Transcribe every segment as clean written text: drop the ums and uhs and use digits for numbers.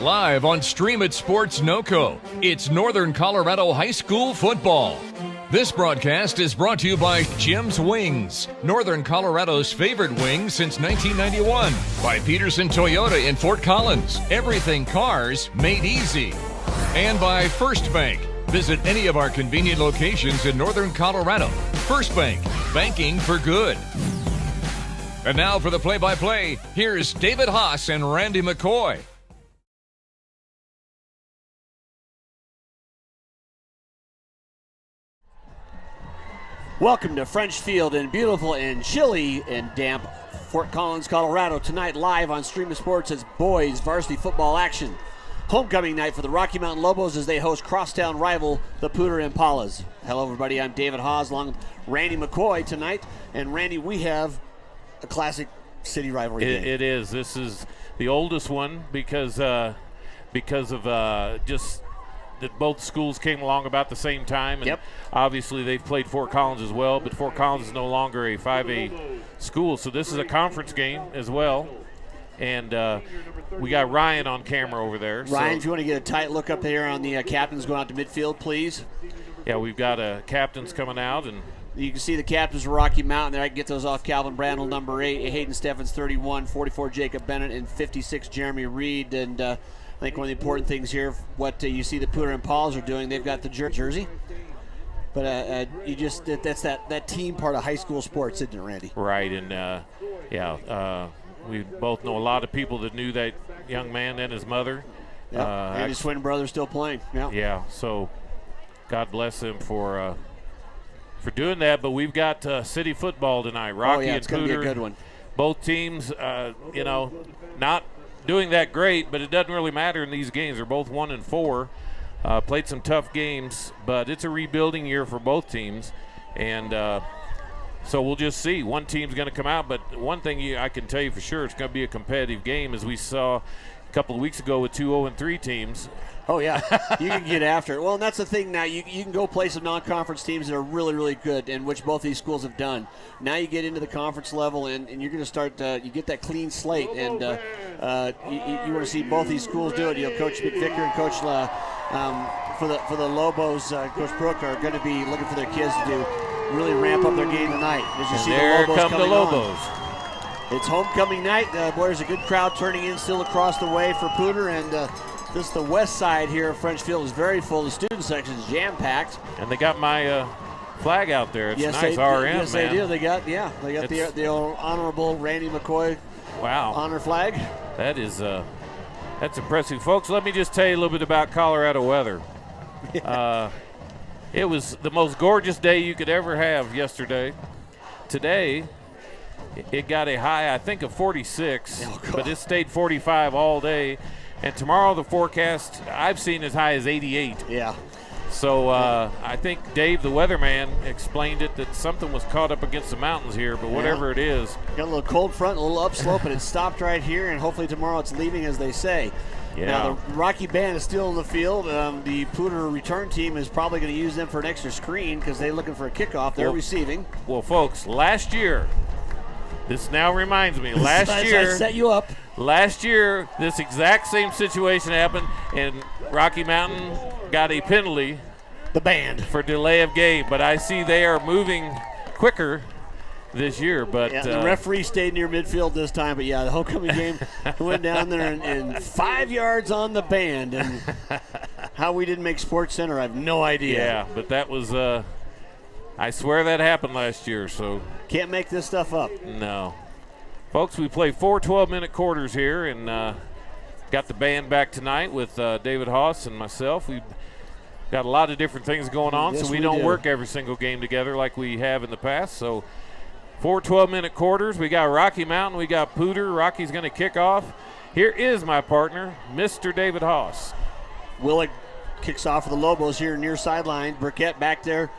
Live on Stream It Sports NoCo, it's Northern Colorado High School football. This broadcast is brought to you by Jim's Wings, Northern Colorado's favorite wings since 1991. By Pedersen Toyota in Fort Collins, everything cars made easy. And by First Bank. Visit any of our convenient locations in Northern Colorado. First Bank, banking for good. And now for the play-by-play, here's David Haase and Randy McCoy. Welcome to French Field in beautiful and chilly and damp Fort Collins, Colorado. Tonight live on Stream of Sports as boys varsity football action. Homecoming night for the Rocky Mountain Lobos as they host crosstown rival the Poudre Impalas. Hello everybody, I'm David Haase along with Randy McCoy tonight. And Randy, we have a classic city rivalry game. It is. This is the oldest one because of just that both schools came along about the same time, and obviously they've played Fort Collins as well, but Fort Collins is no longer a 5A school, so this is a conference game as well. And we got Ryan on camera over there. Ryan, if you want to get a tight look up there on the captains going out to midfield, please. Yeah, we've got captains coming out, and you can see the captains of Rocky Mountain there. I can get those off. Calvin Brandel, number 8, Hayden Steffens, 31, 44, Jacob Bennett, and 56, Jeremy Reed. And I think one of the important things here, what you see the Poudre Impalas are doing, they've got the jersey. But you just that's that team part of high school sports, isn't it, Randy? Right, and we both know a lot of people that knew that young man and his mother. And his twin brother still playing. Yeah, so God bless him for doing that. But we've got city football tonight. Rocky and it's going to be a good one. Both teams, not doing that great, but it doesn't really matter in these games. They're both 1-4. Played some tough games, but it's a rebuilding year for both teams. And so we'll just see. One team's going to come out, but one thing I can tell you for sure, it's going to be a competitive game, as we saw a couple of weeks ago with 2 0-3 teams. Oh, yeah. You can get after it. Well, and that's the thing now. You can go play some non-conference teams that are really, really good, and which both these schools have done. Now you get into the conference level, and you're going to start you get that clean slate, and you want to see both these schools do it. Coach McVicker and Coach for the Lobos, Coach Brook, are going to be looking for their kids to really ramp up their game tonight. As you see there the Lobos come the Lobos. It's homecoming night. Boy, there's a good crowd turning in still across the way for Poudre, and this the west side here of French Field is very full. The student section is jam-packed. And they got my flag out there. It's yes, nice RM, yes, man. They do. They got the honorable Randy McCoy honor flag. That is that's impressive. Folks, let me just tell you a little bit about Colorado weather. It was the most gorgeous day you could ever have yesterday. Today, it got a high, I think, of 46, but it stayed 45 all day. And tomorrow, the forecast I've seen as high as 88. Yeah. So I think Dave, the weatherman, explained it that something was caught up against the mountains here, but whatever it is. Got a little cold front, a little upslope, and it stopped right here, and hopefully tomorrow it's leaving, as they say. Yeah. Now, the Rocky Band is still in the field. The Poudre return team is probably going to use them for an extra screen because they're looking for a kickoff. They're receiving. Well, folks, last year, this now reminds me, I set you up. Last year, this exact same situation happened, and Rocky Mountain got a penalty. The band. For delay of game, but I see they are moving quicker this year. But the referee stayed near midfield this time, but the homecoming game went down there and 5 yards on the band. And how we didn't make Sports Center, I have no idea. Yeah, but that was, I swear that happened last year. So can't make this stuff up. No. Folks, we play 4 12-minute quarters here, and got the band back tonight with David Haase and myself. We've got a lot of different things going on, yes, so we don't work every single game together like we have in the past. So 4 12-minute quarters. We got Rocky Mountain. We got Poudre. Rocky's going to kick off. Here is my partner, Mr. David Haase. Willick kicks off for the Lobos here near sideline. Burkett back there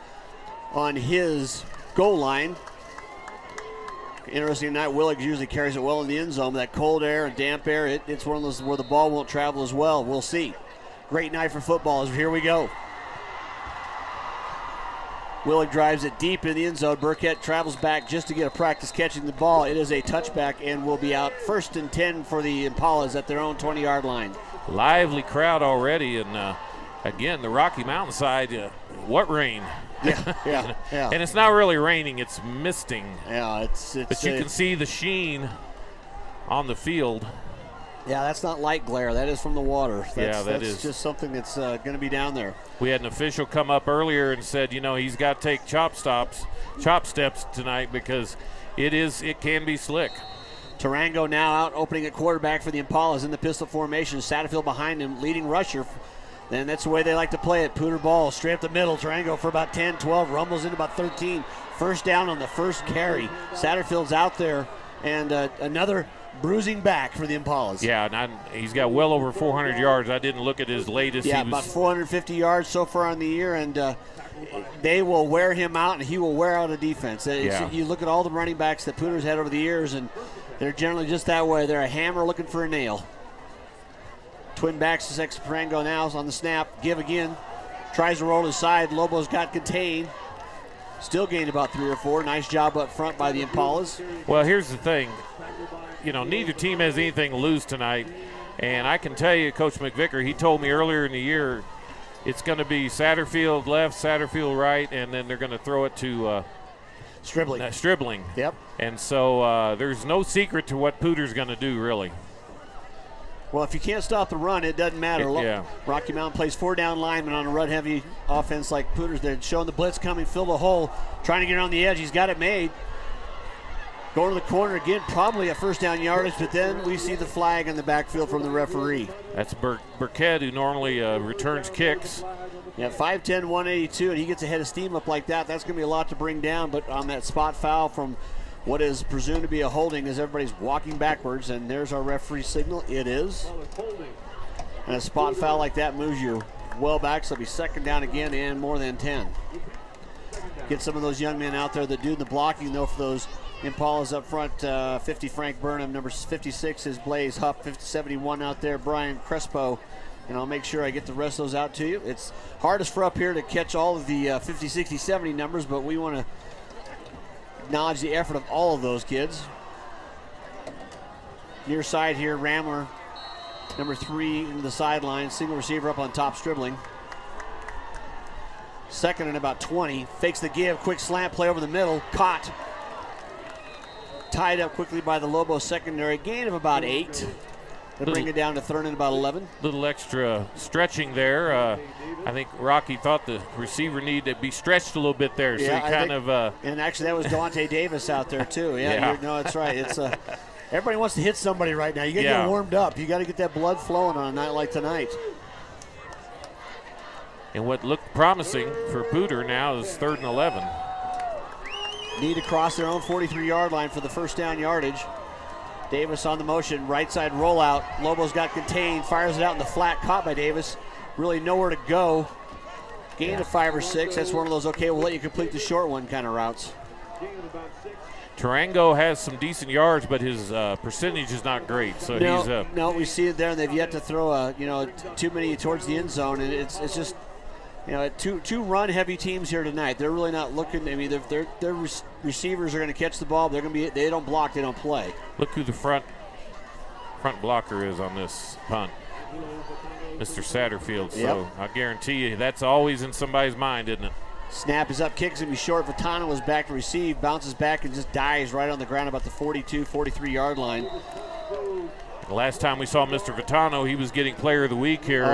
on his goal line. Interesting night. Willick usually carries it well in the end zone. That cold air and damp air, it's one of those where the ball won't travel as well. We'll see. Great night for football as here we go. Willick drives it deep in the end zone. Burkett travels back just to get a practice catching the ball. It is a touchback and will be out 1st and 10 for the Impalas at their own 20-yard line. lively crowd already. And again, the Rocky Mountain side, what rain? Yeah. And it's not really raining, it's misting. Yeah, it's but you can see the sheen on the field. Yeah, that's not light glare. That is from the water. That's is just something that's going to be down there. We had an official come up earlier and said, he's got to take chop steps tonight because it can be slick. Tarango now out opening at quarterback for the Impalas in the pistol formation. Satterfield behind him, leading rusher. And that's the way they like to play it. Poudre ball straight up the middle. Tarango for about 10, 12, rumbles in about 13. First down on the first carry. Satterfield's out there, and another bruising back for the Impalas. Yeah, and he's got well over 400 yards. I didn't look at his latest. Yeah, about 450 yards so far on the year, and they will wear him out, and he will wear out a defense. You look at all the running backs that Poudre's had over the years, and they're generally just that way. They're a hammer looking for a nail. Twin backs to Sex Tarango now on the snap. Give again. Tries to roll his side. Lobo's got contained. Still gained about 3 or 4. Nice job up front by the Impalas. Well, here's the thing. Neither team has anything to lose tonight. And I can tell you, Coach McVicker, he told me earlier in the year it's going to be Satterfield left, Satterfield right, and then they're going to throw it to Stribling. Yep. And so there's no secret to what Poudre's going to do, really. Well, if you can't stop the run, it doesn't matter. Rocky Mountain plays 4 down linemen on a run-heavy offense like Poudre's. They're showing the blitz coming, fill the hole, trying to get around the edge. He's got it made. Going to the corner again, probably a first down yardage, but then we see the flag in the backfield from the referee. That's Burkett, who normally returns kicks. Yeah, 5'10", 182, and he gets ahead of steam up like that. That's going to be a lot to bring down, but on that spot foul from what is presumed to be a holding as everybody's walking backwards, and there's our referee signal. It is. And a spot foul like that moves you well back, so it'll be second down again and more than 10. Get some of those young men out there that do the blocking, though, for those Impalas up front. 50 Frank Burnham, number 56 is Blaze Hupp, 71 out there, Brian Crespo. And I'll make sure I get the rest of those out to you. It's hardest for up here to catch all of the 50, 60, 70 numbers, but we want to acknowledge the effort of all of those kids. Near side here, Ramler, number 3 into the sideline. Single receiver up on top, Stribling. Second and about 20. Fakes the give, quick slant play over the middle. Caught. Tied up quickly by the Lobo secondary. Gain of about 8. They bring it down to third and about 11. Little extra stretching there. I think Rocky thought the receiver needed to be stretched a little bit there. So and actually that was Devontae Davis out there too. Yeah. No, that's right. It's everybody wants to hit somebody right now. You got to get warmed up. You got to get that blood flowing on a night like tonight. And what looked promising for Poudre now is third and 11. Need to cross their own 43-yard line for the first down yardage. Davis on the motion, right side rollout. Lobo's got contained, fires it out in the flat, caught by Davis. Really nowhere to go. Gain of 5 or 6. That's one of those, okay, we'll let you complete the short one kind of routes. Tarango has some decent yards, but his percentage is not great. So no, we see it there, and they've yet to throw too many towards the end zone, and it's just two run-heavy teams here tonight. They're really not looking. I mean, their receivers are going to catch the ball. They're going to be. They don't block. They don't play. Look who the front blocker is on this punt, Mr. Satterfield. So I guarantee you that's always in somebody's mind, isn't it? Snap is up, kicks going to be short. Vitano was back to receive, bounces back and just dies right on the ground about the 42, 43-yard line. The last time we saw Mr. Vitano, he was getting Player of the Week here.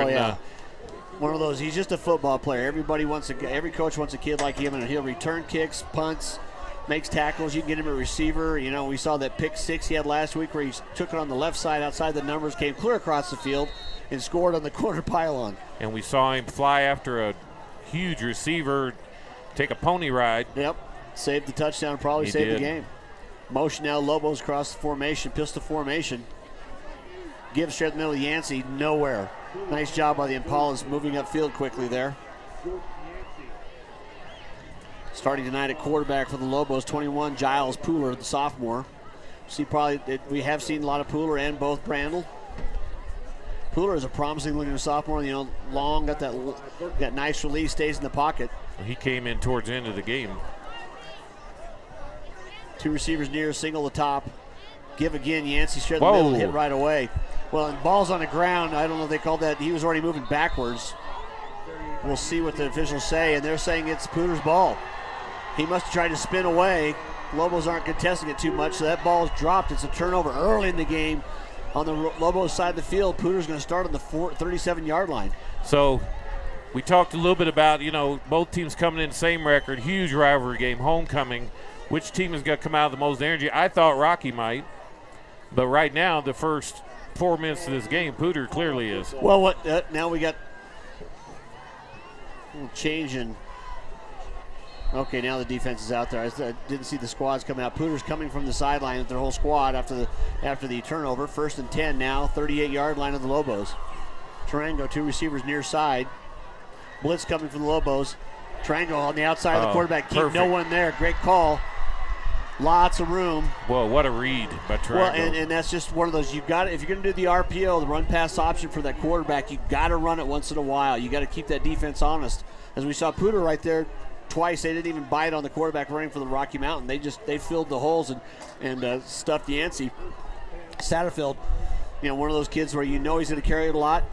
One of those. He's just a football player. Every coach wants a kid like him, and he'll return kicks, punts, makes tackles. You can get him a receiver. We saw that pick 6 he had last week where he took it on the left side outside the numbers, came clear across the field, and scored on the quarter pylon. And we saw him fly after a huge receiver, take a pony ride. Yep. Saved the touchdown, probably saved the game. Motion now, Lobos across the formation, pistol formation. Gives straight in the middle of Yancey, nowhere. Nice job by the Impalas moving upfield quickly there. Starting tonight at quarterback for the Lobos, 21, Giles Poudre, the sophomore. We have seen a lot of Poudre and both Brandel. Poudre is a promising looking sophomore, long, got that nice release, stays in the pocket. He came in towards the end of the game. 2 receivers near, single the top. Give again, Yancey straight in the middle, hit right away. Well, and ball's on the ground. I don't know if they called that. He was already moving backwards. We'll see what the officials say, and they're saying it's Poudre's ball. He must have tried to spin away. Lobos aren't contesting it too much, so that ball is dropped. It's a turnover early in the game on the Lobos side of the field. Poudre's going to start on the 37-yard line. So we talked a little bit about, both teams coming in same record, huge rivalry game, homecoming. Which team is going to come out with the most energy? I thought Rocky might, but right now, the first 4 minutes of this game, Poudre clearly is. Well, now we got a little change in. Okay, now the defense is out there. I didn't see the squads coming out. Poudre's coming from the sideline with their whole squad after the turnover. 1st and 10 now, 38-yard line of the Lobos. Tarango, 2 receivers near side. Blitz coming from the Lobos. Tarango on the outside of the quarterback. Keep perfect. No one there. Great call. Lots of room. Well, what a read by Tarango. Well, and that's just one of those. You've got, if you're going to do the RPO, the run pass option for that quarterback, you've got to run it once in a while. You got to keep that defense honest. As we saw Poudre right there twice, they didn't even bite on the quarterback running for the Rocky Mountain. They filled the holes and stuffed Yancey. Satterfield, one of those kids where he's going to carry it a lot.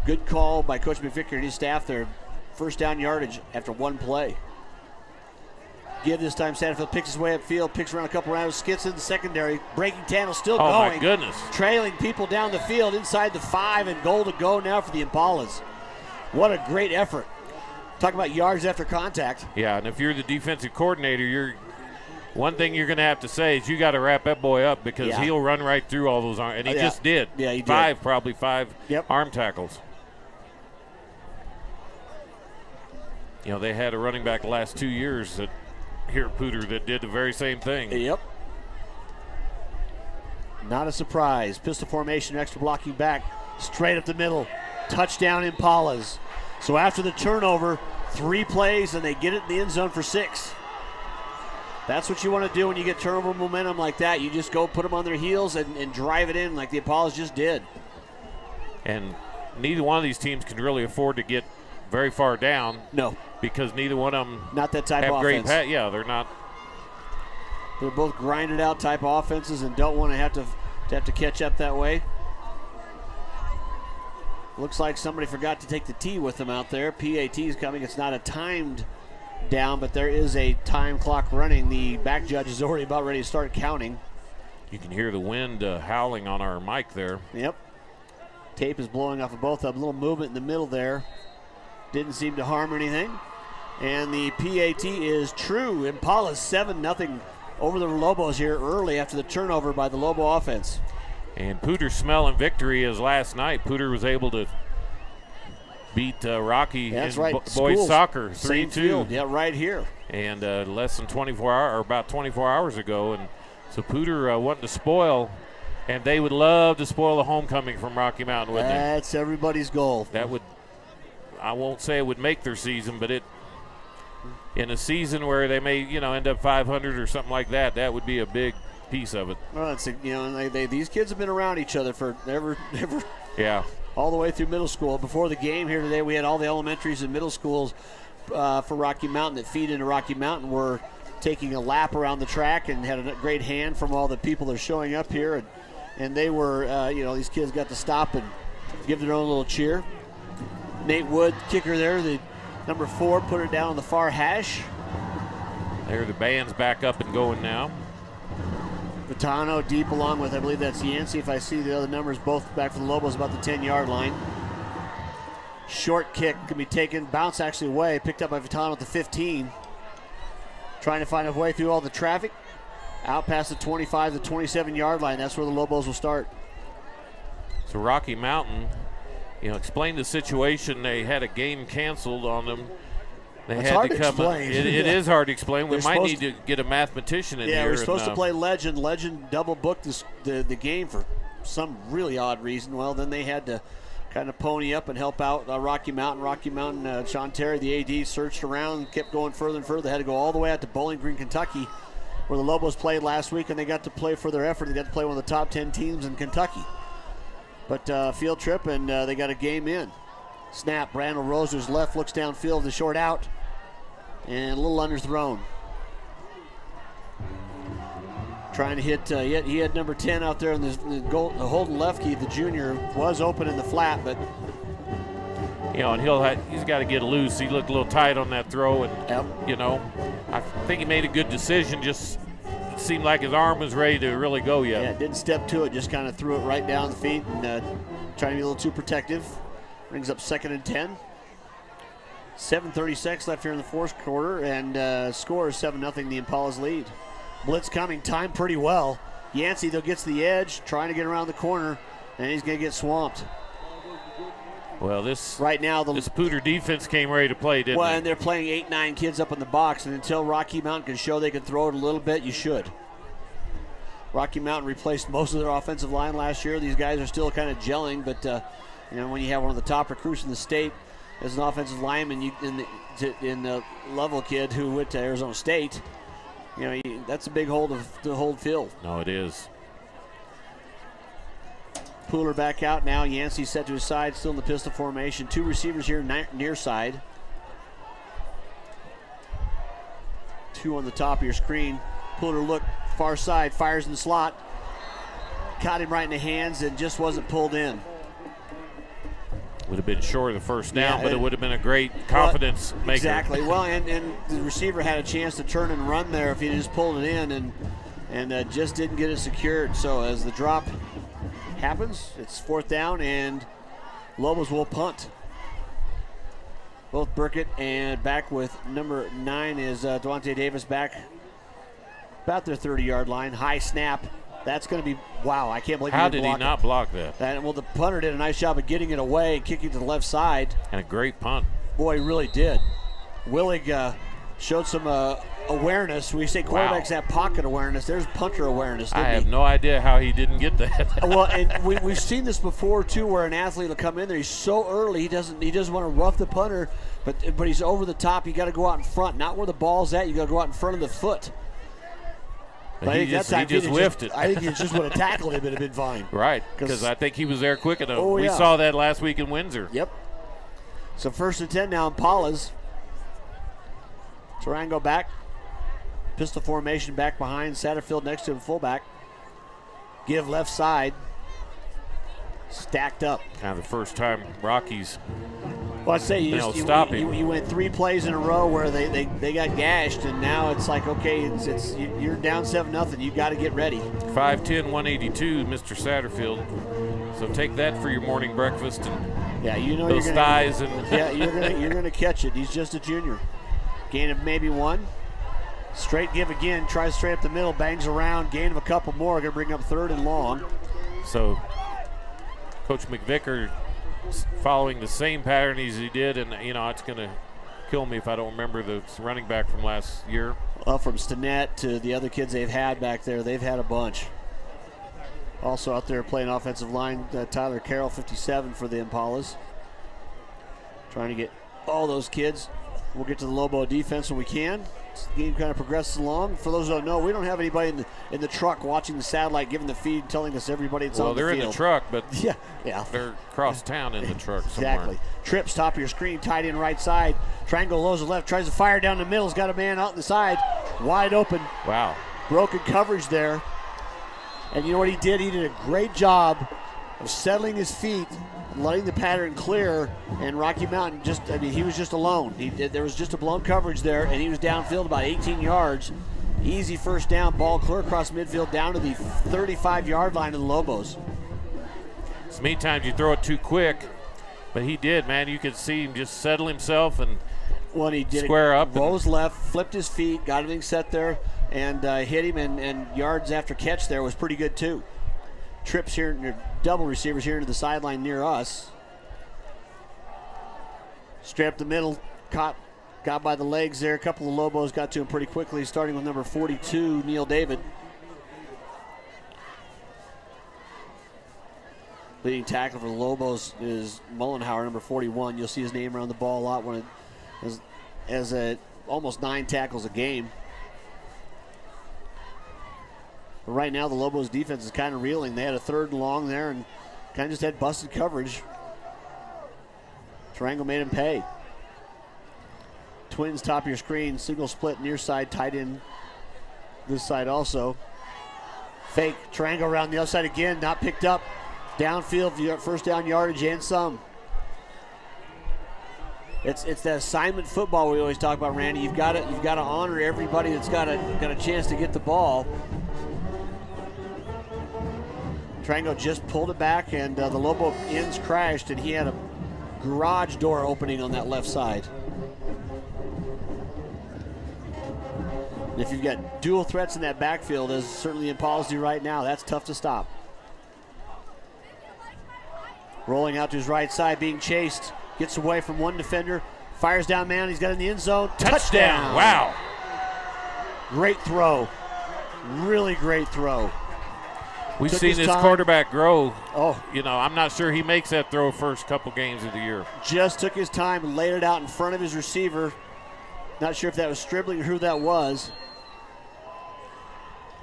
Good call by Coach McVicker and his staff there. First down yardage after one play. Give this time. Satterfield picks his way upfield, picks around a couple rounds, skits in the secondary. Breaking tackle still going. Oh, my goodness. Trailing people down the field inside the 5, and goal to go now for the Impalas. What a great effort. Talk about yards after contact. Yeah, and if you're the defensive coordinator, one thing you're going to have to say is you got to wrap that boy up because he'll run right through all those arms. And he just did. Yeah, he did. Probably five arm tackles. They had a running back the last 2 years here at Poudre that did the very same thing. Yep. Not a surprise. Pistol formation, extra blocking back, straight up the middle. Touchdown Impalas. So after the turnover, 3 plays, and they get it in the end zone for 6. That's what you want to do when you get turnover momentum like that. You just go put them on their heels and drive it in like the Impalas just did. And neither one of these teams can really afford to get very far down. No. Because neither one of them not that type have of great offense. they're not. They're both grinded out type of offenses and don't want to have to catch up that way. Looks like somebody forgot to take the T with them out there. PAT is coming. It's not a timed down, but there is a time clock running. The back judge is already about ready to start counting. You can hear the wind howling on our mic there. Yep. Tape is blowing off of both of them. A little movement in the middle there. Didn't seem to harm anything. And the PAT is true. Impalas 7-0 over the Lobos here early after the turnover by the Lobo offense. And Poudre's smelling victory as last night. Poudre was able to beat Rocky in boys soccer 3-2. Yeah, right here. And less than 24 hours, or about 24 hours ago. And so Poudre wanted to spoil, and they would love to spoil the homecoming from Rocky Mountain, wouldn't they? That's everybody's goal. That would, I won't say it would make their season, but in a season where they may, end up 500 or something like that, that would be a big piece of it. Well, these kids have been around each other for never, yeah, all the way through middle school. Before the game here today, we had all the elementaries and middle schools for Rocky Mountain that feed into Rocky Mountain were taking a lap around the track and had a great hand from all the people that are showing up here, and they were, these kids got to stop and give their own little cheer. Nate Wood, kicker there, the number 4, put it down on the far hash. There, the band's back up and going now. Vitano deep along with, I believe that's Yancey. If I see the other numbers, both back for the Lobos about the 10-yard line. Short kick can be taken, bounce actually away, picked up by Vitano at the 15. Trying to find a way through all the traffic. Out past the 25 to 27-yard line. That's where the Lobos will start. So Rocky Mountain, explained the situation. They had a game canceled on them. It's hard to explain. It is hard to explain. We might need to get a mathematician in here. Yeah, we're supposed to play Legend. Legend double booked the game for some really odd reason. Well, then they had to kind of pony up and help out Rocky Mountain. Rocky Mountain, Sean Terry, the AD, searched around, kept going further and further. They had to go all the way out to Bowling Green, Kentucky, where the Lobos played last week, and they got to play for their effort. They got to play one of the top 10 teams in Kentucky. But field trip, and they got a game in. Snap, Randall Roser's left, looks downfield, the short out. And a little underthrown. Trying to hit, he had number 10 out there in the Holden Lefke, the junior, was open in the flat, but and he's got to get loose. He looked a little tight on that throw, and yep. I think he made a good decision. Just it seemed like his arm was ready to really go yet. Yeah, didn't step to it, just kind of threw it right down the feet and trying to be a little too protective. Brings up 2nd and 10. 7:36 left here in the fourth quarter, and score is 7-0 the Impalas lead. Blitz coming, timed pretty well. Yancey, though, gets the edge, trying to get around the corner, and he's going to get swamped. Well, this Poudre defense came ready to play, didn't and they're playing 8-9 kids up in the box, and until Rocky Mountain can show they can throw it a little bit, you should. Rocky Mountain replaced most of their offensive line last year. These guys are still kind of gelling, but when you have one of the top recruits in the state as an offensive lineman, in the level kid who went to Arizona State, that's a big hold of the whole field. No, it is. Poudre back out now. Yancey set to his side, still in the pistol formation. 2 receivers here near side. 2 on the top of your screen. Poudre look far side, fires in the slot. Caught him right in the hands and just wasn't pulled in. Would have been short of the first down, but it would have been a great confidence maker. Exactly. Well, and the receiver had a chance to turn and run there if he just pulled it in and just didn't get it secured. So as the drop happens, it's 4th down, and Lobos will punt. Both Burkett and back with number 9 is Duante Davis back about their 30-yard line. High snap. That's going to be, wow, I can't believe how did he not block that? Well, the punter did a nice job of getting it away and kicking to the left side. And a great punt. Boy, he really did. Willig showed some awareness. We say quarterbacks have pocket awareness. There's punter awareness. I have no idea how he didn't get that. Well, and we've seen this before too, where an athlete will come in there. He's so early, he doesn't want to rough the punter, but he's over the top. You got to go out in front, not where the ball's at. You got to go out in front of the foot. But he just whiffed it. I think he just would have tackled him and have been fine. Right, because I think he was there quick enough. Oh, we saw that last week in Windsor. Yep. So 1st and 10 now in Impalas. Triangle back. Pistol formation back behind. Satterfield next to him, fullback. Give left side. Stacked up. Kind of the first time Rockies Well, I'd say stop him. You went 3 plays in a row where they got gashed, and now it's like, okay, you're down 7-0. You got to get ready. 5'10", 182, Mr. Satterfield. So take that for your morning breakfast and those thighs and you're gonna catch it. He's just a junior. Gain of maybe 1. Straight give again. Tries straight up the middle. Bangs around. Gain of a couple more. Gonna bring up 3rd and long. So Coach McVicker following the same pattern as he did, and it's going to kill me if I don't remember the running back from last year. Well, from Stinnett to the other kids they've had back there, they've had a bunch. Also out there playing offensive line, Tyler Carroll, 57 for the Impalas. Trying to get all those kids. We'll get to the Lobo defense when we can. As the game kind of progresses along. For those who don't know, we don't have anybody in the truck watching the satellite, giving the feed, telling us everybody that's on the field. Well, they're in the truck, but yeah, they're across town in the truck somewhere. Exactly. Trips, top of your screen, tight end right side. Triangle lows the left, tries to fire down the middle. He's got a man out the side, wide open. Wow. Broken coverage there. And you know what he did? He did a great job of settling his feet, letting the pattern clear, and Rocky Mountain he was just alone. There was just a blown coverage there, and he was downfield about 18 yards. Easy first down, ball clear across midfield down to the 35-yard line of the Lobos. So many times you throw it too quick, but he did, man. You could see him just settle himself and he did square up. Rose left, flipped his feet, got everything set there, and hit him, and yards after catch there was pretty good too. Trips here, double receivers here into the sideline near us. Straight up the middle, got by the legs there. A couple of Lobos got to him pretty quickly, starting with number 42, Neil David. Leading tackle for the Lobos is Mullenhauer, number 41. You'll see his name around the ball a lot as almost 9 tackles a game. But right now, the Lobos defense is kind of reeling. They had a 3rd and long there and kind of just had busted coverage. Triangle made him pay. Twins top of your screen, single split near side, tight end this side also. Fake triangle around the other side again, not picked up. Downfield, first down yardage and some. It's that assignment football we always talk about, Randy. You've got to honor everybody that's got a chance to get the ball. Triangle just pulled it back, and the Lobo ends crashed, and he had a garage door opening on that left side. And if you've got dual threats in that backfield, as certainly in policy right now, that's tough to stop. Rolling out to his right side, being chased. Gets away from one defender. Fires down man. He's got it in the end zone. Touchdown. Wow. Great throw. Really great throw. We've Took seen his this time. quarterback grow. Oh, I'm not sure he makes that throw first couple games of the year. just took his time and laid it out in front of his receiver. Not sure if that was Stribling or who that was.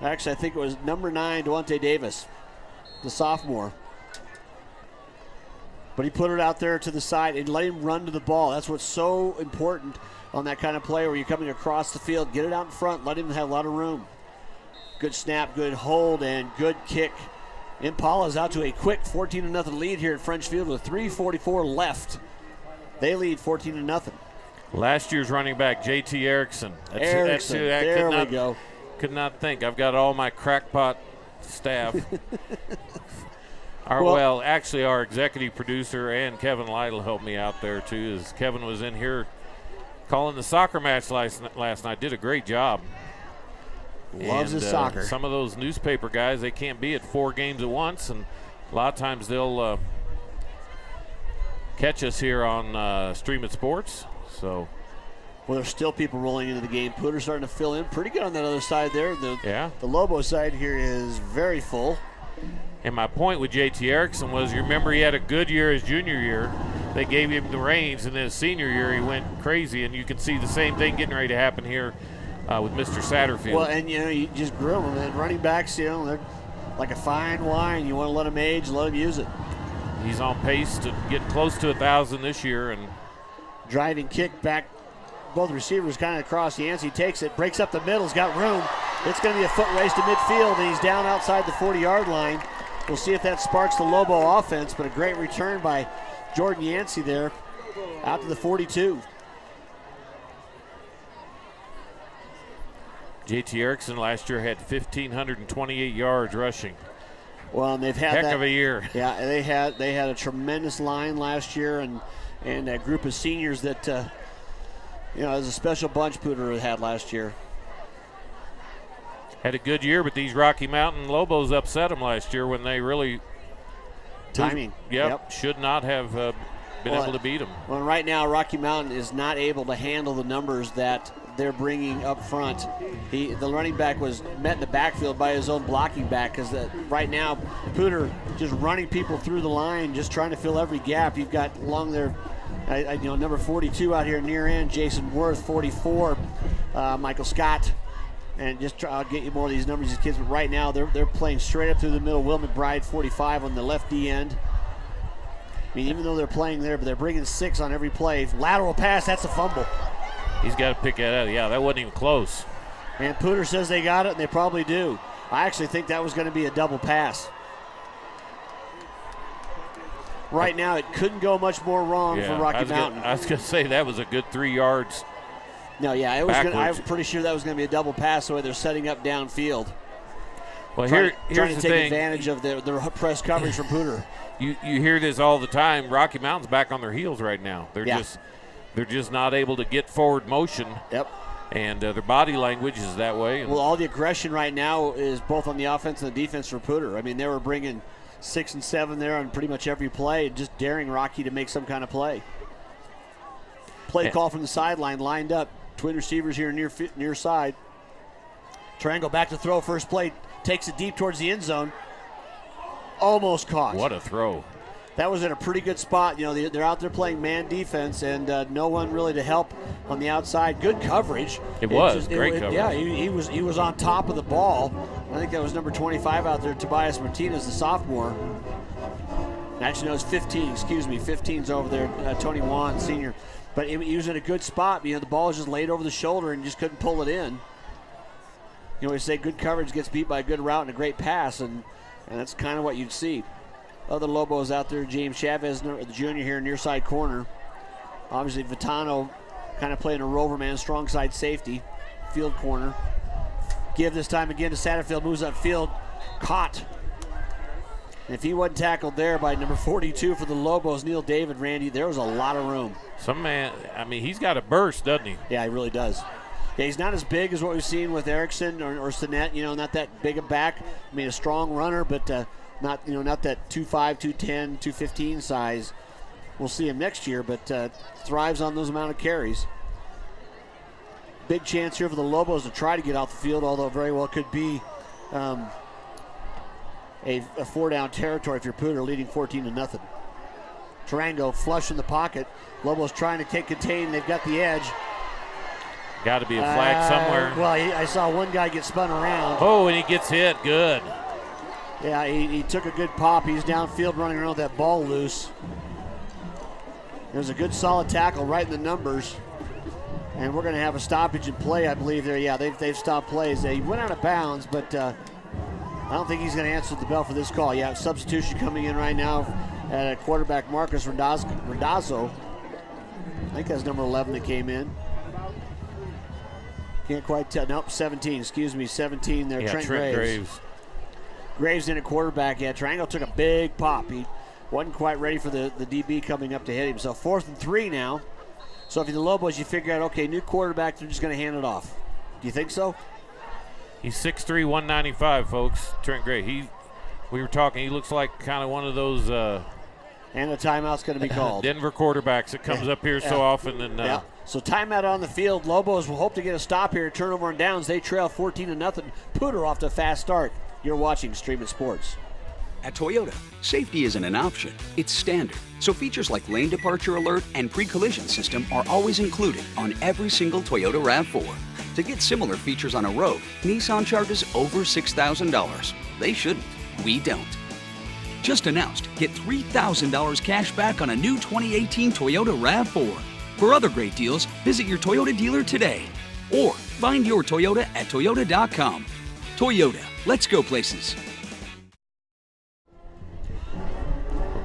Actually, I think it was number 9, Devontae Davis, the sophomore. But he put it out there to the side and let him run to the ball. That's what's so important on that kind of play where you're coming across the field. Get it out in front. Let him have a lot of room. Good snap, good hold, and good kick. Impala's out to a quick 14-0 lead here at French Field with 3:44 left. They lead 14-0. Last year's running back, J.T. Erickson. Erickson, there we go. Could not think. I've got all my crackpot staff. Actually, our executive producer and Kevin Lytle helped me out there too, as Kevin was in here calling the soccer match last night. Did a great job. Loves his soccer. Some of those newspaper guys, they can't be at 4 games at once, and a lot of times they'll catch us here on Stream It Sports. So, well, there's still people rolling into the game. Poudre's starting to fill in pretty good on that other side there. Yeah. The Lobo side here is very full. And my point with J.T. Erickson was, you remember he had a good year his junior year. They gave him the reins, and then his senior year he went crazy, and you can see the same thing getting ready to happen here with Mr. Satterfield. Well, and you just grill them. And running backs, they're like a fine wine. You want to let them age, let them use it. He's on pace to get close to 1,000 this year. And driving kick back, both receivers kind of across. Yancey takes it, breaks up the middle, he's got room. It's going to be a foot race to midfield, and he's down outside the 40-yard line. We'll see if that sparks the Lobo offense, but a great return by Jordan Yancey there out to the 42. J.T. Erickson last year had 1,528 yards rushing. Well, and they've had heck of a year. Yeah, they had a tremendous line last year, and a group of seniors that it was a special bunch Poudre had last year. Had a good year, but these Rocky Mountain Lobos upset them last year when they really timing. Yep. Should not have been able to beat them. Well, right now Rocky Mountain is not able to handle the numbers that they're bringing up front. The running back was met in the backfield by his own blocking back, because right now Poudre just running people through the line, just trying to fill every gap. You've got along there, number 42 out here near end, Jason Worth, 44, Michael Scott. And I'll get you more of these numbers, these kids. But right now, they're playing straight up through the middle. Will McBride, 45 on the left D end. I mean, even though they're playing there, but they're bringing 6 on every play. Lateral pass, that's a fumble. He's got to pick that out. Yeah, that wasn't even close. And Poudre says they got it, and they probably do. I actually think that was going to be a double pass. Right now, it couldn't go much more wrong for Rocky Mountain. I was going to say that was a good 3 yards. No, yeah, I'm pretty sure that was going to be a double pass the way they're setting up downfield. Well, trying here's to the take thing. advantage of their press coverage from Poudre. You hear this all the time. Rocky Mountain's back on their heels right now. They're just not able to get forward motion. Yep. And their body language is that way. Well, all the aggression right now is both on the offense and the defense for Poudre. I mean, they were bringing 6 and 7 there on pretty much every play, just daring Rocky to make some kind of play. Play call from the sideline, lined up. Twin receivers here near side. Triangle back to throw. First play takes it deep towards the end zone. Almost caught. What a throw. That was in a pretty good spot. They're out there playing man defense, and no one really to help on the outside. Good coverage. It was great coverage. Yeah, he was on top of the ball. I think that was number 25 out there, Tobias Martinez, the sophomore. Actually, no, it's 15. Excuse me, 15's over there. Tony Wan, senior. But he was in a good spot. The ball was just laid over the shoulder and just couldn't pull it in. You know, we say good coverage gets beat by a good route and a great pass, and that's kind of what you'd see. Other Lobos out there, James Chavez, the junior here, near side corner. Obviously, Vitano kind of playing a rover man, strong side safety, field corner. Give this time again to Satterfield, moves upfield, caught. And if he wasn't tackled there by number 42 for the Lobos, Neil David, Randy, there was a lot of room. Some man, I mean, he's got a burst, doesn't he? Yeah, he really does. Yeah, he's not as big as what we've seen with Erickson or Sinet, you know, not that big a back. I mean, a strong runner, but not that 2'5", 210, 215 size. We'll see him next year, but thrives on those amount of carries. Big chance here for the Lobos to try to get off the field, although very well could be a 4-down territory if you're Poudre leading 14-0. Tarango flush in the pocket. Lobos trying to contain. They've got the edge. Got to be a flag somewhere. Well, I saw one guy get spun around. Oh, and he gets hit. Good. Yeah, he took a good pop. He's downfield running around with that ball loose. There's a good solid tackle right in the numbers. And we're going to have a stoppage in play, I believe there. Yeah, they've stopped plays. They went out of bounds, but I don't think he's going to answer the bell for this call. Yeah, substitution coming in right now at quarterback Marcus Randazzo. I think that's number 11 that came in. Can't quite tell. Nope, 17. Excuse me, 17 there. Yeah, Trent Graves. Graves in at quarterback. Yeah, Triangle took a big pop. He wasn't quite ready for the DB coming up to hit him. So 4th and 3 now. So if you're the Lobos, you figure out, okay, new quarterback, they're just going to hand it off. Do you think so? He's 6'3", 195, folks. Trent Gray. We were talking, he looks like kind of one of those and the timeout's going to be called. Denver quarterbacks that comes up here so often. And So timeout on the field. Lobos will hope to get a stop here. Turnover and downs. They trail 14-0. Poudre off to a fast start. You're watching Streaming Sports. At Toyota, safety isn't an option, it's standard. So features like lane departure alert and pre-collision system are always included on every single Toyota RAV4. To get similar features on a Rogue, Nissan charges over $6,000. They shouldn't. We don't. Just announced, get $3,000 cash back on a new 2018 Toyota RAV4. For other great deals, visit your Toyota dealer today. Or find your Toyota at toyota.com. Toyota, let's go places.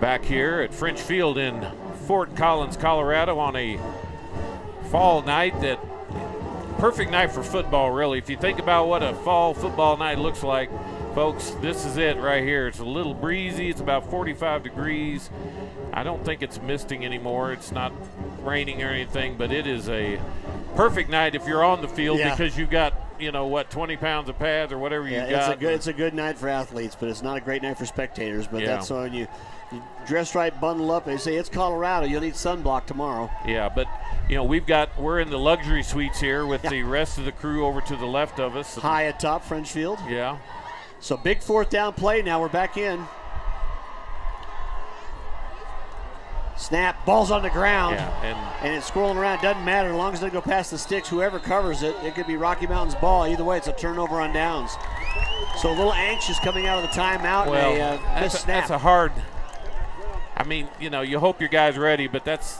back here at French Field in Fort Collins, Colorado on a fall night. That perfect night for football, really. If you think about what a fall football night looks like, folks, this is it right here. It's a little breezy. It's about 45 degrees. I don't think it's misting anymore. It's not raining or anything, but it is a perfect night if you're on the field because you've got, 20 pounds of pads or whatever you got. It's a good night for athletes, but it's not a great night for spectators. But that's when you dress right, bundle up. They say it's Colorado. You'll need sunblock tomorrow. Yeah, but we're in the luxury suites here with the rest of the crew over to the left of us. High atop French Field. Yeah. So big fourth down play. Now we're back in. Snap, ball's on the ground, and it's scrolling around. Doesn't matter as long as they go past the sticks. Whoever covers it, it could be Rocky Mountain's ball. Either way, it's a turnover on downs. So a little anxious coming out of the timeout. Well, and a snap. That's a hard. I mean, you hope your guy's ready, but that's.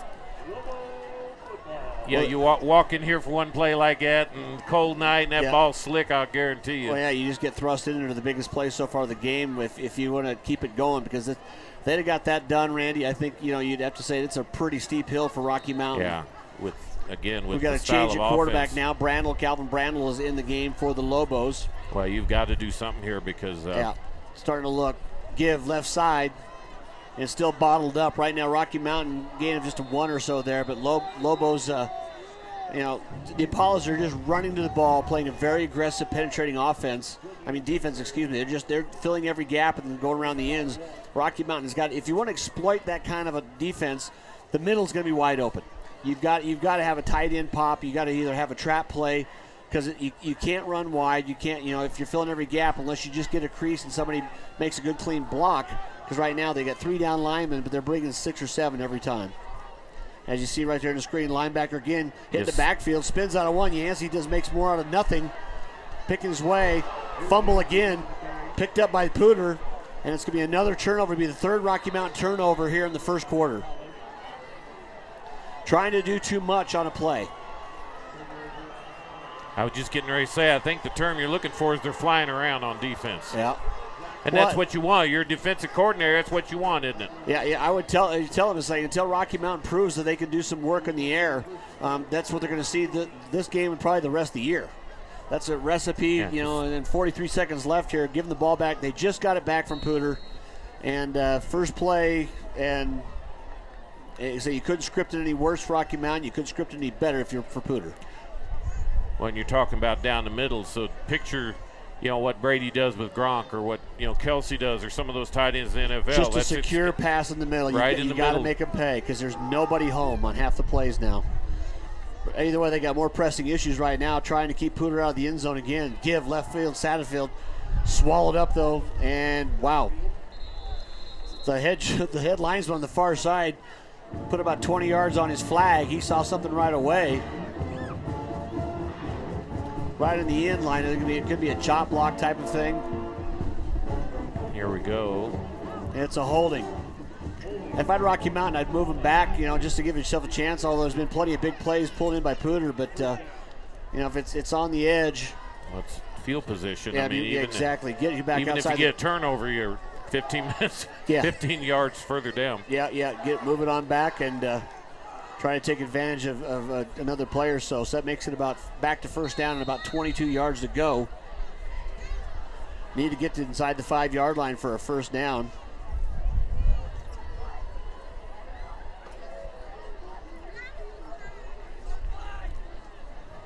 You walk in here for one play like that, and cold night, and that ball's slick. I'll guarantee you. Well, you just get thrust into the biggest play so far of the game if you want to keep it going, because if they'd have got that done, Randy, I think you'd have to say it's a pretty steep hill for Rocky Mountain. Yeah, we've got to change at quarterback now. Calvin Brandl is in the game for the Lobos. Well, you've got to do something here because starting to look, give left side. It's still bottled up right now. Rocky Mountain gain of just a one or so there, but Lobos, the Apollos are just running to the ball, playing a very aggressive, penetrating defense. Excuse me. They're filling every gap and going around the ends. Rocky Mountain's got. If you want to exploit that kind of a defense, the middle's going to be wide open. You've got to have a tight end pop. You got to either have a trap play, because you can't run wide. You can't, if you're filling every gap, unless you just get a crease and somebody makes a good clean block. Because right now they got 3 down linemen, but they're bringing 6 or 7 every time. As you see right there on the screen, linebacker again hitting the backfield, spins out of one. Yancey makes more out of nothing. Picking his way, fumble again, picked up by Poudre, and it's going to be another turnover. It'll be the third Rocky Mountain turnover here in the first quarter. Trying to do too much on a play. I was just getting ready to say, I think the term you're looking for is they're flying around on defense. Yeah. And that's what you want. You're a defensive coordinator. That's what you want, isn't it? Yeah. I would tell them, it's like, until Rocky Mountain proves that they can do some work in the air, that's what they're going to see this game and probably the rest of the year. That's a recipe, and then 43 seconds left here. Give them the ball back. They just got it back from Poudre. And first play, and so you couldn't script it any worse for Rocky Mountain. You couldn't script it any better if you're for Poudre. When you're talking about down the middle, so picture – what Brady does with Gronk or what, Kelsey does or some of those tight ends in the NFL. Just a secure pass in the middle. You got to make them pay because there's nobody home on half the plays now. Either way, they got more pressing issues right now trying to keep Poudre out of the end zone again. Give left field, Satterfield. Swallowed up, though, and wow. The head linesman on the far side put about 20 yards on his flag. He saw something right away. Right in the end line, it could be a chop block type of thing. Here we go. It's a holding. If I'd Rocky Mountain, I'd move him back, just to give yourself a chance. Although there's been plenty of big plays pulled in by Poudre, but if it's on the edge. Well, it's field position. Yeah, exactly. Get you back even outside. Even if you get a turnover, you're 15 minutes, 15 yards further down. Yeah. Move it on back and. Try to take advantage of another player so that makes it about back to first down and about 22 yards to go. Need to get to inside the 5-yard line for a first down.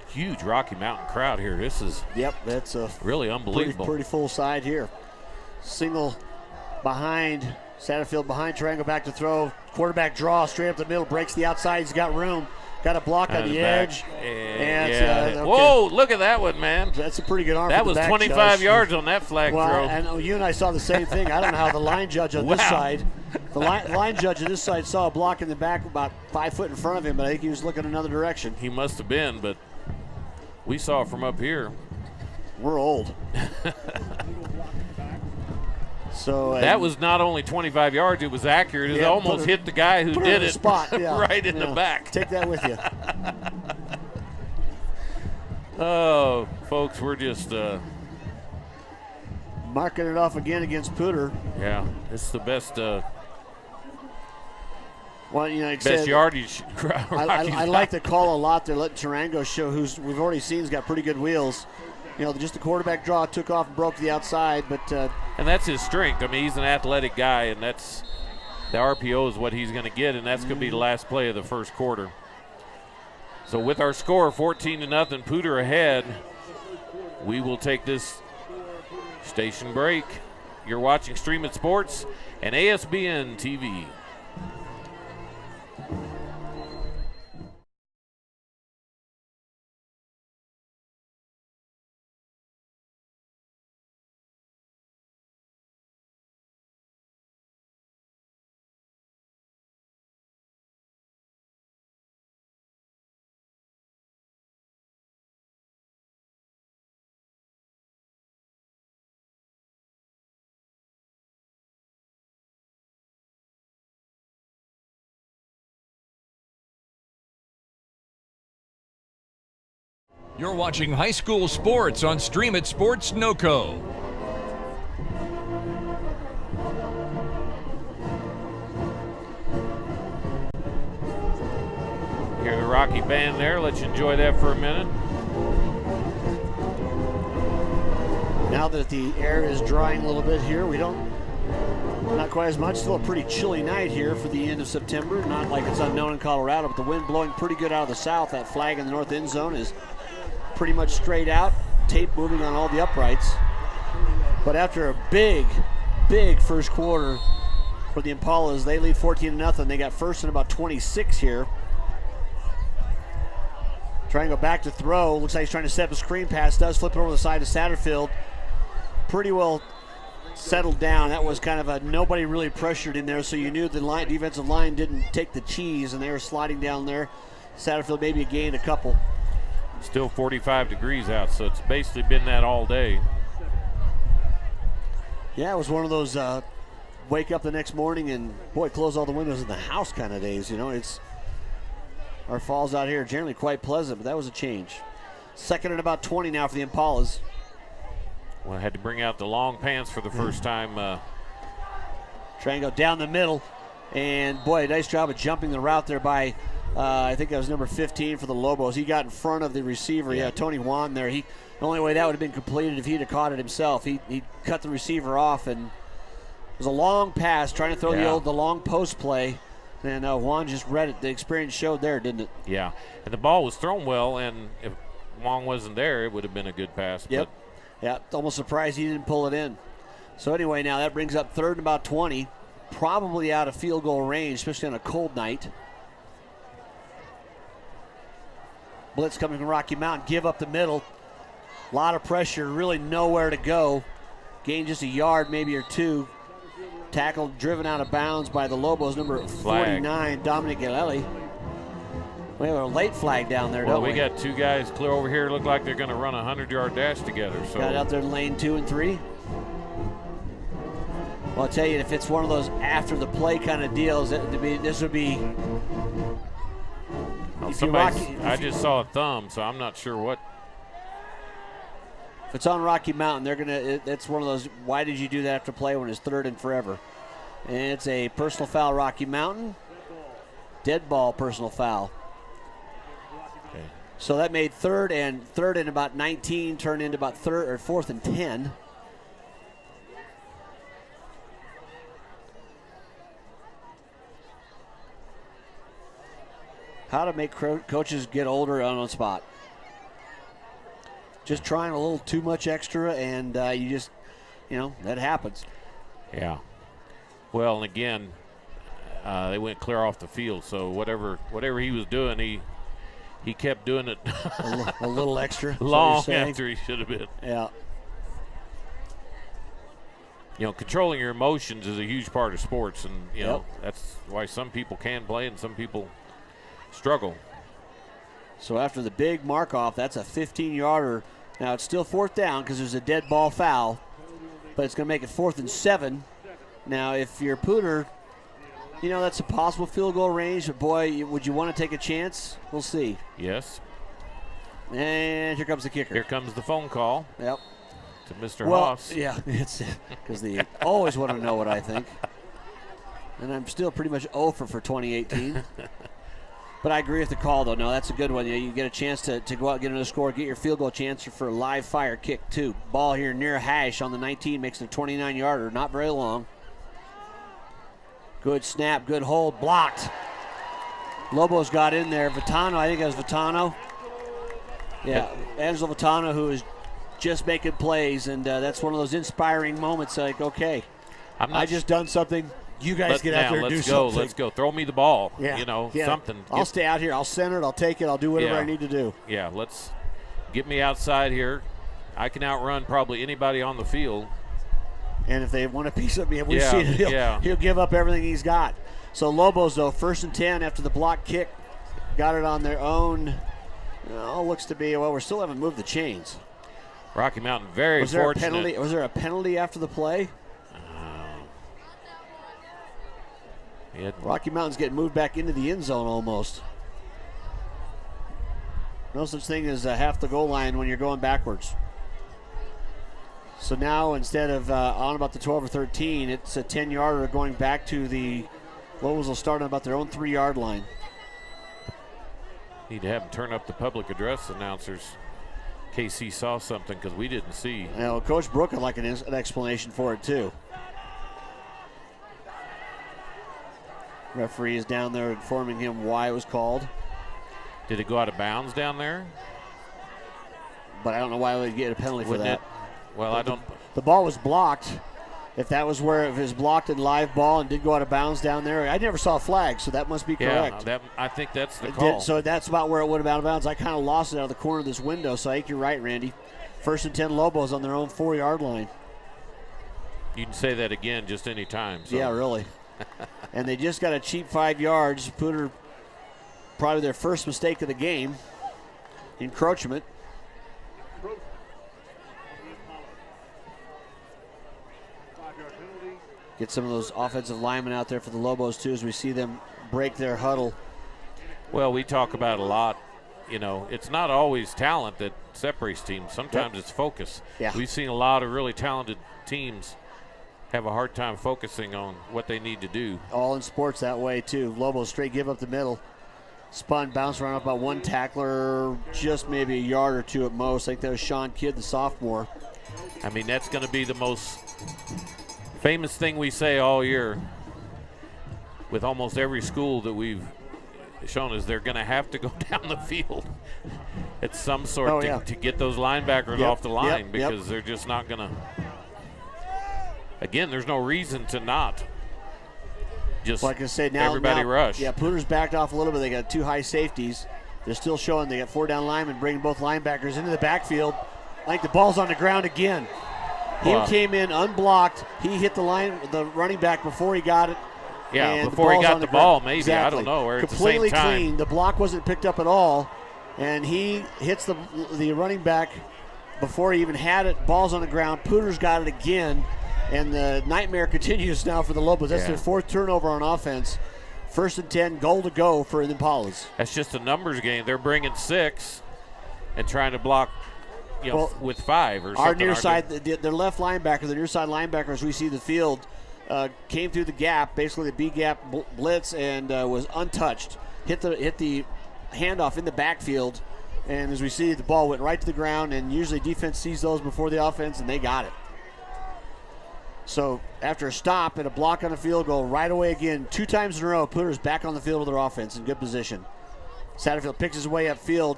Huge Rocky Mountain crowd here. This is that's a really unbelievable. Pretty full side here. Single behind. Satterfield behind, triangle back to throw. Quarterback draw straight up the middle, breaks the outside. He's got room. Got a block on the edge. Okay. Whoa, look at that one, man. That's a pretty good arm. That was 25 yards on that flag throw. And you and I saw the same thing. I don't know how the line judge on this side. The line judge on this side saw a block in the back about 5 foot in front of him, but I think he was looking another direction. He must have been, but we saw it from up here. We're old. So that was not only 25 yards, it was accurate. It almost hit the guy who did it spot, right in the back. Take that with you. Oh, folks, we're just marking it off again against Poudre. Yeah, it's the best best yardage crowd. I like the call a lot. They're letting Tarango show, who's we've already seen has got pretty good wheels. Just the quarterback draw took off and broke the outside, but and that's his strength. I mean, he's an athletic guy, and that's the RPO is what he's going to get, and that's going to be the last play of the first quarter. So with our score 14-0, Poudre ahead, we will take this station break. You're watching Stream It Sports and ASBN TV. You're watching high school sports on Stream It Sports NoCo. Hear the Rocky band there. Let's enjoy that for a minute. Now that the air is drying a little bit here, not quite as much. Still a pretty chilly night here for the end of September. Not like it's unknown in Colorado, but the wind blowing pretty good out of the south. That flag in the north end zone is pretty much straight out. Tape moving on all the uprights. But after a big first quarter for the Impalas, they lead 14-0. They got first and about 26 here. Trying to go back to throw. Looks like he's trying to set up a screen pass. Does flip it over the side to Satterfield. Pretty well settled down. That was kind of a nobody really pressured in there, so you knew the defensive line didn't take the cheese, and they were sliding down there. Satterfield maybe gained a couple. Still 45 degrees out, so it's basically been that all day. Yeah, it was one of those wake up the next morning and, boy, close all the windows in the house kind of days. Our falls out here are generally quite pleasant, but that was a change. 2nd and about 20 now for the Impalas. Well, I had to bring out the long pants for the first time. Trying to go down the middle. And, boy, nice job of jumping the route there by, I think that was number 15 for the Lobos. He got in front of the receiver. Yeah, Tony Juan there. The only way that would have been completed if he'd have caught it himself. He cut the receiver off, and it was a long pass, trying to throw the long post play. And Juan just read it. The experience showed there, didn't it? Yeah, and the ball was thrown well, and if Juan wasn't there, it would have been a good pass. Yep. Yeah, almost surprised he didn't pull it in. So anyway, now that brings up 3rd and about 20, probably out of field goal range, especially on a cold night. Blitz coming from Rocky Mountain, give up the middle. A lot of pressure, really nowhere to go. Gain just a yard maybe or two. Tackled, driven out of bounds by the Lobos, number 49, Dominic Galelli. We have a late flag down there, don't we? We got 2 guys clear over here. Look like they're going to run a 100-yard dash together. So got out there in lane 2 and 3. Well, I'll tell you, if it's one of those after the play kind of deals, this would be. I just saw a thumb, so I'm not sure what. If it's on Rocky Mountain, it's one of those, why did you do that after play when it's 3rd and forever? And it's a personal foul, Rocky Mountain. Dead ball personal foul. Okay. So that made 3rd and about 19 turn into about 4th and 10. How to make coaches get older on the spot. Just trying a little too much extra, and that happens. Yeah. Well, and again, they went clear off the field, so whatever he was doing, he kept doing it a little extra. long after he should have been. Yeah. Controlling your emotions is a huge part of sports, and that's why some people can play and some people struggle. So after the big mark off, that's a 15-yarder. Now it's still 4th down because there's a dead ball foul, but it's going to make it 4th and 7. Now if you're Poudre, that's a possible field goal range, but boy, would you want to take a chance? We'll see. Yes. And here comes the kicker. Here comes the phone call. Yep. To Mr. Haase. Yeah, it's because they always want to know what I think. And I'm still pretty much 0 for 2018. But I agree with the call, though. No, that's a good one. You get a chance to go out and get another score, get your field goal chance for a live fire kick, too. Ball here near Hash on the 19, makes it a 29-yarder. Not very long. Good snap, good hold, blocked. Lobos got in there. Vitano, I think that was Vitano. Yeah, Angelo Vitano, who is just making plays, and that's one of those inspiring moments. Like, okay, I just done something. You guys get out there and do something. Let's go. Throw me the ball. Yeah. Something. I'll stay out here. I'll center it. I'll take it. I'll do whatever I need to do. Yeah, let's get me outside here. I can outrun probably anybody on the field. And if they want a piece of me, we've seen it. He'll give up everything he's got. So Lobos, though, 1st and 10 after the block kick. Got it on their own. Looks to be, we still haven't moved the chains. Rocky Mountain very fortunate. Was there a penalty after the play? Rocky Mountain's getting moved back into the end zone almost. No such thing as half the goal line when you're going backwards. So now instead of on about the 12 or 13, it's a 10-yarder going back to the Lobos will start on about their own 3-yard line. Need to have them turn up the public address announcers in case he saw something because we didn't see. Coach Brook would like an explanation for it too. Referee is down there informing him why it was called. Did it go out of bounds down there? But I don't know why they'd get a penalty for that. Well, I don't. The ball was blocked. If that was where it was blocked in live ball and did go out of bounds down there, I never saw a flag, so that must be correct. Yeah, I think that's the call. So that's about where it would have been out of bounds. I kind of lost it out of the corner of this window, so I think you're right, Randy. 1st and 10 Lobos on their own 4-yard line. You can say that again just any time. So. Yeah, really. And they just got a cheap 5 yards. Poudre, probably their first mistake of the game. Encroachment. Get some of those offensive linemen out there for the Lobos, too, as we see them break their huddle. Well, we talk about a lot it's not always talent that separates teams. Sometimes it's focus. Yeah. We've seen a lot of really talented teams have a hard time focusing on what they need to do. All in sports that way, too. Lobos straight give up the middle. Spun, bounced around about one tackler, just maybe a yard or two at most. I think that was Sean Kidd, the sophomore. I mean, that's going to be the most famous thing we say all year with almost every school that we've shown is they're going to have to go down the field at some sort to get those linebackers off the line because they're just not going to. Again, there's no reason to not just like I said, now rush. Yeah, Poudre's backed off a little bit. They got 2 high safeties. They're still showing they got 4 down linemen, bringing both linebackers into the backfield. I think the ball's on the ground again. He came in unblocked. He hit the running back before he got it. Yeah, before he got the ball, maybe. Exactly. I don't know. Or completely at the same time. clean. The block wasn't picked up at all, and he hits the running back before he even had it. Ball's on the ground. Poudre's got it again, and the nightmare continues now for the Lobos. That's their 4th turnover on offense. 1st and 10, goal to go for the Impalas. That's just a numbers game. They're bringing 6 and trying to block with 5 or something. Our near side, their left linebacker, the near side linebacker, as we see the field, came through the gap, basically the B gap blitz, and was untouched. Hit the handoff in the backfield, and as we see, the ball went right to the ground. And usually defense sees those before the offense, and they got it. So after a stop and a block on the field goal, right away again, 2 times in a row, Poudre's back on the field with their offense in good position. Satterfield picks his way upfield,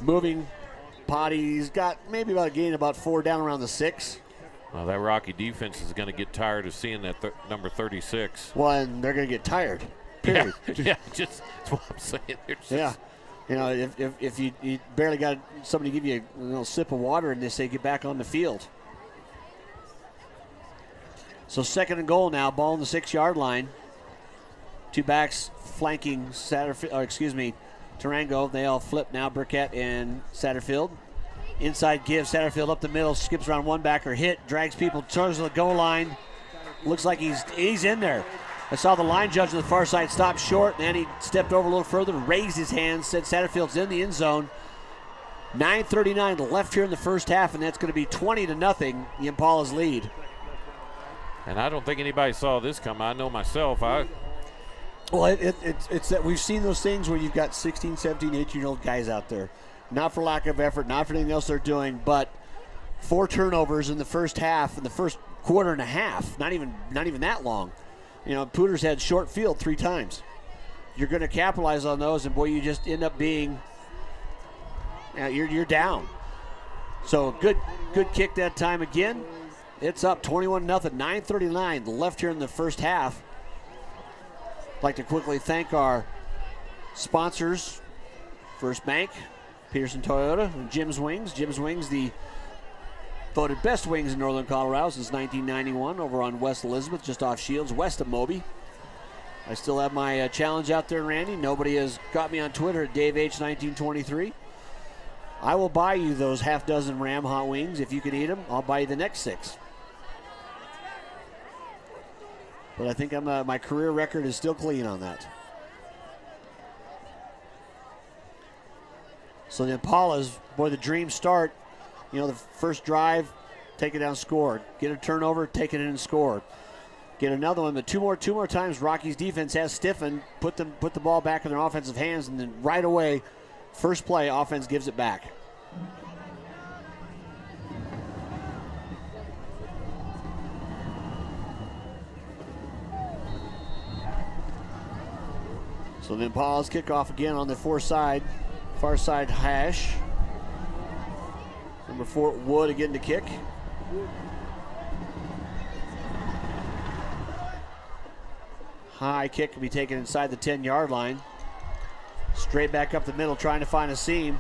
moving. Potty's got maybe about a gain about 4 down around the 6. Well, that Rocky defense is going to get tired of seeing that number 36. Well, and they're going to get tired. Period. Yeah, just that's what I'm saying. If you barely got somebody give you a little sip of water and they say get back on the field. So 2nd and goal now, ball on the 6-yard line. 2 backs flanking Tarango. They all flip now, Burkett and Satterfield. Inside give, Satterfield up the middle, skips around one backer, hit, drags people, turns to the goal line. Looks like he's in there. I saw the line judge on the far side stop short, and then he stepped over a little further, raised his hands, said Satterfield's in the end zone. 9:39 left here in the first half, and that's going to be 20-0, the Impalas lead. And I don't think anybody saw this come. I know myself. Well, it's that we've seen those things where you've got 16, 17, 18-year-old guys out there. Not for lack of effort, not for anything else they're doing, but 4 turnovers in the first half, in the first quarter and a half. Not even that long. Poudre's had short field 3 times. You're going to capitalize on those, and boy, you just end up being you're down. So good kick that time again. It's up 21-0, 9:39 left here in the first half. I'd like to quickly thank our sponsors, First Bank, Pedersen Toyota, and Jim's Wings. Jim's Wings, the voted best wings in Northern Colorado since 1991, over on West Elizabeth, just off Shields, west of Moby. I still have my challenge out there, Randy. Nobody has got me on Twitter at DaveH1923. I will buy you those half dozen Ram hot wings. If you can eat them, I'll buy you the next 6. But I think my career record is still clean on that. So the Impalas, boy, the dream start. The first drive, take it down, score. Get a turnover, take it in and score. Get another one, but two more times Rocky's defense has stiffened, put the ball back in their offensive hands, and then right away, first play, offense gives it back. So the Impalas kick off again on the far side hash. Number 4, Wood again to kick. High kick can be taken inside the 10-yard line. Straight back up the middle, trying to find a seam.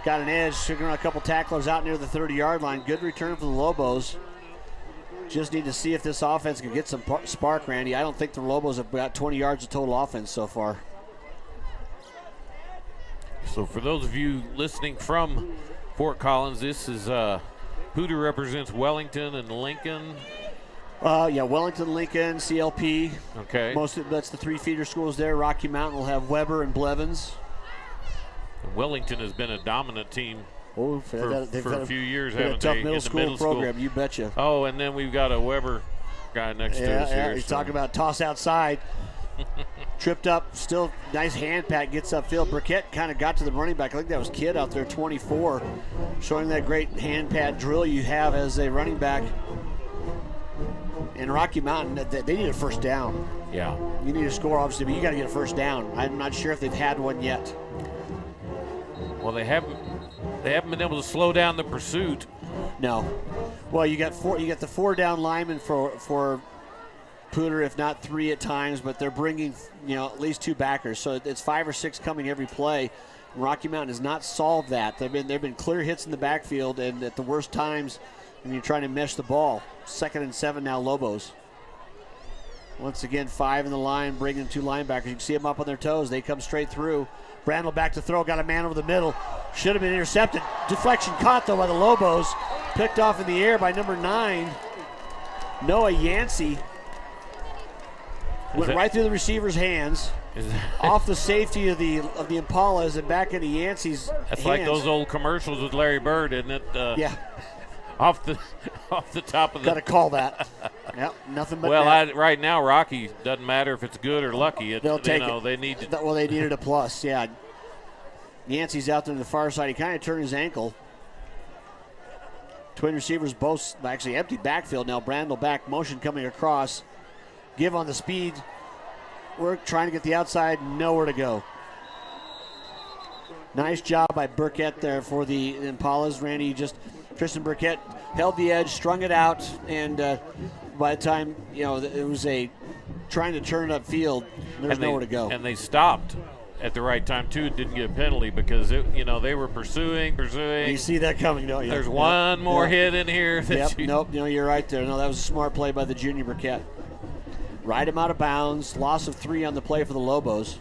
Got an edge, sugaring a couple tacklers out near the 30-yard line. Good return for the Lobos. Just need to see if this offense can get some spark, Randy. I don't think the Lobos have got 20 yards of total offense so far. So for those of you listening from Fort Collins, this is Poudre represents Wellington and Lincoln. Wellington, Lincoln, CLP. Okay. That's the 3 feeder schools there. Rocky Mountain will have Weber and Blevins. Wellington has been a dominant team Oh, for a few years, been haven't a tough they? middle in the school middle program, you betcha. Oh, and then we've got a Weber guy next to us here. You're talking about toss outside. Tripped up, still nice hand pat, gets upfield. Burkett kind of got to the running back. I think that was Kidd out there, 24, showing that great hand pat drill you have as a running back. And Rocky Mountain, they need a first down. Yeah. You need to score, obviously, but you got to get a first down. I'm not sure if they've had one yet. Well, they haven't been able to slow down the pursuit. No. Well, you got the 4 down linemen for Poudre, if not 3 at times, but they're bringing at least 2 backers, so it's 5 or 6 coming every play. Rocky Mountain has not solved that. There've been clear hits in the backfield, and at the worst times when you're trying to mesh the ball. 2nd and 7 now, Lobos. Once again, 5 in the line, bringing 2 linebackers. You can see them up on their toes. They come straight through. Brandel back to throw, got a man over the middle. Should have been intercepted. Deflection caught, though, by the Lobos. Picked off in the air by number 9, Noah Yancey. Went right through the receiver's hands, off the safety of the Impalas and back into Yancey's That's hands. like those old commercials with Larry Bird, isn't it? Yeah. Off the top of the. Got to call that. Yep, nothing but Well, right now, Rocky, doesn't matter if it's good or lucky. They'll take it. They need to. Well, they needed a plus, yeah. Yancey's out there to the far side. He kind of turned his ankle. Twin receivers both actually empty backfield now. Brandel back, motion coming across. Give on the speed. Work trying to get the outside, nowhere to go. Nice job by Burkett there for the Impalas. Randy, Tristan Burkett held the edge, strung it out, and by the time, it was trying to turn it upfield, there's nowhere to go. And they stopped at the right time, too. Didn't get a penalty because, they were pursuing. You see that coming, don't you? There's one more hit in here. Nope, you're right there. No, that was a smart play by the junior Burkett. Ride him out of bounds. Loss of 3 on the play for the Lobos.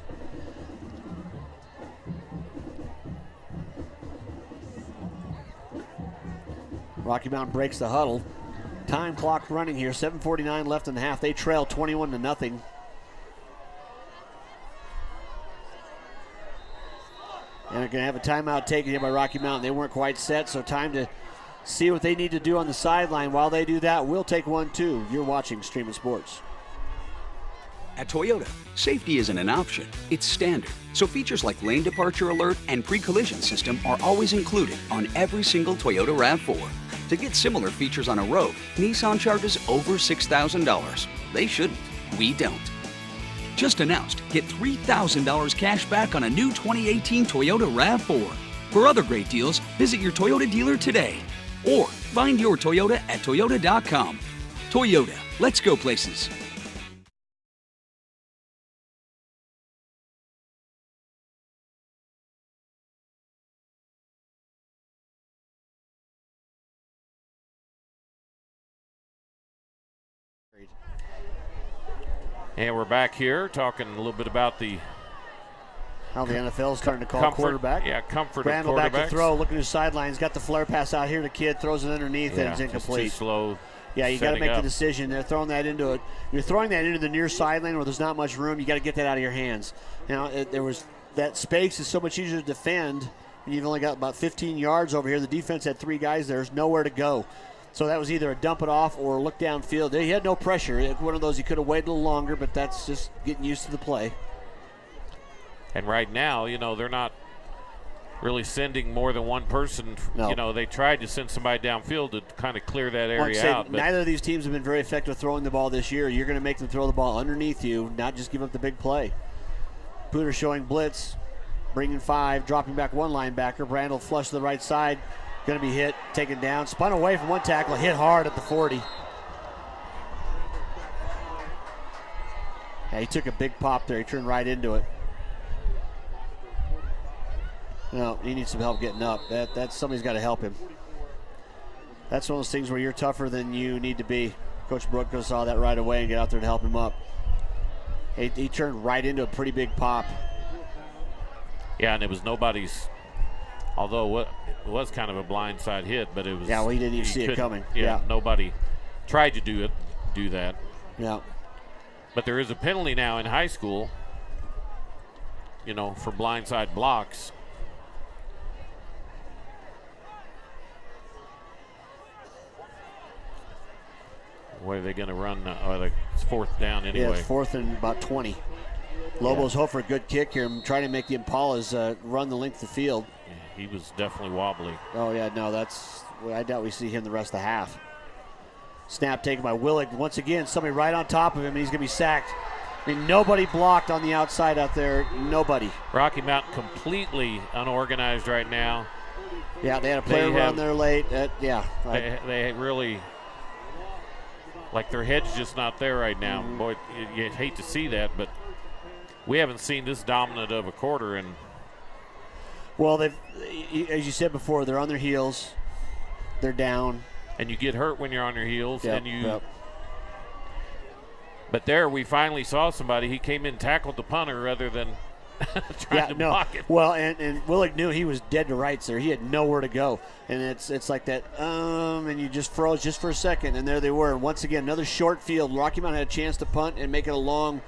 Rocky Mountain breaks the huddle. Time clock running here. 7:49 left in the half. They trail 21-0. And they're going to have a timeout taken here by Rocky Mountain. They weren't quite set, so time to see what they need to do on the sideline. While they do that, we'll take 1-2. You're watching Streaming Sports. At Toyota, safety isn't an option, it's standard. So features like lane departure alert and pre-collision system are always included on every single Toyota RAV4. To get similar features on a road, Nissan charges over $6,000. They shouldn't. We don't. Just announced, get $3,000 cash back on a new 2018 Toyota RAV4. For other great deals, visit your Toyota dealer today. Or find your Toyota at toyota.com. Toyota, let's go places. And we're back here talking a little bit about how the NFL is starting to call quarterback. Yeah, comfort Brandel of quarterbacks. back to throw, looking at his sidelines, got the flare pass out here. The kid throws it underneath, and it's incomplete. Just too slow. Yeah, you got to make the decision. They're throwing that into it. You're throwing that into the near sideline where there's not much room. You got to get that out of your hands. Now, there was that space is so much easier to defend. You've only got about 15 yards over here. The defense had 3 guys. There's nowhere to go. So that was either a dump it off or look downfield. He had no pressure. One of those he could have waited a little longer, but that's just getting used to the play. And right now, they're not really sending more than one person. No. They tried to send somebody downfield to kind of clear that area out. But neither of these teams have been very effective throwing the ball this year. You're going to make them throw the ball underneath you, not just give up the big play. Poudre showing blitz, bringing 5, dropping back 1 linebacker. Brandel flush to the right side. Going to be hit, taken down, spun away from 1 tackle, hit hard at the 40. Yeah, he took a big pop there. He turned right into it. No, he needs some help getting up. That's somebody's got to help him. That's one of those things where you're tougher than you need to be. Coach Brookko saw that right away and get out there to help him up. He turned right into a pretty big pop. Yeah, and it was nobody's. Although it was kind of a blindside hit, but it was. Yeah, well, he didn't even see it coming. Yeah, nobody tried to do that. Yeah. But there is a penalty now in high school, for blindside blocks. Where are they going to run? It's fourth down anyway. Yeah, it's fourth and about 20. Lobos hope for a good kick here and try to make the Impalas run the length of the field. Yeah, he was definitely wobbly. Oh, yeah, no, I doubt we see him the rest of the half. Snap taken by Willig. Once again, somebody right on top of him, and he's going to be sacked. I mean, nobody blocked on the outside out there. Nobody. Rocky Mountain completely unorganized right now. Yeah, they had a player run there late. They really, like, their head's just not there right now. Boy, you hate to see that, but we haven't seen this dominant of a quarter. And well, as you said before, they're on their heels. They're down. And you get hurt when you're on your heels. Yep. But there we finally saw somebody. He came in and tackled the punter rather than trying to block it. Well, and Willig knew he was dead to rights there. He had nowhere to go. And it's like that, and you just froze just for a second, and there they were. And once again, another short field. Rocky Mountain had a chance to punt and make it a long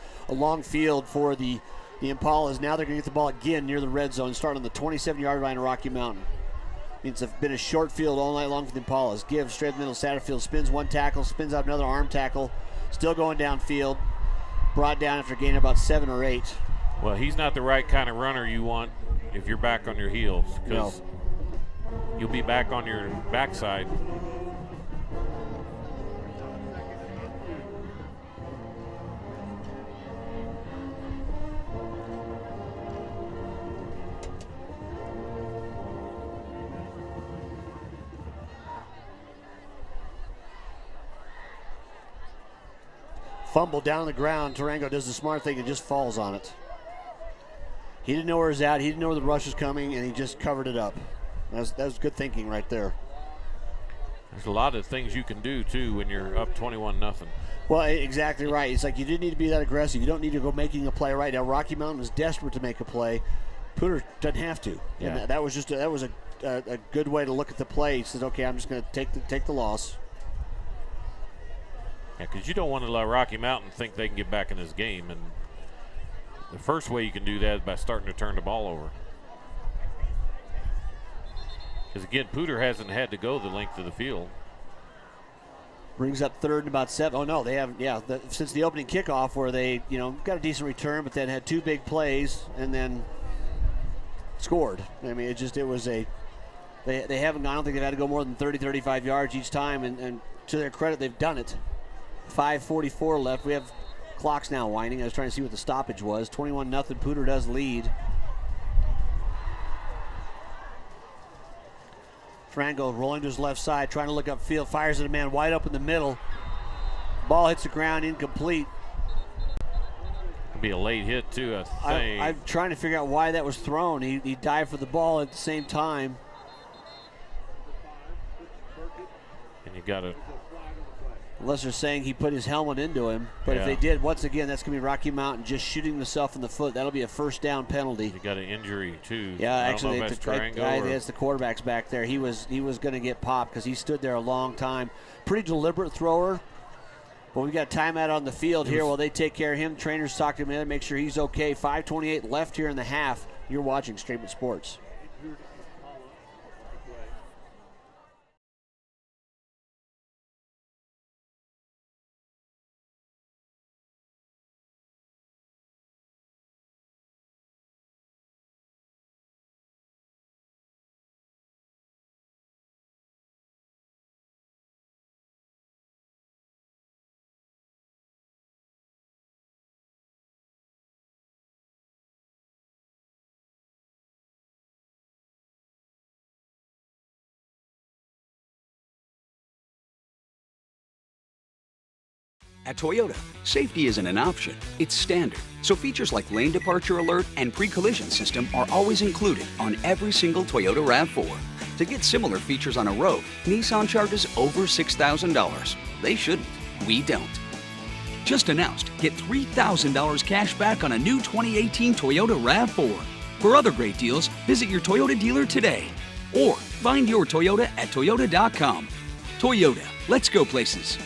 field for the Impalas. Now they're going to get the ball again near the red zone, starting on the 27-yard line of Rocky Mountain. It's been a short field all night long for the Impalas. Give straight in the middle of Satterfield, spins one tackle, spins out another arm tackle, still going downfield, brought down after gaining about 7 or 8. Well, he's not the right kind of runner you want if you're back on your heels, because you'll be back on your backside. Fumble down on the ground. Tarango does the smart thing and just falls on it. He didn't know where it was at. He didn't know where the rush was coming, and he just covered it up. That was good thinking right there. There's a lot of things you can do, too, when you're up 21-0. Well, exactly right. It's like you didn't need to be that aggressive. You don't need to go making a play right now. Rocky Mountain was desperate to make a play. Poudre doesn't have to. Yeah. And that was just a good way to look at the play. He says, okay, I'm just going to take the loss. Yeah, because you don't want to let Rocky Mountain think they can get back in this game. And the first way you can do that is by starting to turn the ball over. Because, again, Poudre hasn't had to go the length of the field. Brings up third and about 7. Oh, no, they haven't. Yeah, since the opening kickoff where they, got a decent return, but then had 2 big plays and then scored. I mean, they haven't, I don't think they've had to go more than 30, 35 yards each time, and to their credit, they've done it. 5:44 left. We have clocks now winding. I was trying to see what the stoppage was. 21-0. Poudre does lead. Tarango rolling to his left side, trying to look upfield, fires at a man wide open in the middle. Ball hits the ground, incomplete. Could be a late hit, too, I think. I'm trying to figure out why that was thrown. He dived for the ball at the same time. And you got to... Unless they're saying he put his helmet into him. But if they did, once again, that's going to be Rocky Mountain just shooting himself in the foot. That'll be a first down penalty. He got an injury, too. Yeah, actually, that's the quarterback's back there. He was going to get popped because he stood there a long time. Pretty deliberate thrower. But we've got timeout on the field here while they take care of him. Trainers talk to him in, make sure he's okay. 5:28 left here in the half. You're watching Straightman Sports. At Toyota, safety isn't an option, it's standard. So features like lane departure alert and pre-collision system are always included on every single Toyota RAV4. To get similar features on a Rogue, Nissan charges over $6,000. They shouldn't. We don't. Just announced, get $3,000 cash back on a new 2018 Toyota RAV4. For other great deals, visit your Toyota dealer today. Or find your Toyota at toyota.com. Toyota, let's go places.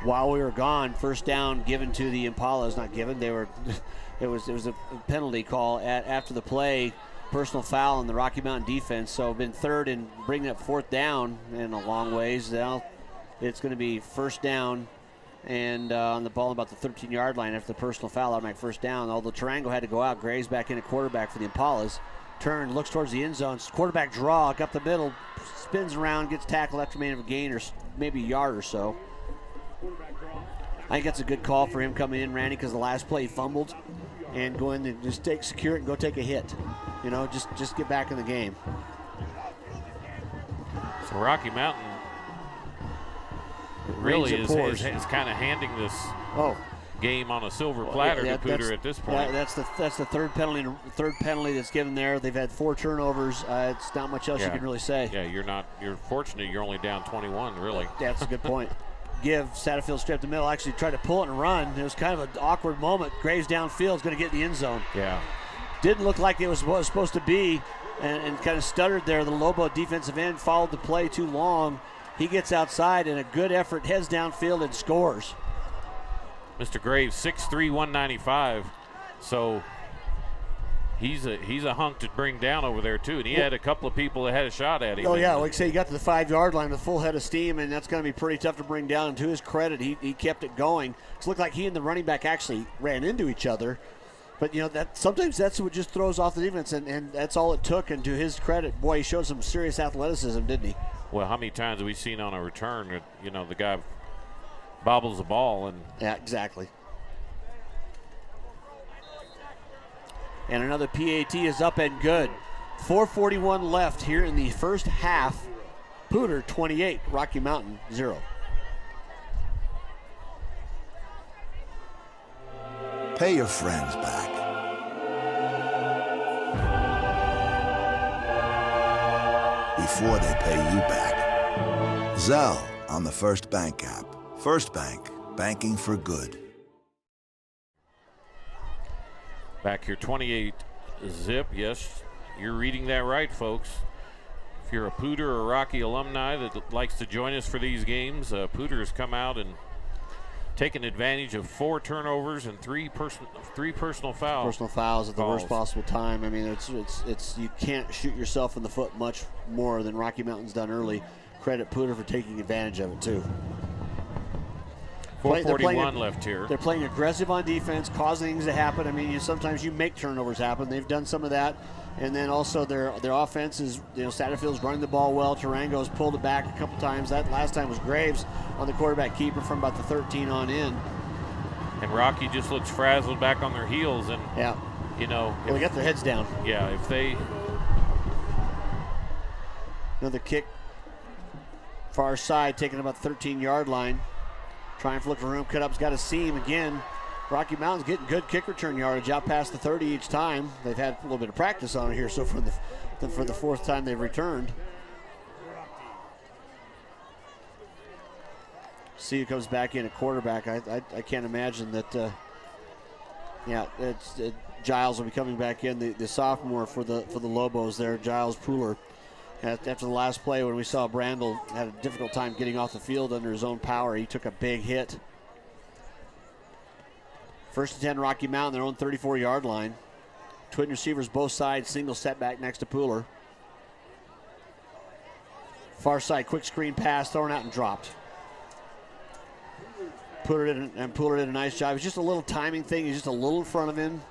While we were gone, first down given to the Impalas. Not given. It was a penalty call after the play. personal foul on the Rocky Mountain defense. So been third and bringing up fourth down in a long ways. Now it's going to be first down and on the ball about the 13-yard line after the personal foul, automatic first down. Although Tarango had to go out, Graves back in at quarterback for the Impalas. Turn, looks towards the end zone. Quarterback draw, up the middle, spins around, gets tackled after making a gain or maybe a yard or so. I think that's a good call for him coming in, Randy, because the last play he fumbled, and go in and just secure it and go take a hit. You know, just get back in the game. So Rocky Mountain really is kind of handing this game on a silver platter to Poudre at this point. That's the third penalty that's given there. They've had 4 turnovers. It's not much else you can really say. Yeah, you're fortunate you're only down 21, really. That's a good point. Satterfield straight up the middle, actually tried to pull it and run. It was kind of an awkward moment. Graves downfield is going to get in the end zone. Yeah. Didn't look like it was what it was supposed to be and kind of stuttered there. The Lobo defensive end followed the play too long. He gets outside and a good effort, heads downfield and scores. Mr. Graves, 6'3", 195. So he's a hunk to bring down over there, too. And he had a couple of people that had a shot at him. Oh, yeah, like I say, he got to the 5-yard line with full head of steam, and that's going to be pretty tough to bring down. And to his credit, he kept it going. It looked like he and the running back actually ran into each other. But, you know, sometimes that's what just throws off the defense, and that's all it took. And to his credit, boy, he showed some serious athleticism, didn't he? Well, how many times have we seen on a return that, you know, the guy bobbles the ball? And yeah, exactly. And another PAT is up and good. 4:41 left here in the first half. Poudre 28, Rocky Mountain 0. Pay your friends back. Before they pay you back. Zelle on the First Bank app. First Bank, banking for good. Back here, 28 zip. Yes, you're reading that right, folks. If you're a Poudre or Rocky alumni that likes to join us for these games, Poudre has come out and taken advantage of 4 turnovers and 3 personal fouls. Personal fouls at the worst possible time. I mean, it's you can't shoot yourself in the foot much more than Rocky Mountain's done early. Credit Poudre for taking advantage of it too. 4:41 left here. They're playing aggressive on defense, causing things to happen. I mean, sometimes you make turnovers happen. They've done some of that. And then also their offense is, you know, Satterfield's running the ball well. Tarango's pulled it back a couple times. That last time was Graves on the quarterback keeper from about the 13 on in. And Rocky just looks frazzled back on their heels. And, you know. Well, they got their heads down. Yeah, if they. Another kick. Far side, taking about 13-yard line. Trying to look for room. Cut up's got a seam again. Rocky Mountain's getting good kick return yardage out past the 30 each time. They've had a little bit of practice on it here, so for the 4th time they've returned. See who comes back in at quarterback. I can't imagine that. Giles will be coming back in, the sophomore for the Lobos there, Giles Poudre. After the last play when we saw Brandel had a difficult time getting off the field under his own power, he took a big hit. 1st and 10 Rocky Mountain, their own 34-yard line. Twin receivers both sides, single setback next to Poudre. Far side, quick screen pass, thrown out and dropped. Poudre did a nice job. It's just a little timing thing. He's just a little in front of him.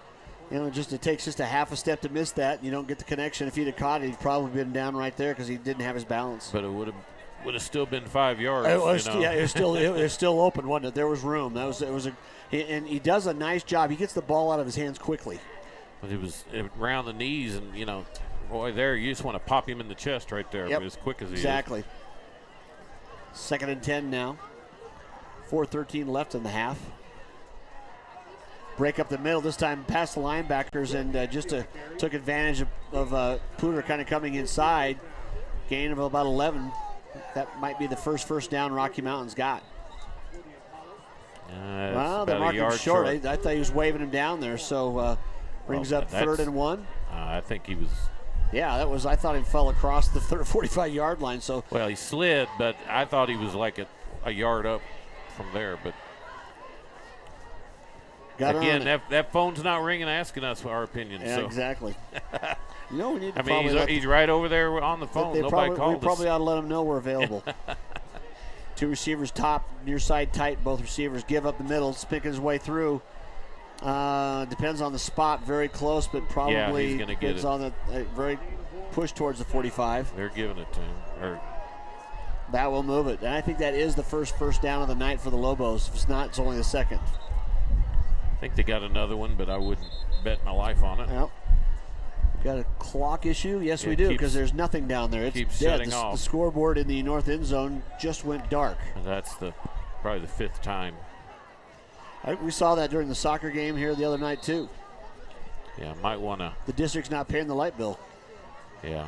You know, it takes just a half a step to miss that. You don't get the connection. If he'd have caught it, he'd probably been down right there because he didn't have his balance. But it would have still been 5 yards. It was still open, wasn't it? There was room. And he does a nice job. He gets the ball out of his hands quickly. But it was around the knees, and you know, boy, there you just want to pop him in the chest right there. As quick as he is. Exactly. 2nd and 10 now. 4:13 left in the half. Break up the middle, this time past the linebackers, and took advantage of Poudre kind of coming inside. Gain of about 11. That might be the first down Rocky Mountain's got. Well, they're marking him short. I thought he was waving him down there, so brings up 3rd and 1. I think he was. Yeah, I thought he fell across the 45-yard line. So. Well, he slid, but I thought he was like a yard up from there, but. Again, that phone's not ringing asking us for our opinion. Yeah, so. Exactly. You know, we need to he's right over there on the phone. Nobody called us. We probably ought to let them know we're available. Two receivers top, near side tight. Both receivers give up the middle. Picking his way through. Depends on the spot. Very close, but probably he's gonna get it. On the very push towards the 45. They're giving it to him. That will move it. And I think that is the first down of the night for the Lobos. If it's not, it's only the second. I think they got another one, but I wouldn't bet my life on it. Yep. Got a clock issue? Yes, we do, because there's nothing down there. It's dead. The scoreboard in the north end zone just went dark. That's probably the 5th time. We saw that during the soccer game here the other night, too. Yeah, might want to. The district's not paying the light bill. Yeah.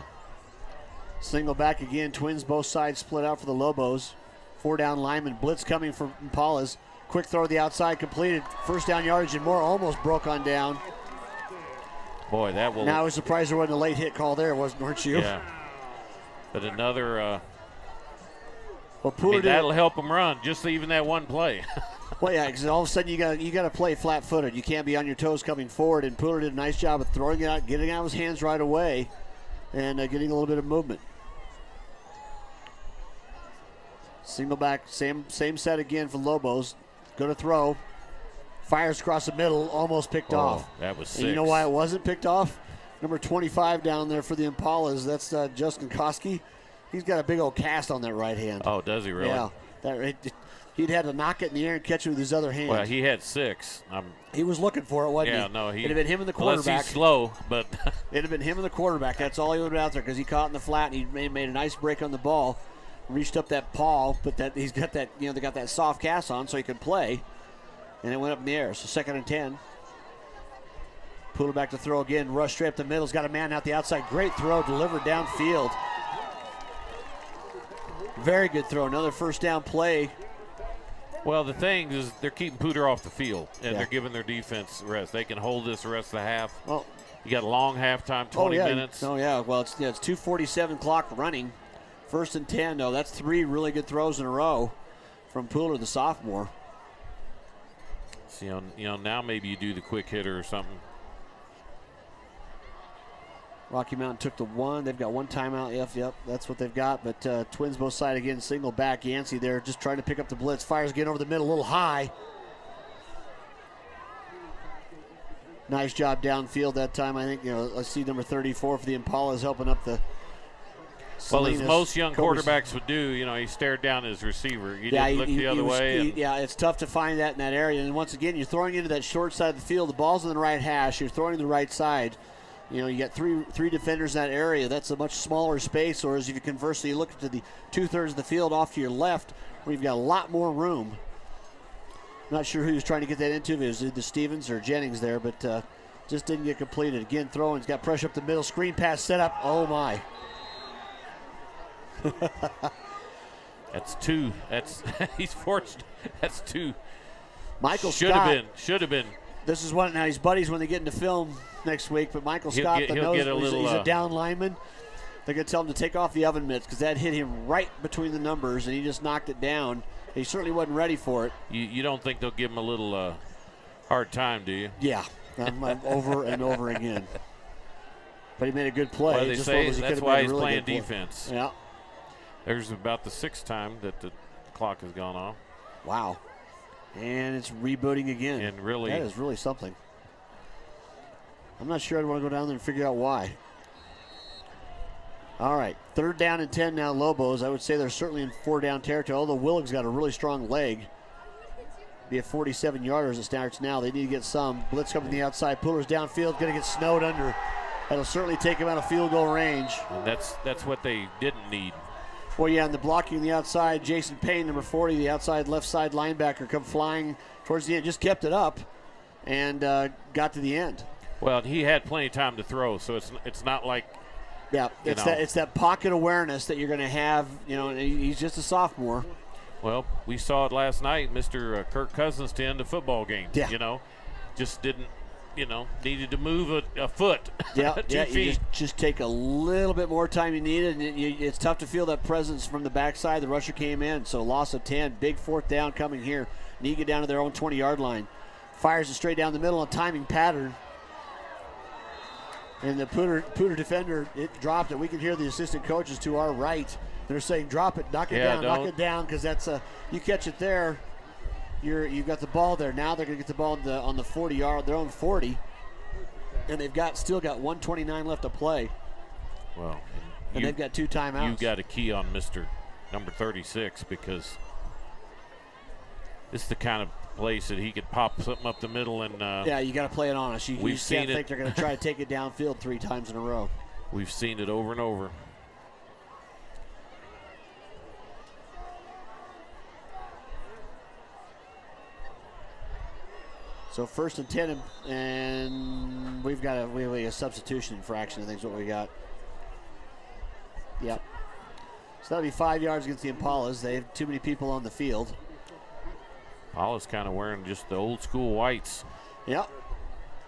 Single back again. Twins both sides split out for the Lobos. 4 down lineman. Blitz coming from Impalas. Quick throw to the outside, completed. First down yardage, and more almost broke on down. Boy, that will. Now I was surprised there wasn't a late hit call there, weren't you? Yeah. But another. Well, Poudre that'll help them run, just even that one play. Well, yeah, because all of a sudden you got to play flat-footed. You can't be on your toes coming forward, and Poudre did a nice job of throwing it out, getting out of his hands right away, and getting a little bit of movement. Single back, same set again for Lobos. Going to throw. Fires across the middle, almost picked off. That was 6. And you know why it wasn't picked off? Number 25 down there for the Impalas. That's Justin Koski. He's got a big old cast on that right hand. Oh, does he really? Yeah. He'd had to knock it in the air and catch it with his other hand. Well, he had 6. He was looking for it, wasn't he? Yeah, no. It'd have been him and the quarterback. Unless he's slow, but. It'd have been him and the quarterback. That's all he would have been out there because he caught in the flat and he made a nice break on the ball. Reached up that paw, but he's got that, they got that soft cast on so he could play. And it went up in the air. So 2nd and 10. Poudre back to throw again. Rush straight up the middle. He's got a man out the outside. Great throw delivered downfield. Very good throw. Another first down play. Well, the thing is they're keeping Poudre off the field, and they're giving their defense rest. They can hold this the rest of the half. Well, you got a long halftime, 20 minutes. Oh, yeah. Well, it's 2:47 clock running. 1st and 10, though. That's 3 really good throws in a row from Poudre, the sophomore. So, now maybe you do the quick hitter or something. Rocky Mountain took the 1. They've got 1 timeout. Yep, that's what they've got. But Twins both side again, single back. Yancey there just trying to pick up the blitz. Fires again over the middle, a little high. Nice job downfield that time. I think, I see number 34 for the Impalas helping up the Well, as most young quarterbacks would do, he stared down his receiver. He didn't look the other way. It's tough to find that in that area. And once again, you're throwing into that short side of the field. The ball's on the right hash. You're throwing to the right side. You got three defenders in that area. That's a much smaller space. Or as if you conversely look to the 2/3 of the field off to your left, where you've got a lot more room. Not sure who he was trying to get that into. If it was either Stevens or Jennings there, but just didn't get completed. Again, throwing. He's got pressure up the middle. Screen pass set up. Oh, my. That's 2. He's forced. That's 2. Michael should Scott. Should have been. This is one. Now his buddies when they get into film next week. But Michael Scott, he's a down lineman. They're going to tell him to take off the oven mitts because that hit him right between the numbers, and he just knocked it down. He certainly wasn't ready for it. You don't think they'll give him a little hard time, do you? Yeah, over and over again. But he made a good play. Well, they say that's why he's playing defense. Yeah. There's about the 6th time that the clock has gone off. Wow. And it's rebooting again. And really, that is really something. I'm not sure I'd want to go down there and figure out why. All right, 3rd down and 10 now, Lobos. I would say they're certainly in 4-down territory, although Willig's got a really strong leg. Be a 47-yarder as it starts now. They need to get some. Blitz coming to the outside. Poudre's downfield, going to get snowed under. That'll certainly take him out of field goal range. And that's what they didn't need. Well, yeah, and the blocking on the outside, Jason Payne, number 40, the outside left side linebacker, come flying towards the end. Just kept it up and got to the end. Well, he had plenty of time to throw, so it's not like. Yeah, it's that pocket awareness that you're going to have. He's just a sophomore. Well, we saw it last night, Mr. Kirk Cousins to end a football game. Yeah. Just didn't. Needed to move a foot. Yeah, 2 feet. You just take a little bit more time you need it, and it's tough to feel that presence from the backside. The rusher came in, so loss of 10. Big 4th down coming here. Need to get down to their own 20-yard line. Fires it straight down the middle, a timing pattern. And the Poudre defender, it dropped it. We can hear the assistant coaches to our right. They're saying, drop it, knock it knock it down, because that's you catch it there, you've got the ball there. Now they're going to get the ball on the 40-yard, their own 40, and they've still got 1:29 left to play. Well, and they've got 2 timeouts. You've got a key on Mr. number 36, because this is the kind of place that he could pop something up the middle and yeah, you got to play it honest. You can't think they're going to try to take it downfield 3 times in a row. We've seen it over and over. So 1st and 10, and we have a substitution infraction, I think is what we got. Yep. So that'll be 5 yards against the Impalas. They have too many people on the field. Paula's kind of wearing just the old school whites. Yep.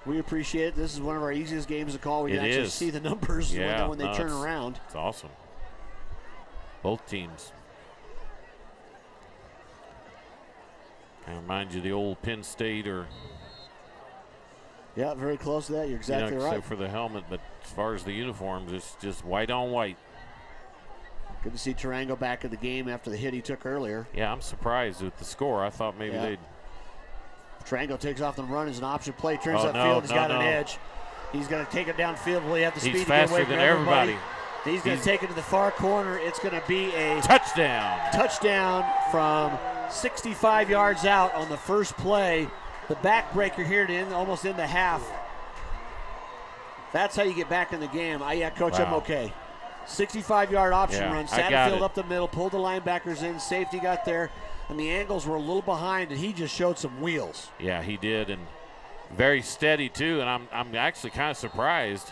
We appreciate it. This is one of our easiest games to call. We can actually see the numbers when they turn around. It's awesome. Both teams. Kind of reminds you of the old Penn State or. Yeah, very close to that. You're exactly right. Except for the helmet, but as far as the uniforms, it's just white on white. Good to see Tarango back in the game after the hit he took earlier. Yeah, I'm surprised with the score. I thought maybe they'd. Tarango takes off the run as an option play. Turns upfield. He's got an edge. He's going to take it downfield. Will he have the speed to get away from everybody? He's going to take it to the far corner. It's going to be a touchdown. Touchdown from 65 yards out on the first play. The backbreaker here to almost in the half. That's how you get back in the game. Coach, I'm okay. 65-yard option run. Satterfield up the middle, pulled the linebackers in. Safety got there, and the angles were a little behind, and he just showed some wheels. Yeah, he did, and very steady too. And I'm actually kind of surprised.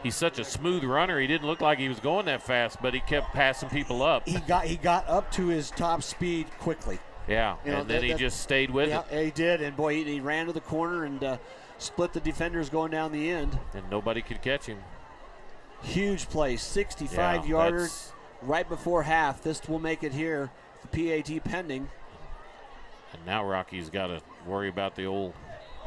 He's such a smooth runner. He didn't look like he was going that fast, but he kept passing people up. He got up to his top speed quickly. Yeah, and then he just stayed with it. Yeah, he did, and boy, he ran to the corner and split the defenders going down the end. And nobody could catch him. Huge play, 65-yarder right before half. This will make it here, the PAT pending. And now Rocky's got to worry about the old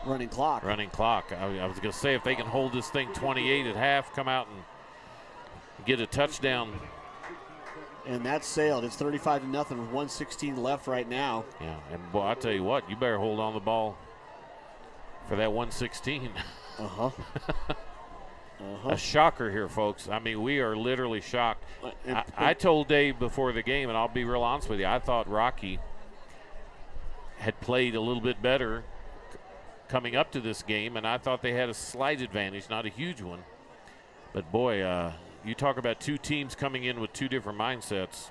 running clock. I was going to say, if they can hold this thing 28 at half, come out and get a touchdown. And that's sailed. It's 35-0 with 1:16 left right now. Yeah, and boy, I tell you what, you better hold on the ball for that 1:16. A shocker here, folks. I mean, we are literally shocked. I told Dave before the game, and I'll be real honest with you, I thought Rocky had played a little bit better coming up to this game, and I thought they had a slight advantage, not a huge one. But boy, you talk about 2 teams coming in with 2 different mindsets.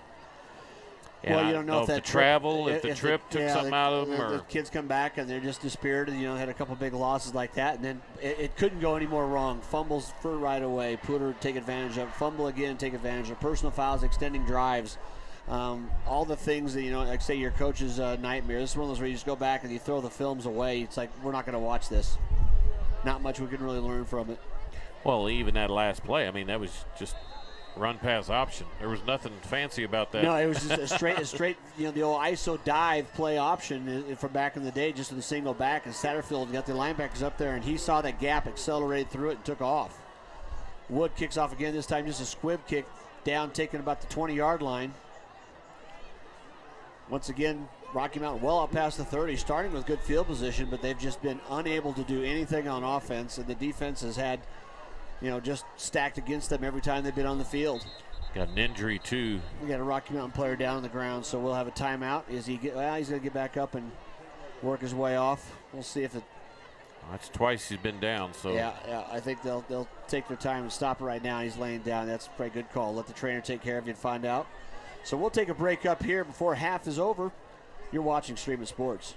And well, you don't know if the trip took something out of them, or the kids come back and they're just dispirited. Had a couple big losses like that, and then it couldn't go any more wrong. Fumbles for right away. Poudre take advantage of. Fumble again, take advantage of. Personal fouls, extending drives. All the things that like say your coach's nightmare. This is one of those where you just go back and you throw the films away. It's like, we're not going to watch this. Not much we can really learn from it. Well, even that last play, I mean, that was just run pass option. There was nothing fancy about that. No, it was just a straight, the old ISO dive play option from back in the day, just with a single back. And Satterfield got the linebackers up there, and he saw that gap, accelerated through it, and took off. Wood kicks off again, this time just a squib kick down, taking about the 20-yard line. Once again, Rocky Mountain well out past the 30, starting with good field position, but they've just been unable to do anything on offense, and the defense has had just stacked against them every time they've been on the field. Got an injury, too. We got a Rocky Mountain player down on the ground, so we'll have a timeout. He's going to get back up and work his way off. We'll see if it... That's twice he's been down, so... Yeah, I think they'll take their time and stop it right now. He's laying down. That's a pretty good call. Let the trainer take care of you and find out. So we'll take a break up here before half is over. You're watching Streaming Sports.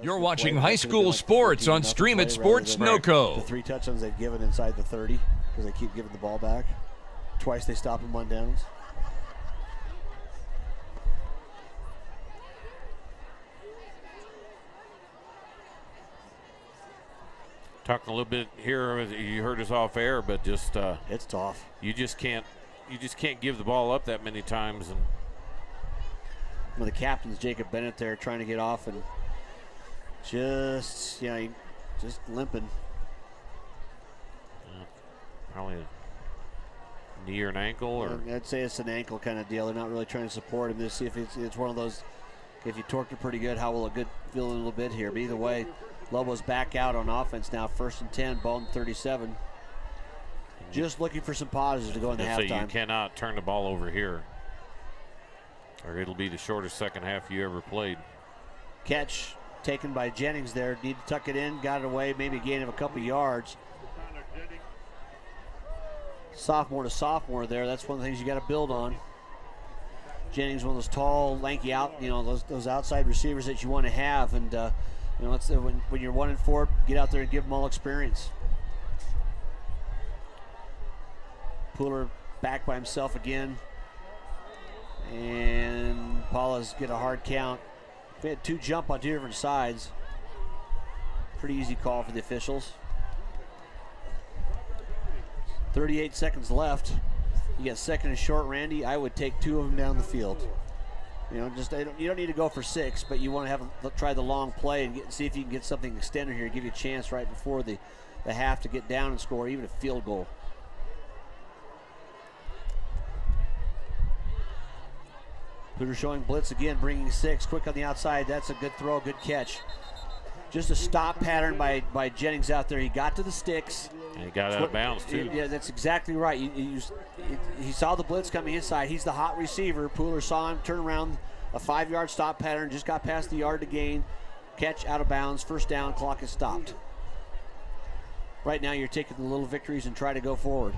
You're watching high school sports on Stream It Sports NoCo. The 3 touchdowns they've given inside the 30 because they keep giving the ball back. Twice they stop them on downs. Talking a little bit here, you heard us off air, but just it's tough. You just can't give the ball up that many times. And well, the captain's Jacob Bennett there trying to get off and just limping. Probably a knee or an ankle, or I'd say it's an ankle kind of deal. They're not really trying to support him to see if it's one of those. If you torqued it pretty good, how will it feel a little bit here? But either way, Lobo's back out on offense now. 1st and 10, ball in 37. Just looking for some positives to go in the halftime. So you cannot turn the ball over here, or it'll be the shortest second half you ever played. Catch taken by Jennings there. Need to tuck it in. Got it away. Maybe a gain of a couple yards. Sophomore to sophomore there. That's one of the things you got to build on. Jennings, one of those tall, lanky those outside receivers that you want to have, and it's when you're 1 and 4, get out there and give them all experience. Poudre back by himself again, and Paula's get a hard count. We had 2 jump on 2 different sides. Pretty easy call for the officials. 38 seconds left. You got 2nd and short, Randy. I would take 2 of them down the field. You don't need to go for 6, but you want to try the long play and see if you can get something extended here, give you a chance right before the half to get down and score even a field goal. Poudre showing blitz again, bringing 6, quick on the outside. That's a good throw, good catch. Just a stop pattern by Jennings out there. He got to the sticks. And he got out of bounds, too. Yeah, that's exactly right. He saw the blitz coming inside. He's the hot receiver. Poudre saw him turn around, a 5-yard stop pattern, just got past the yard to gain. Catch out of bounds, 1st down, clock is stopped. Right now you're taking the little victories and try to go forward.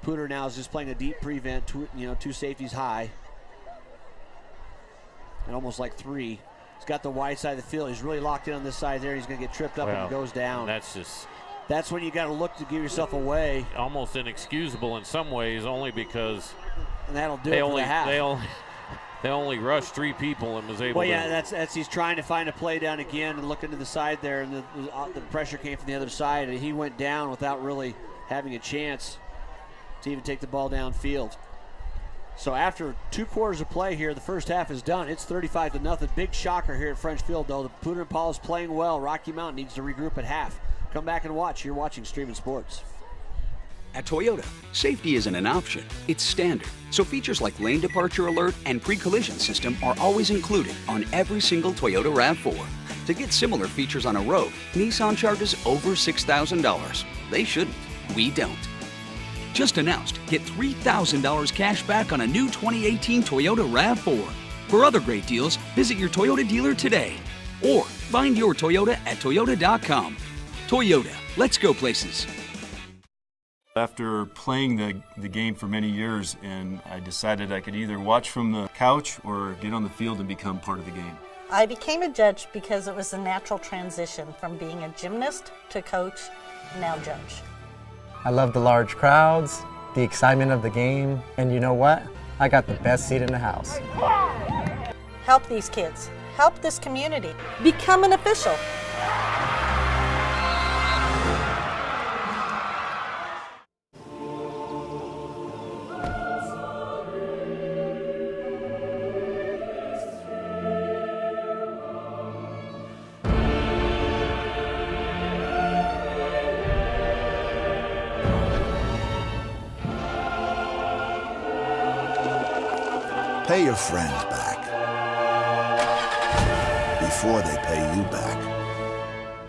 Poudre now is just playing a deep prevent, 2 safeties high. And almost like 3. He's got the wide side of the field. He's really locked in on this side there. He's going to get tripped up and goes down. That's when you got to look to give yourself away. Almost inexcusable in some ways, only because and that'll do it for the half. They only rushed 3 people and was able. Well, yeah, that's he's trying to find a play down again and looking to the side there, and the pressure came from the other side, and he went down without really having a chance to even take the ball downfield. So after 2 quarters of play here, the first half is done. It's 35-0. Big shocker here at French Field, though. The Poudre and Paul is playing well. Rocky Mountain needs to regroup at half. Come back and watch. You're watching Streaming Sports. At Toyota, safety isn't an option, it's standard. So features like lane departure alert and pre-collision system are always included on every single Toyota RAV4. To get similar features on a road, Nissan charges over $6,000. They shouldn't. We don't. Just announced, get $3,000 cash back on a new 2018 Toyota RAV4. For other great deals, visit your Toyota dealer today. Or find your Toyota at toyota.com. Toyota, let's go places. After playing the game for many years, and I decided I could either watch from the couch or get on the field and become part of the game. I became a judge because it was a natural transition from being a gymnast to coach, now judge. I love the large crowds, the excitement of the game, and you know what? I got the best seat in the house. Help these kids. Help this community. Become an official. Pay your friends back before they pay you back.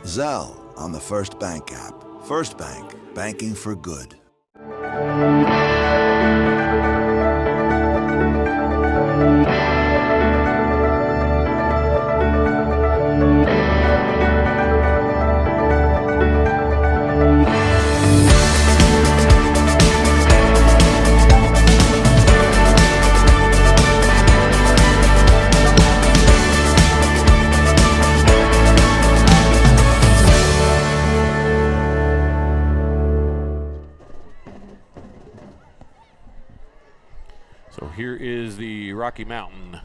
Zelle on the First Bank app. First Bank, banking for good. here is the Rocky Mountain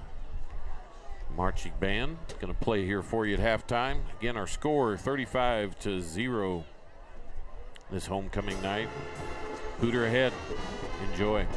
Marching Band. Going to play here for you at halftime. Again, our score 35-0 this homecoming night. Poudre ahead. Enjoy.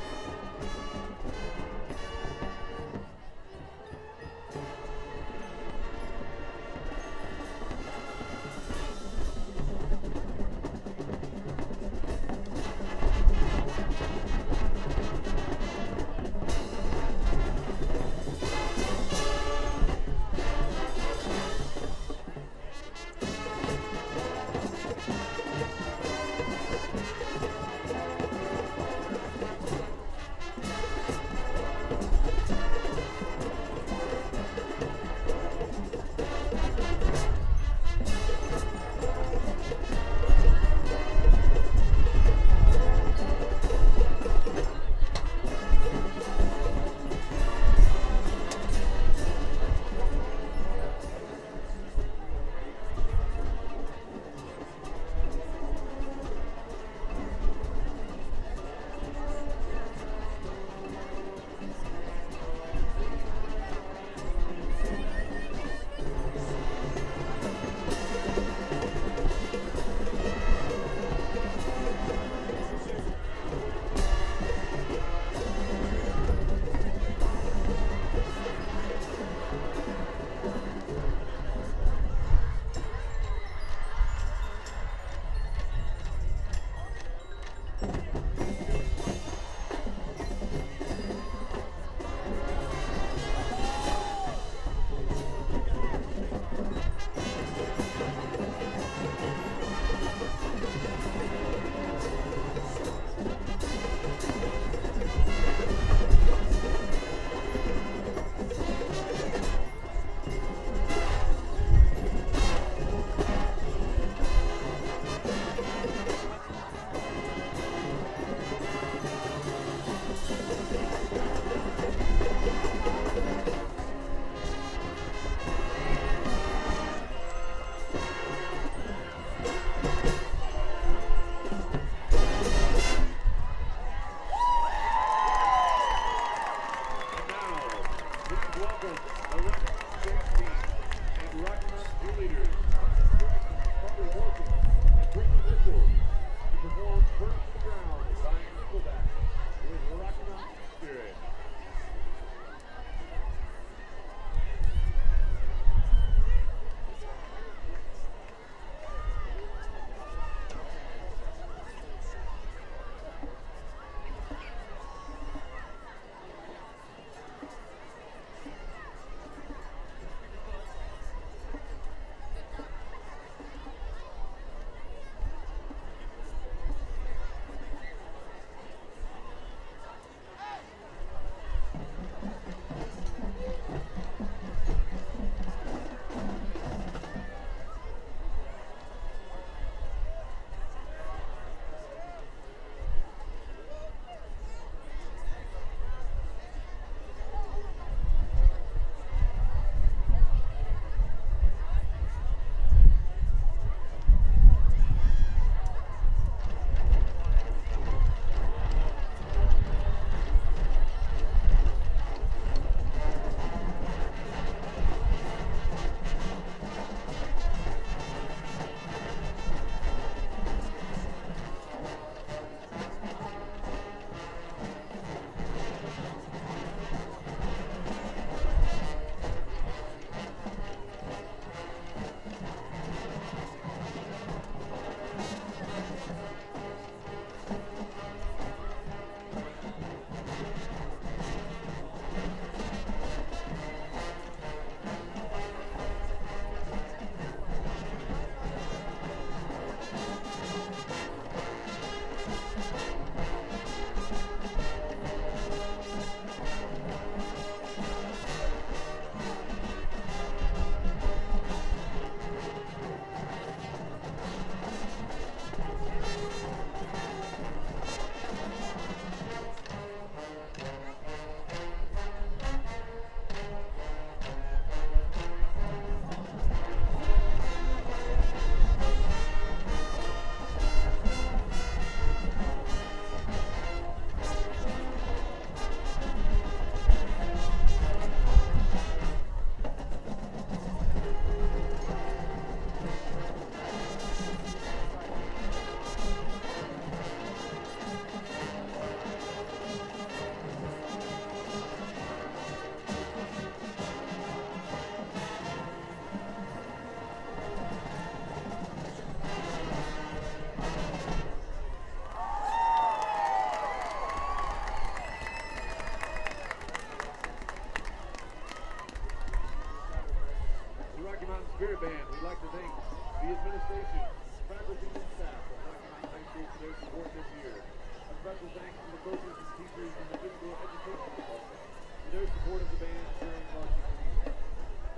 band, we'd like to thank the administration, faculty, and staff of Rocky Mountain High School for their support this year. A special thanks to the coaches and teachers in the physical education department for their support of the band during varsity season.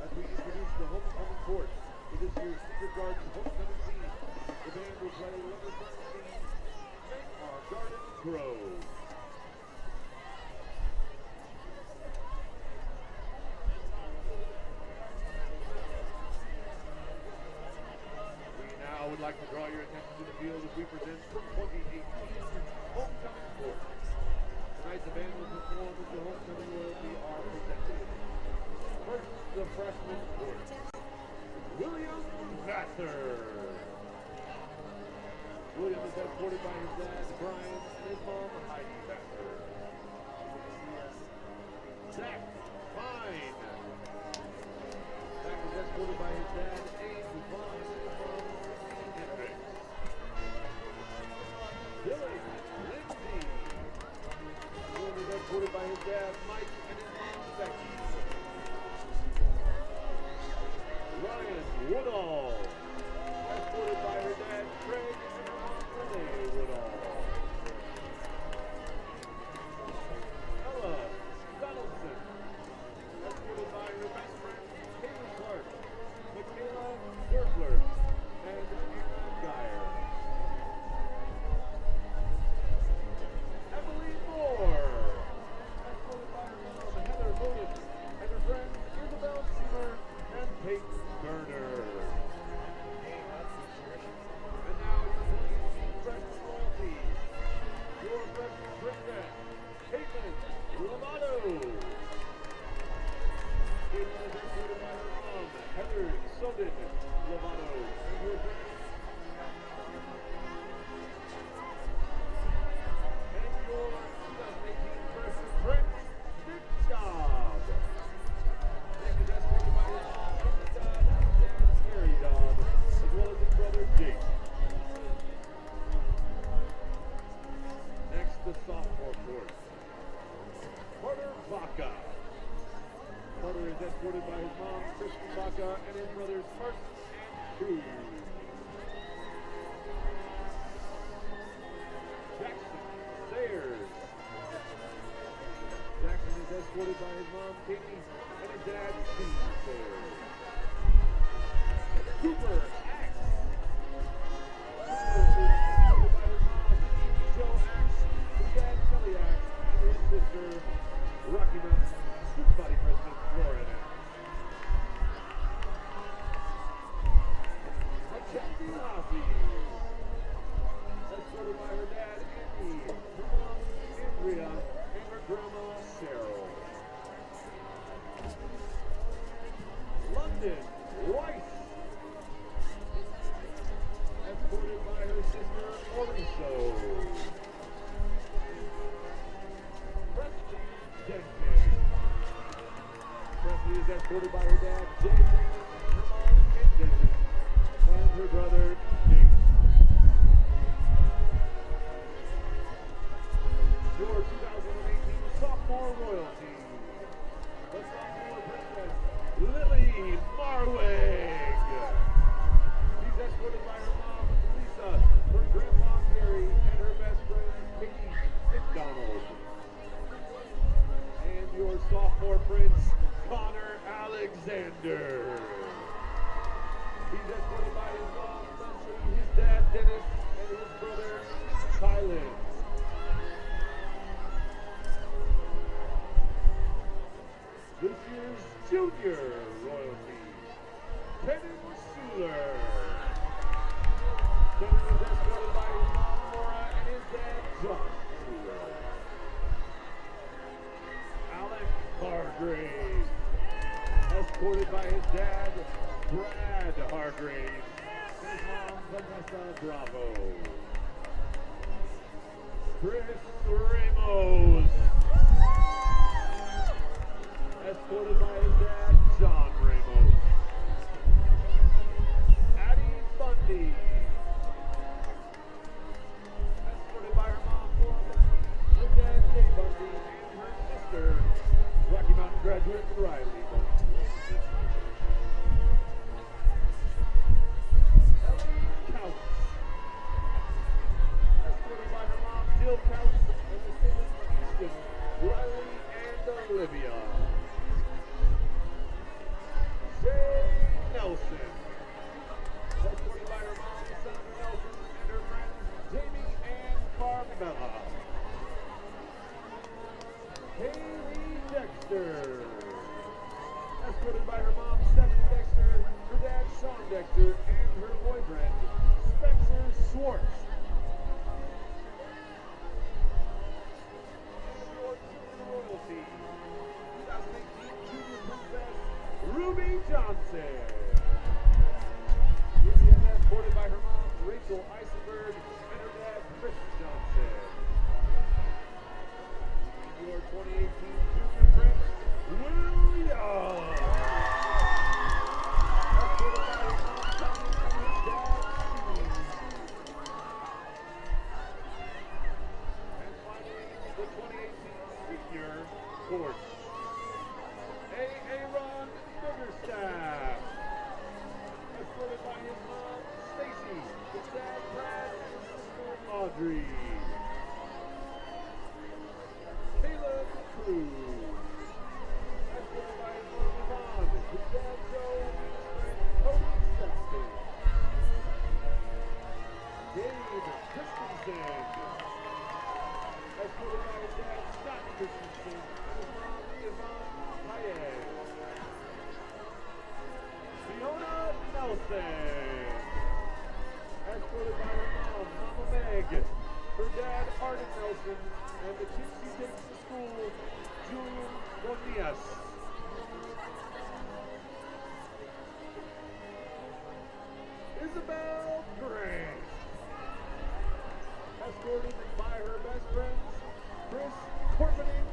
As we introduce the homecoming court for this year's Secret Garden homecoming team, the band will play Level 13, Make Our Garden Grow. I would like to draw your attention to the field as we present the 2018 Homecoming Court. Tonight the band will perform as the homecoming royalty are presented. First, the freshman court. William Vassar. William is escorted by his dad, Brian, and his mom, Heidi Vassar. Zach Fine. Zach is escorted by his dad, Abe Vaughn, and his mom, Dylan Lindsay. Dylan is escorted by his dad, Mike, and his mom, Becky. Ryan Woodall, escorted by her dad, Craig, and her mom, Renee Woodall. Ella Donaldson, escorted by her best friend, Kayla Clark, Michaela Gertler, and Anna Geyer. Emily Moore, escorted by her mom, Heather Moden, and her friends, Isabel Seamer and Peyton Garner. And now your freshman royalty, your freshman princess, Caitlin Lovato. Caitlin is escorted by her mom, Heather Soden Lovato, and her friends. And your 2018 freshman prince, Nick Dobb. Nick is escorted by his mom, Amy Dobb, and his dad, Gary Dobb, as well as his brother, Jake. Next, the sophomore court. Carter Vaca. Carter is escorted by his mom, Kristen Vaca, and his brothers, Carson and Cruz. Jackson Sayers. Jackson is escorted by his mom, Katie, and his dad, Steve Sayers. Cooper Axe. Cooper is escorted by his mom, Joe Axe, his dad, Kelly Axe, and his sister, Rocky Mountain Student Body President, Lauren Axe. McCoy Haase, escorted by her dad, Andy, her mom, Andrea, and her grandma, Cheryl. London Weiss, escorted by her sister, Oriso. Presley Denton. Presley is escorted by her dad, Jay Denton, her mom, Kim Denton, and her brother, Nate. Your 2018 sophomore royalty, the sophomore princess, Lily Marwig. She's escorted by her mom, Lisa, her grandpa, Gary, and her best friend, Katie McDonald. And your sophomore prince, Connor Alexander. He's escorted by his mom, Leslie, his dad, Dennis, and his brother, Kylan. This year's junior royalty, Kenan Schuler. Kenan is escorted by his mom, Laura, and his dad, John Schuler. Alec Hargrave, escorted by his dad, Brad Hargrave, and his mom, Vanessa Bravo. Chris Ramos, escorted by his dad, John Ramos. Addie Bundy, escorted by her mom, Laura Bundy, her dad, Jay Bundy, and her sister, Rocky Mountain graduate, Riley Bundy. sports. Your junior royalty, 2018 Junior Princess, Ruby Johnson. Ruby is escorted by her mom, Rachel Eisenberg, and her dad, Chris Johnson. Your 2018 Junior Prince, Will Young. Escorted by her mom, Tony, and his dad, Steve. And finally, the 2018 Senior Sports. Aaron Biggerstaff. Escorted by his mom, Stacy, his dad, Brad, and his sister, Audrey. Caleb Cruz. Escorted by his mom, Yvonne, his dad, Joe, and his friend, Cody Sexton. Dave Christensen. Escorted by his dad, Scott Christensen, and his mom, Yvonne Paez. Fiona Nelson. Escorted by her mom, Mama Meg, her dad, Arden Nelson, and the kids she takes to school, Julian Bonillas. Isabel Grant. Escorted by her best friends, Chris Corpening,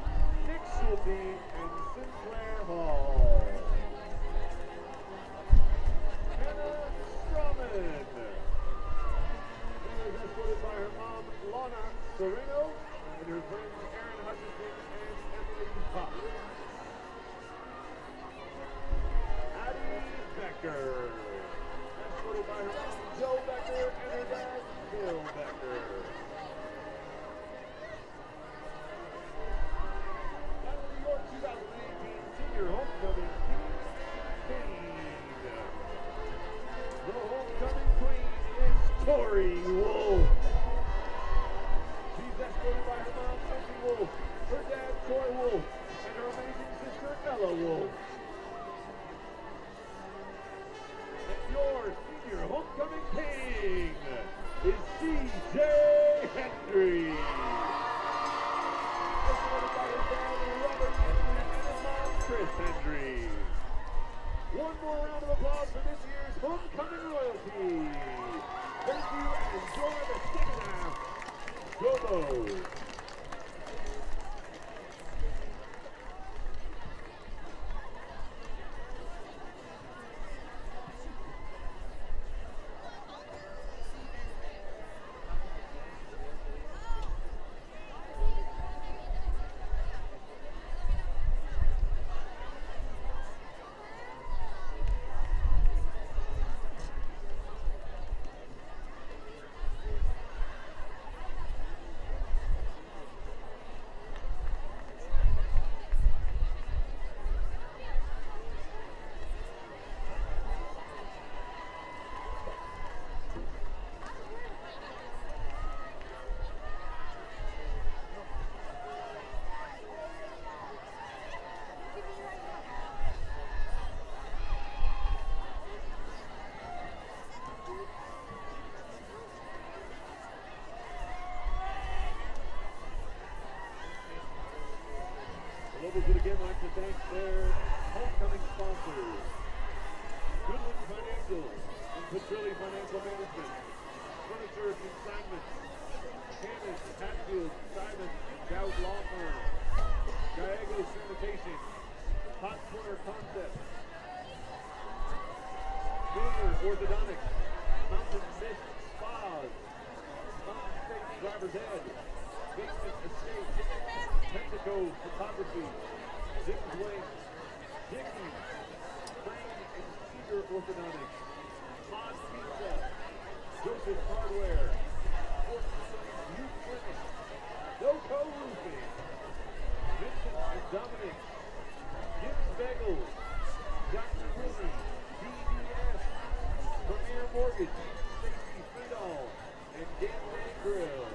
Nick Schulte, and Sinclair Hall. Hannah Strauman. Hannah is escorted by her mom, Lana Sereno, and her friends Aaron Hutchinson and Emily Pop. Addie Becker. Escorted by her mom, Joe Becker, and her dad, Bill Becker. Finally, your 2018 Senior Homecoming Queen. The homecoming queen is Tori Wolf. She's escorted by her mom, Sophie Wolf, her dad, Troy Wolf, and her amazing sister, Ella Wolf. And your senior homecoming king is C.J. Hendry. Escorted by his dad, Robert Hendry, and his mom, Chris Hendry. One more round of applause for this year's homecoming royalty. Thank you and enjoy the second half. Go Bows. Locals would again like to thank their homecoming sponsors, Goodland Financial and Petrilli Financial Management, Furniture Consignment, Cannon, Hatfield, Simon, and Dowd Law Firm, Gallego Sanitation, Hot Corner Concepts, Junior Orthodontics, Mountain Mist Spas, Mountain State Driver's Ed, Basement Estate, Pentaco Photography, Dick's Wing, Dickies, Crane and Cedar Orthodontics, Mod Pizza, Joseph Hardware, Fort Myers Youth Clinic, Doco Roofing, Vincent and Dominic, Gibbs Bagels, Dr. Rooney, DBS, Premier Mortgage, Stacy Friedall, and Gambling Grill.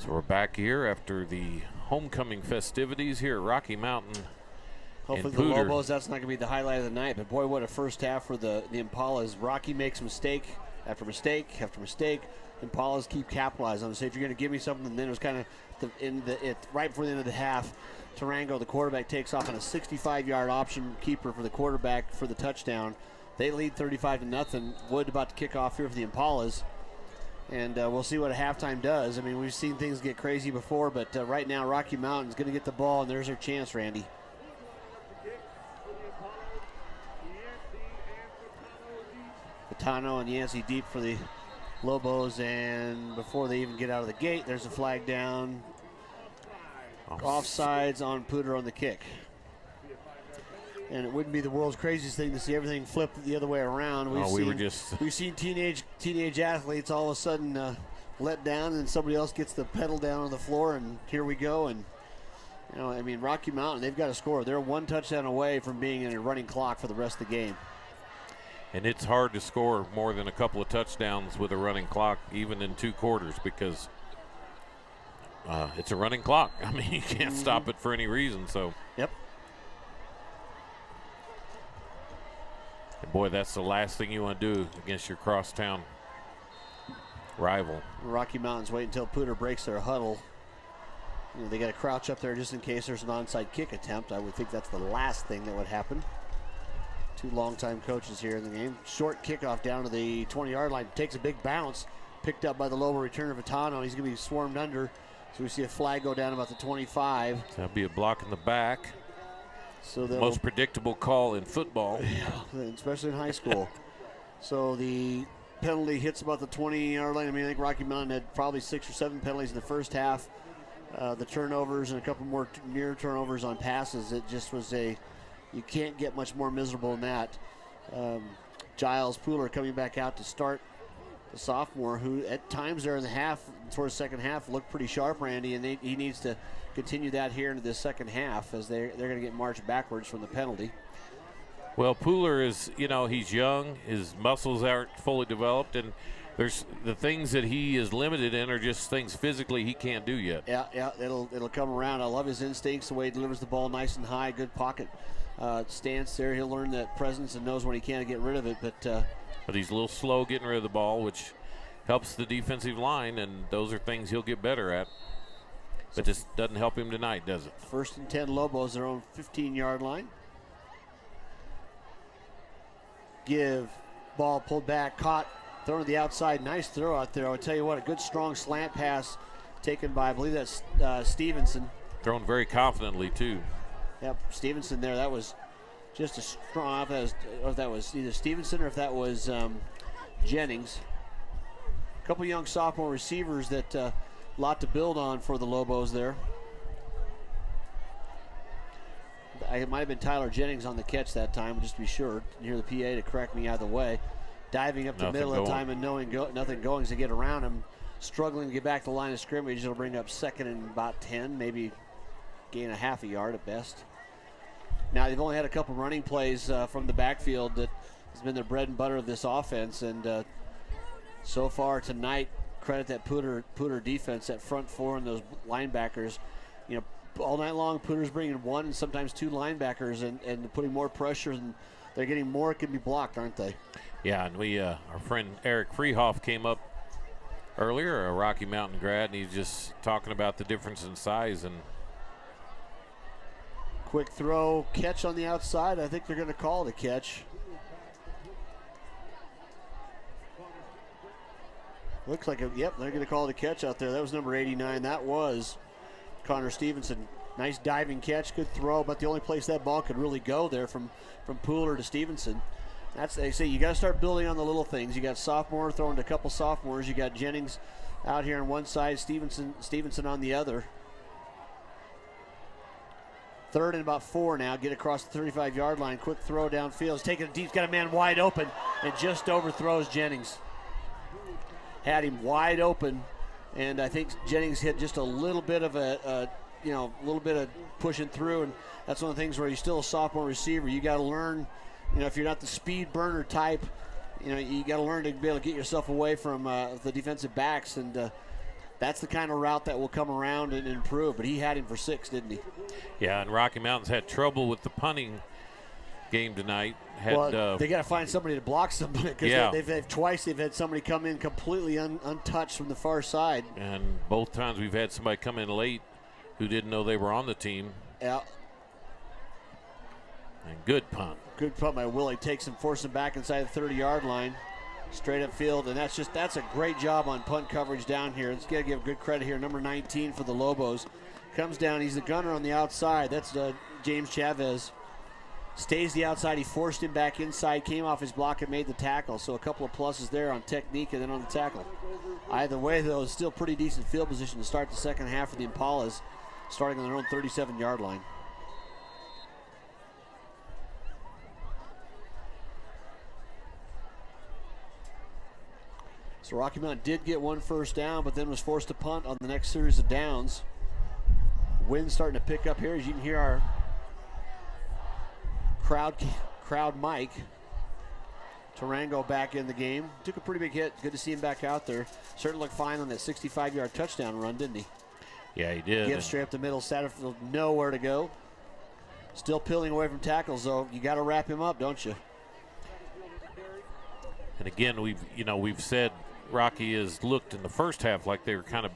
So we're back here after the homecoming festivities here at Rocky Mountain. Hopefully the Lobos, that's not going to be the highlight of the night. But boy, what a first half for the Impalas. Rocky makes mistake after mistake after mistake. Impalas keep capitalizing on it. So if you're going to give me something, and then it was kind of right before the end of the half, Tarango, the quarterback, takes off on a 65-yard option keeper for the quarterback for the touchdown. They lead 35-0. Wood about to kick off here for the Impalas. And we'll see what a halftime does. I mean, we've seen things get crazy before, but right now Rocky Mountain's going to get the ball, and there's their chance, Randy. Fatano and Yancey deep for the Lobos, and before they even get out of the gate, there's a flag down. Offsides on Poudre on the kick. And it wouldn't be the world's craziest thing to see everything flip the other way around. We've seen teenage athletes all of a sudden let down, and somebody else gets the pedal down on the floor, and here we go. And Rocky Mountain, they've got to score. They're one touchdown away from being in a running clock for the rest of the game. And it's hard to score more than a couple of touchdowns with a running clock, even in 2 quarters, because it's a running clock. I mean, you can't stop it for any reason. So. Yep. And boy, that's the last thing you want to do against your crosstown rival. Rocky Mountain's wait until Poudre breaks their huddle. They got to crouch up there just in case there's an onside kick attempt. I would think that's the last thing that would happen. 2 longtime coaches here in the game. Short kickoff down to the 20-yard line. Takes a big bounce. Picked up by the Lobo returner, Vitano. He's going to be swarmed under. So we see a flag go down about the 25. That'll be a block in the back. So most predictable call in football. Yeah, especially in high school. So the penalty hits about the 20-yard line. I mean, I think Rocky Mountain had probably 6 or 7 penalties in the first half. The turnovers and a couple more near turnovers on passes. It just was you can't get much more miserable than that. Giles Pooler coming back out to start, the sophomore, who at times there in the half, towards the second half, looked pretty sharp, Randy, and he needs to continue that here into the second half as they're going to get marched backwards from the penalty. Well, Pooler is, he's young, his muscles aren't fully developed, and there's the things that he is limited in are just things physically he can't do yet. Yeah, it'll come around. I love his instincts, the way he delivers the ball nice and high, good pocket stance there. He'll learn that presence and knows when he can't get rid of it. But he's a little slow getting rid of the ball, which helps the defensive line, and those are things he'll get better at. But this doesn't help him tonight, does it? 1st and 10 Lobos, their own 15-yard line. Ball pulled back, caught, thrown to the outside. Nice throw out there. I'll tell you what, a good strong slant pass taken by, I believe that's Stevenson. Thrown very confidently, too. Yep, Stevenson there. That was just a strong, if that was either Stevenson or if that was Jennings. A couple young sophomore receivers that a lot to build on for the Lobos there. It might have been Tyler Jennings on the catch that time, just to be sure. Near the PA to correct me either way. Diving up the middle of the time and knowing nothing going to get around him. Struggling to get back to the line of scrimmage. It'll bring up 2nd and about 10, maybe gain a half a yard at best. Now, they've only had a couple running plays from the backfield that has been the bread and butter of this offense. And so far tonight, credit that Poudre defense, that front 4 and those linebackers. All night long, Poudre's bringing 1 and sometimes 2 linebackers and putting more pressure, and they're getting more can be blocked, aren't they? Yeah, and our friend Eric Freehoff came up earlier, a Rocky Mountain grad, and he's just talking about the difference in size. And quick throw, catch on the outside. I think they're going to call it a catch. Looks like they're going to call it a catch out there. That was number 89. That was Connor Stevenson. Nice diving catch, good throw, but the only place that ball could really go there from Poudre to Stevenson. They say you got to start building on the little things. You got sophomore throwing to a couple sophomores. You got Jennings out here on one side, Stevenson on the other. 3rd and about 4 now. Get across the 35-yard line. Quick throw downfield. He's taking it deep. He's got a man wide open and just overthrows Jennings. Had him wide open, and I think Jennings hit just a little bit of a little bit of pushing through, and that's one of the things where you're still a sophomore receiver. You got to learn, if you're not the speed burner type, you got to learn to be able to get yourself away from the defensive backs, and that's the kind of route that will come around and improve. But he had him for 6, didn't he? Yeah, and Rocky Mountains had trouble with the punting game tonight. They got to find somebody to block somebody because they've had somebody come in completely untouched from the far side. And both times we've had somebody come in late who didn't know they were on the team. Yeah. And good punt. Good punt by Willie. Takes him, forces him back inside the 30-yard line. Straight up field, and that's a great job on punt coverage down here. Let's gotta give good credit here. Number 19 for the Lobos comes down. He's the gunner on the outside. That's James Chavez. Stays the outside. He forced him back inside, came off his block and made the tackle. So a couple of pluses there on technique and then on the tackle. Either way, though, it's still pretty decent field position to start the second half for the Impalas, starting on their own 37-yard line. So Rocky Mountain did get one first down, but then was forced to punt on the next series of downs. Wind's starting to pick up here, as you can hear our crowd mic. Tarango back in the game. Took a pretty big hit. Good to see him back out there. Certainly looked fine on that 65-yard touchdown run, didn't he? Yeah, he did. Give straight up the middle. Satterfield nowhere to go. Still peeling away from tackles, though. You got to wrap him up, don't you? And again, we've said Rocky has looked in the first half like they were kind of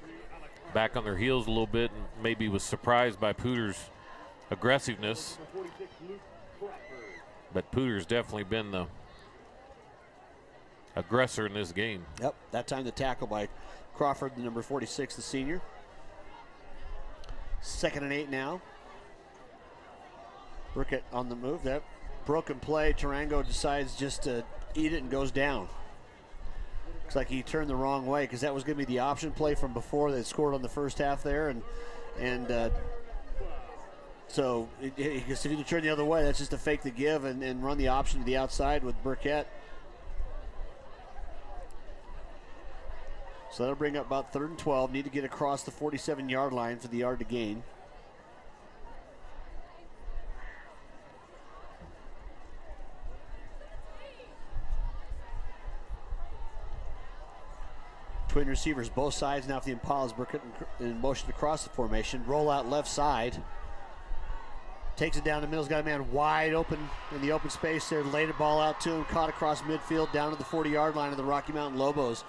back on their heels a little bit and maybe was surprised by Poudre's aggressiveness. But Poudre's definitely been the aggressor in this game. Yep, that time the tackle by Crawford, the number 46, the senior. 2nd and 8 now. Burkett on the move. That broken play, Tarango decides just to eat it and goes down. Looks like he turned the wrong way because that was going to be the option play from before they scored on the first half there. So if you turn the other way, that's just to fake the give and run the option to the outside with Burkett. So that'll bring up about 3rd and 12. Need to get across the 47-yard line for the yard to gain. Twin receivers both sides now for the Impalas. Burkett in motion across the formation. Roll out left side. Takes it down the middle. He's got a man wide open in the open space there. Laid the ball out to him. Caught across midfield down to the 40-yard line of the Rocky Mountain Lobos.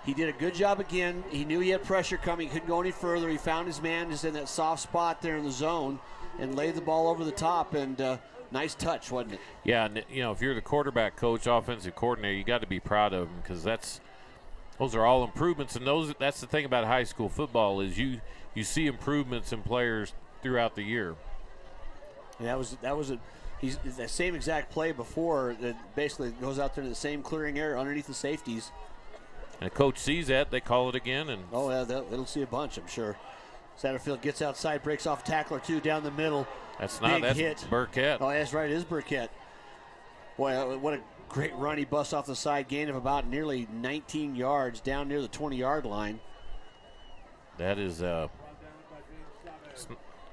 He did a good job again. He knew he had pressure coming. He couldn't go any further. He found his man just in that soft spot there in the zone and laid the ball over the top. And nice touch, wasn't it? Yeah, and if you're the quarterback coach, offensive coordinator, you got to be proud of him because those are all improvements. And that's the thing about high school football is you see improvements in players throughout the year. And he's the same exact play before that basically goes out there in the same clearing area underneath the safeties. And the coach sees that, they call it again. And oh, yeah, they'll see a bunch, I'm sure. Satterfield gets outside, breaks off a tackle or two down the middle. That's hit. Burkett. Oh, that's right, it is Burkett. Boy, what a great run. He busts off the side, gain of about nearly 19 yards down near the 20-yard line. That is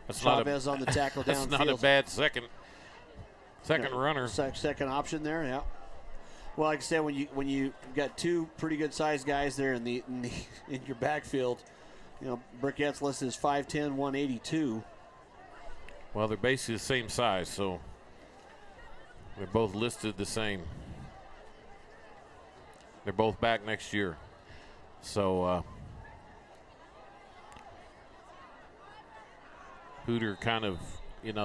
that's Chavez on the tackle downfield. That's not a bad second runner. Second option there, yeah. Well, like I said, when you got two pretty good sized guys there in your backfield, Burkett's listed as 5'10", 182. Well, they're basically the same size, so they're both listed the same. They're both back next year. So Poudre kind of,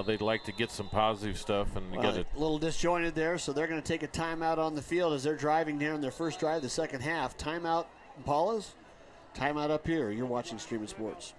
they'd like to get some positive stuff, and got a little disjointed there, so they're going to take a timeout on the field as they're driving here in their first drive of the second half. Timeout, Impalas. Timeout up here. You're watching Streaming Sports.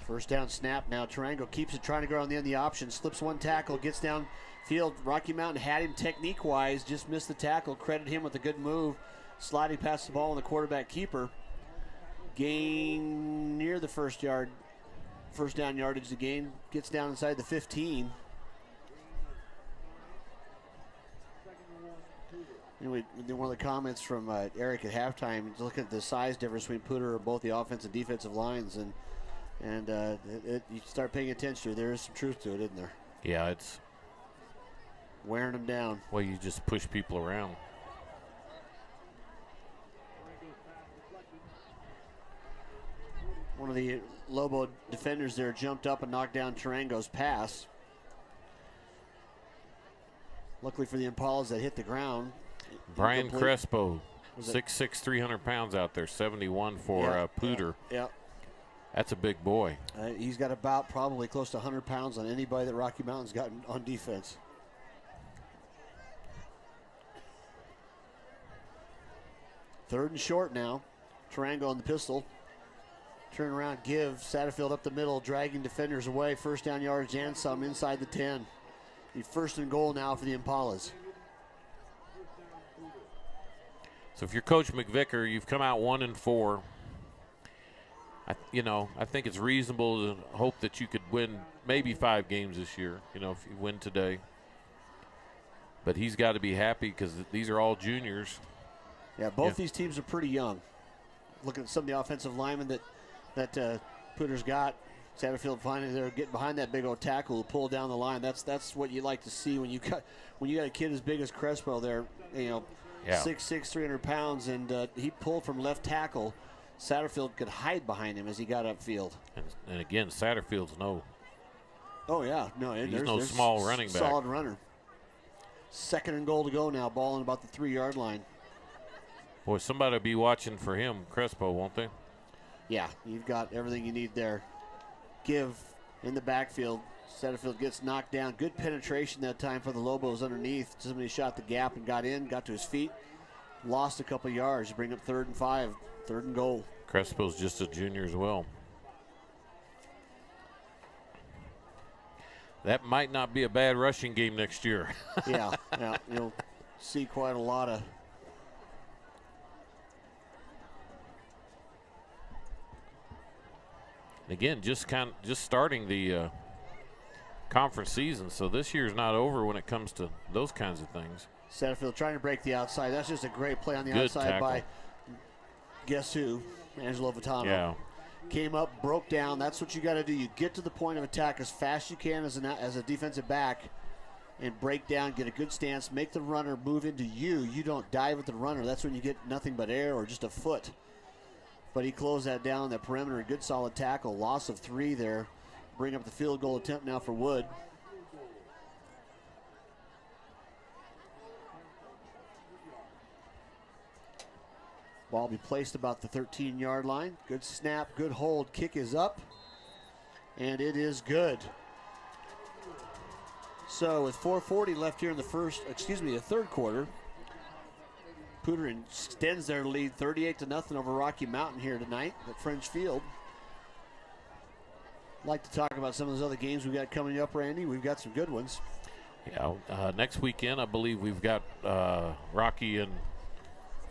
First down snap now. Tarango keeps it, trying to go on the end of the option. Slips one tackle, gets downfield. Rocky Mountain had him technique-wise, just missed the tackle. Credit him with a good move. Sliding past the ball on the quarterback keeper. Gain near the first down yardage. The gain gets down inside the 15. Anyway, one of the comments from Eric at halftime, looking at the size difference between Poudre or both the offensive and defensive lines, and you start paying attention to it. There is some truth to it, isn't there? Yeah, it's wearing them down. Well, you just push people around. One of the Lobo defenders there jumped up and knocked down Tarango's pass. Luckily for the Impalas, that hit the ground. Brian Incomplete. Crespo, 6'6", 300 pounds out there, 71 for Poudre. Yeah. That's a big boy. He's got about probably close to 100 pounds on anybody that Rocky Mountain's got on defense. Third and short now. Tarango on the pistol. Turn around, give. Satterfield up the middle, dragging defenders away. First down yards and some inside the 10. The first and goal now for the Impalas. So if you're Coach McVicker, you've come out 1-4. I think it's reasonable to hope that you could win maybe 5 games this year, if you win today. But he's got to be happy because these are all juniors. Yeah, both these teams are pretty young. Looking at some of the offensive linemen that Poudre's got, Satterfield finally they're getting behind that big old tackle who pull down the line. That's what you like to see when you got a kid as big as Crespo there, 6'6", 300 pounds, and he pulled from left tackle. Satterfield could hide behind him as he got upfield. And again, Satterfield's no. Oh yeah, no, he's no small running back. Solid runner. Second and goal to go now. Ball on about the 3-yard line. Boy, somebody will be watching for him, Crespo, won't they? Yeah, you've got everything you need there. Give in the backfield. Satterfield gets knocked down. Good penetration that time for the Lobos underneath. Somebody shot the gap and got to his feet. Lost a couple yards. Bring up 3rd and 5. 3rd and goal. Crespo's just a junior as well. That might not be a bad rushing game next year. yeah, you'll see quite a lot of. Again, just starting the conference season, so this year's not over when it comes to those kinds of things. Satterfield trying to break the outside. That's just a great play on the Good outside tackle. by guess who? Angelo Vitano. Yeah. Came up, broke down. That's what you got to do. You get to the point of attack as fast as you can as a defensive back and break down, get a good stance, make the runner move into you. You don't dive with the runner. That's when you get nothing but air or just a foot. But he closed that down on the perimeter. Good solid tackle. Loss of 3 there. Bring up the field goal attempt now for Wood. Ball be placed about the 13-yard line. Good snap, good hold. Kick is up, and it is good. So with 4:40 left here in the third quarter, Poudre extends their lead 38-0 over Rocky Mountain here tonight at French Field. I'd like to talk about some of those other games we've got coming up, Randy. We've got some good ones. Yeah, next weekend I believe we've got Rocky and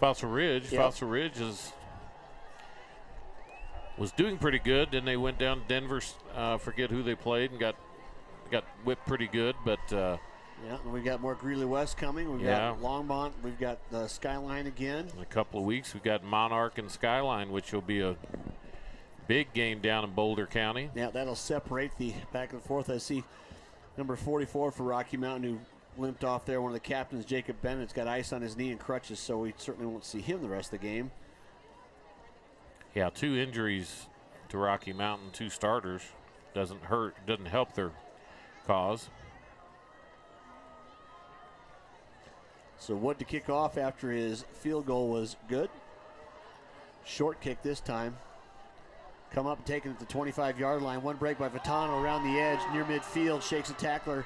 Fossil Ridge. Yep. Fossil Ridge was doing pretty good. Then they went down to Denver. Forget who they played and got whipped pretty good. But and we've got more Greeley West coming. We've got Longmont. We've got Skyline again. In a couple of weeks, we've got Monarch and Skyline, which will be a big game down in Boulder County. Yeah, that'll separate the back and forth. I see number 44 for Rocky Mountain who limped off there. One of the captains, Jacob Bennett's got ice on his knee and crutches, so we certainly won't see him the rest of the game. Yeah, 2 injuries to Rocky Mountain, 2 starters. Doesn't help their cause. So Wood to kick off after his field goal was good. Short kick this time. Come up and take it at the 25-yard line. One break by Vitano around the edge near midfield. Shakes a tackler.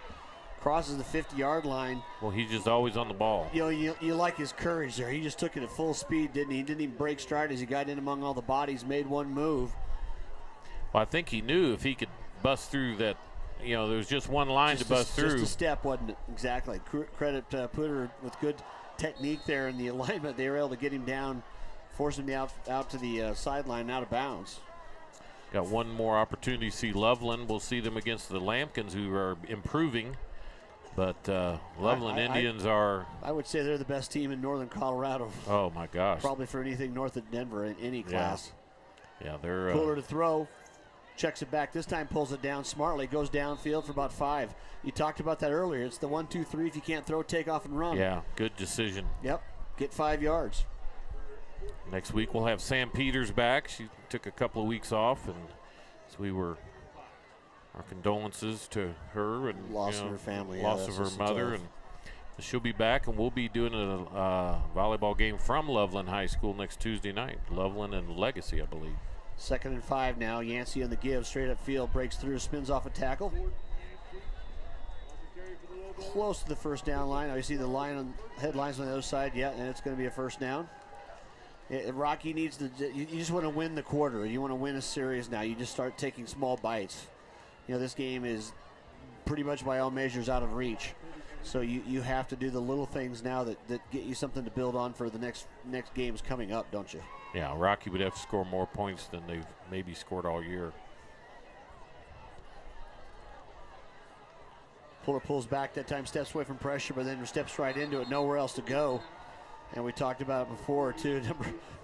Crosses the 50-yard line. Well, he's just always on the ball. You like his courage there. He just took it at full speed, didn't he? He didn't even break stride as he got in among all the bodies, made one move. Well, I think he knew if he could bust through that, there was just one line to bust through. Just a step, wasn't it? Exactly. Credit Poudre with good technique there in the alignment. They were able to get him down, force him out to the sideline, out of bounds. Got one more opportunity to see Loveland. We'll see them against the Lampkins, who are improving. But Loveland Indians are... I would say they're the best team in northern Colorado. Oh, my gosh. Probably for anything north of Denver in any class. Yeah, they're... Poudre to throw. Checks it back. This time pulls it down smartly. Goes downfield for about 5. You talked about that earlier. It's the 1, 2, 3. If you can't throw, take off and run. Yeah, good decision. Yep. Get 5 yards. Next week we'll have Sam Peters back. She took a couple of weeks off, and so our condolences to her and loss of her family, loss of her mother, and she'll be back, and we'll be doing a volleyball game from Loveland High School next Tuesday night. Loveland and Legacy, I believe. 2nd and 5 now. Yancey on the give, straight up field, breaks through, spins off a tackle. Close to the first down line. Oh, you see the headlines on the other side. Yeah, and it's going to be a first down. Rocky needs to. You just want to win the quarter. You want to win a series now. You just start taking small bites. This game is pretty much by all measures out of reach. So you have to do the little things now that get you something to build on for the next games coming up, don't you? Yeah, Rocky would have to score more points than they've maybe scored all year. Poudre pulls back that time, steps away from pressure, but then steps right into it. Nowhere else to go. And we talked about it before, too.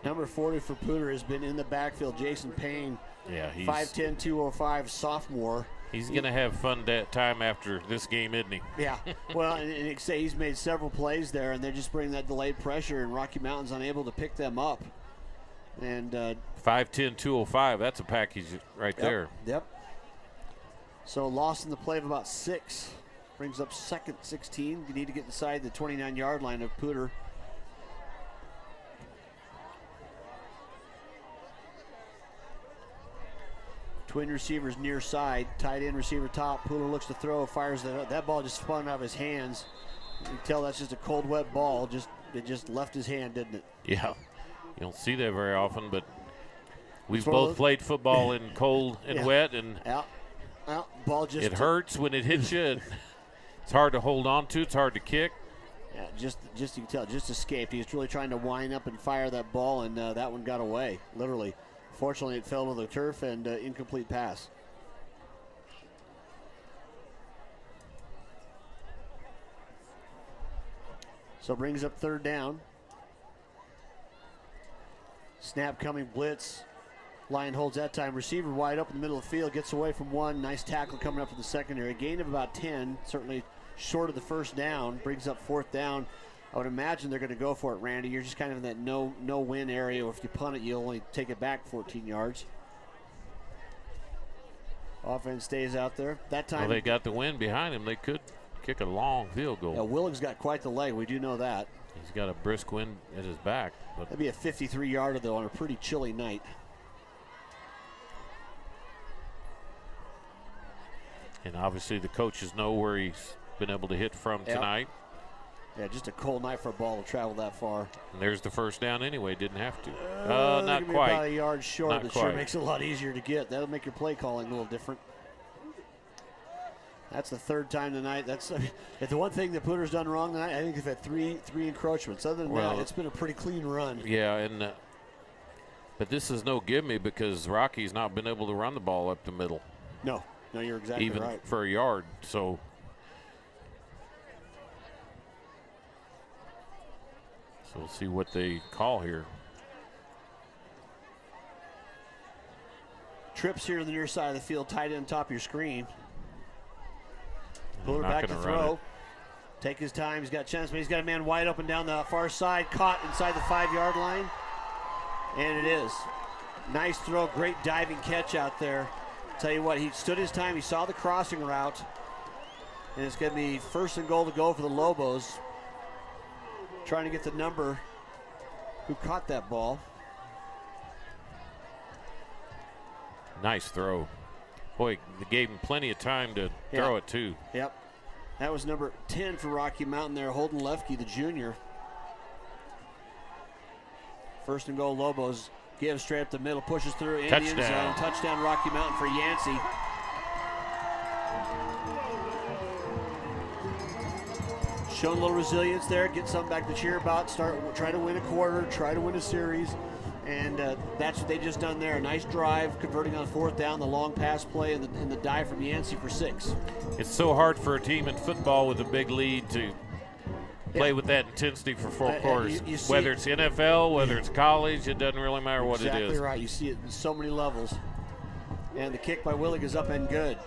Number 40 for Poudre has been in the backfield. Jason Payne, yeah, he's 5'10", 205, sophomore. He's going to have fun that time after this game, isn't he? Yeah. Well, and say he's made several plays there, and they're just bringing that delayed pressure, and Rocky Mountain's unable to pick them up. And 5'10", 205, that's a package right there. Yep. So loss in the play of about 6. Brings up 2nd, 16. You need to get inside the 29-yard line of Poudre. Twin receivers near side, tight end receiver top. Poudre looks to throw, fires that ball just spun out of his hands. You can tell that's just a cold, wet ball. It just left his hand, didn't it? Yeah, you don't see that very often, but we've both played football in cold and wet, and ball just it hurts when it hits you. It's hard to hold on to. It's hard to kick. Yeah, just you can tell, just escaped. He was really trying to wind up and fire that ball, and that one got away, literally. Fortunately, it fell to the turf and incomplete pass. So brings up 3rd down. Snap coming, blitz. Lion holds that time. Receiver wide open in the middle of the field, gets away from one. Nice tackle coming up for the secondary. Gain of about 10, certainly short of the first down. Brings up 4th down. I would imagine they're going to go for it, Randy. You're just kind of in that no-win area. If you punt it, you only take it back 14 yards. Offense stays out there. That time, well, they got the wind behind him. They could kick a long field goal. Yeah, Willig's got quite the leg. We do know that. He's got a brisk wind at his back. But that'd be a 53-yarder, though, on a pretty chilly night. And obviously the coaches know where he's been able to hit from tonight. Yeah, just a cold night for a ball to travel that far. And there's the first down anyway. Didn't have to. Not quite. About a yard short, not but quite. Sure makes it a lot easier to get. That'll make your play calling a little different. That's the 3rd time tonight. That's the one thing that Poudre's done wrong tonight. I think they've had three encroachments. Other than that, it's been a pretty clean run. Yeah, and but this is no give me because Rocky's not been able to run the ball up the middle. No, you're exactly even right. For a yard. So we'll see what they call here. Trips here on the near side of the field, tight end top of your screen. Poudre back to throw. Take his time. He's got a chance, but he's got a man wide open down the far side, caught inside the 5-yard line. And it is. Nice throw, great diving catch out there. Tell you what, he stood his time. He saw the crossing route. And it's going to be 1st and goal to go for the Lobos. Trying to get the number who caught that ball. Nice throw. Boy, they gave him plenty of time to throw it, too. Yep. That was number 10 for Rocky Mountain there, Holden Lefke, the junior. 1st and goal, Lobos. Gives straight up the middle, pushes through in the end zone. Touchdown Rocky Mountain for Yancey. Showing a little resilience there, get something back to cheer about, try to win a quarter, try to win a series, and that's what they just done there. A nice drive, converting on 4th down, the long pass play, and the dive from Yancey for 6. It's so hard for a team in football with a big lead to play with that intensity for 4 quarters. You whether it's NFL, whether it's college, it doesn't really matter what it is. Exactly right. You see it in so many levels. And the kick by Willig is up and good.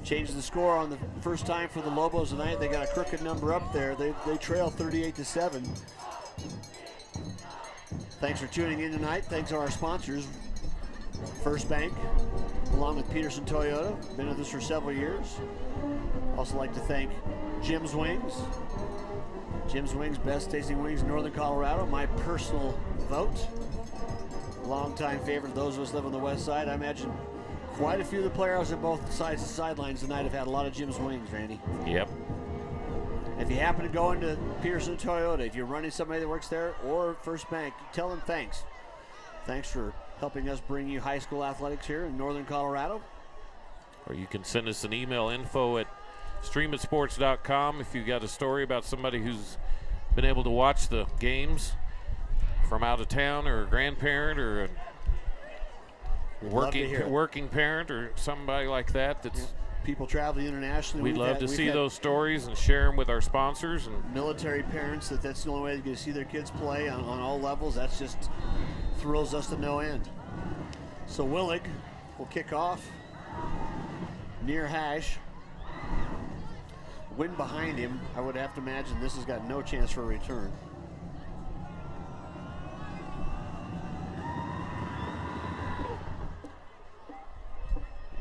Changes the score on the first time for the Lobos tonight. They got a crooked number up there. They trail 38-7. Thanks for tuning in tonight. Thanks to our sponsors, First Bank, along with Pedersen Toyota. Been with us for several years. Also like to thank Jim's Wings. Jim's Wings, best tasting wings in Northern Colorado. My personal vote. Longtime favorite of those of us live on the west side. I imagine quite a few of the players on both sides of the sidelines tonight have had a lot of Jim's Wings, Randy. Yep. If you happen to go into Pedersen Toyota, if you're running somebody that works there or First Bank, tell them thanks. Thanks for helping us bring you high school athletics here in Northern Colorado. Or you can send us an email, info@streamitsports.com, if you've got a story about somebody who's been able to watch the games from out of town, or a grandparent, or a working parent, or somebody like that. That's people traveling internationally. We'd love to see those stories and share them with our sponsors. And military parents, that's the only way to get to see their kids play on all levels. That's just thrills us to no end. So Willig will kick off near hash. Wind behind him, I would have to imagine this has got no chance for a return.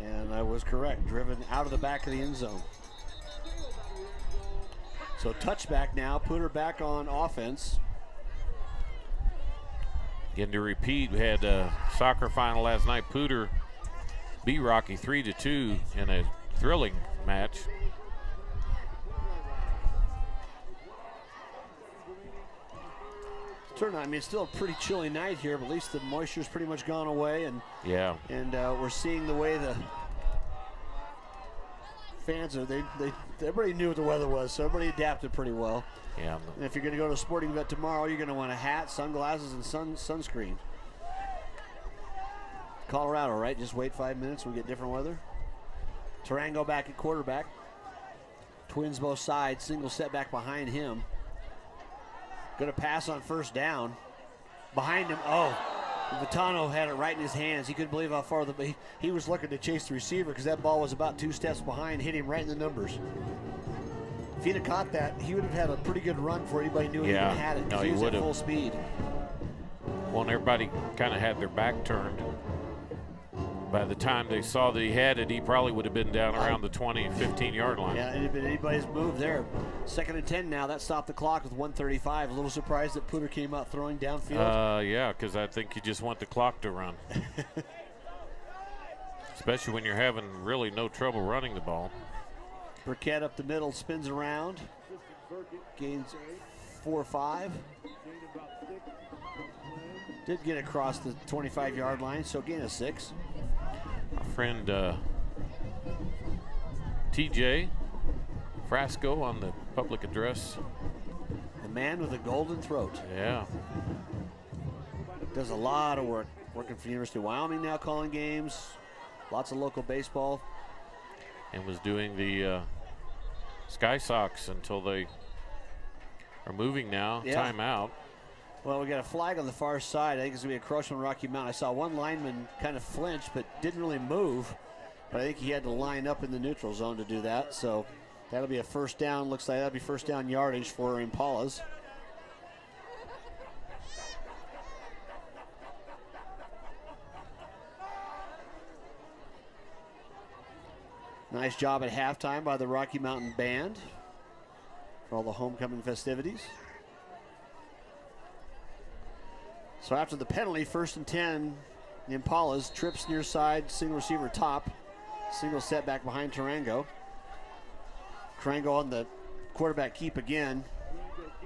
And I was correct, driven out of the back of the end zone. So touchback now, Poudre back on offense. Again, to repeat, we had a soccer final last night. Poudre beat Rocky 3-2 in a thrilling match. I mean, it's still a pretty chilly night here, but at least the moisture's pretty much gone away, and yeah, and we're seeing the way the fans are. Everybody knew what the weather was, so everybody adapted pretty well. Yeah. And if you're going to go to a sporting event tomorrow, you're going to want a hat, sunglasses, and sunscreen. Colorado, right? Just wait 5 minutes, we get different weather. Tarango back at quarterback. Twins both sides, single setback behind him. Going to pass on first down. Behind him, Vitano had it right in his hands. He couldn't believe how far he was looking to chase the receiver, because that ball was about 2 steps behind, hit him right in the numbers. If he'd have caught that, he would have had a pretty good run before anybody knew he even had it. No, he was would at have. Full speed. Well, and everybody kind of had their back turned. By the time they saw that he had it, he probably would have been down around the 20, 15-yard line. Yeah, it'd have been anybody's move there. 2nd and 10 now. That stopped the clock with 1:35. A little surprised that Poudre came out throwing downfield. Yeah, because I think you just want the clock to run. Especially when you're having really no trouble running the ball. Burkett up the middle, spins around. Gains 4 or 5. Did get across the 25-yard line, so gain of 6. Our friend TJ Frasco on the public address. The man with a golden throat. Yeah. Does a lot of work. Working for the University of Wyoming now, calling games. Lots of local baseball. And was doing the Sky Sox until they are moving now. Yeah. Timeout. Well, we got a flag on the far side. I think it's going to be a crush on Rocky Mountain. I saw one lineman kind of flinch, but didn't really move. But I think he had to line up in the neutral zone to do that. So that'll be a first down. Looks like that'll be first down yardage for Impalas. Nice job at halftime by the Rocky Mountain Band for all the homecoming festivities. So after the penalty, 1st and 10, the Impalas, trips near side, single receiver top, single setback behind Tarango. Tarango on the quarterback keep again.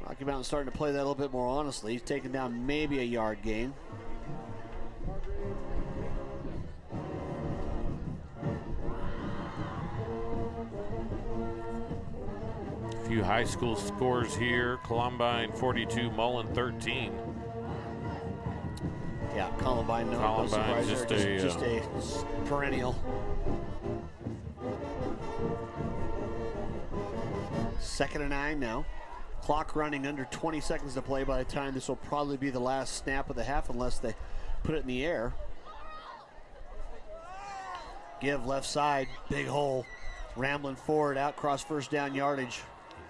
Rocky Mountain starting to play that a little bit more honestly. He's taking down maybe a yard gain. high school scores here. Columbine 42, Mullen 13. Yeah, Columbine, no surprise just there. Just a perennial. Second and 9 now. Clock running under 20 seconds to play by the time this will probably be the last snap of the half unless they put it in the air. Give left side, big hole. Rambling forward, out cross first down yardage.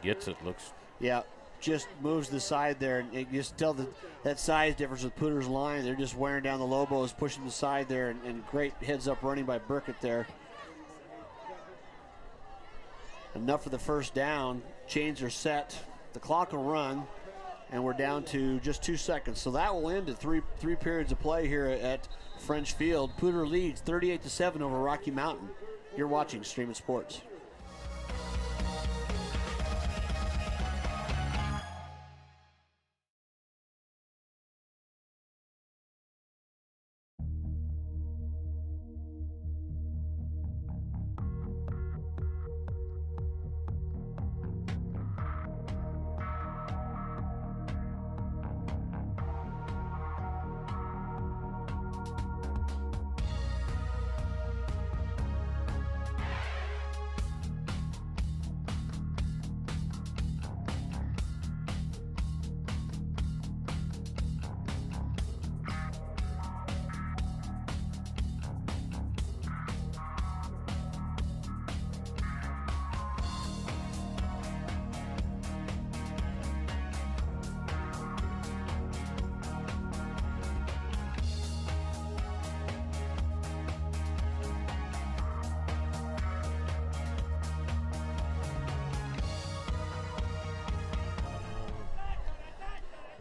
Gets it, looks. Yeah, just moves the side there. And you just tell that size difference with Poudre's line. They're just wearing down the Lobos, pushing the side there, and great heads up running by Burkett there. Enough for the first down. Chains are set. The clock will run, and we're down to just 2 seconds. So that will end at three periods of play here at French Field. Poudre leads 38-7 over Rocky Mountain. You're watching Streaming Sports.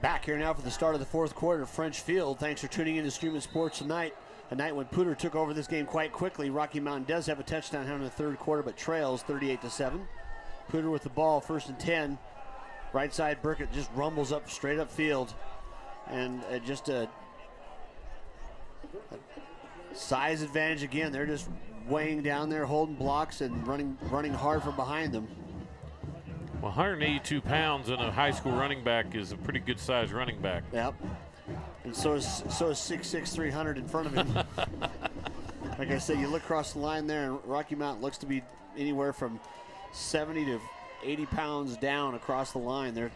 Back here now for the start of the fourth quarter of French Field. Thanks for tuning in to Streaming Sports tonight. A night when Poudre took over this game quite quickly. Rocky Mountain does have a touchdown here in the third quarter, but trails 38-7. Poudre with the ball, 1st and 10. Right side, Burkett just rumbles up straight up field. And just a size advantage again. They're just weighing down there, holding blocks and running hard from behind them. 182 pounds and a high school running back is a pretty good sized running back. Yep. And so is 6'6", 300 in front of him. Like I said, you look across the line there, and Rocky Mountain looks to be anywhere from 70 to 80 pounds down across the line. They're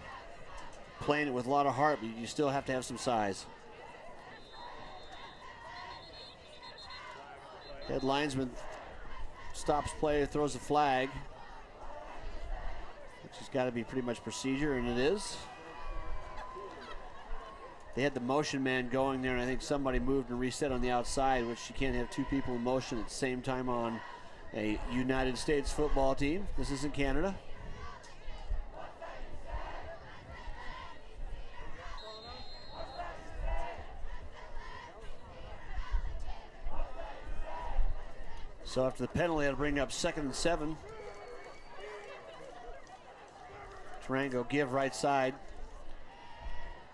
playing it with a lot of heart, but you still have to have some size. Head linesman stops play, throws a flag. Which has got to be pretty much procedure, and it is. They had the motion man going there, and I think somebody moved and reset on the outside, which you can't have two people in motion at the same time on a United States football team. This isn't Canada. So after the penalty, it'll bring up 2nd and 7. Tarango give right side.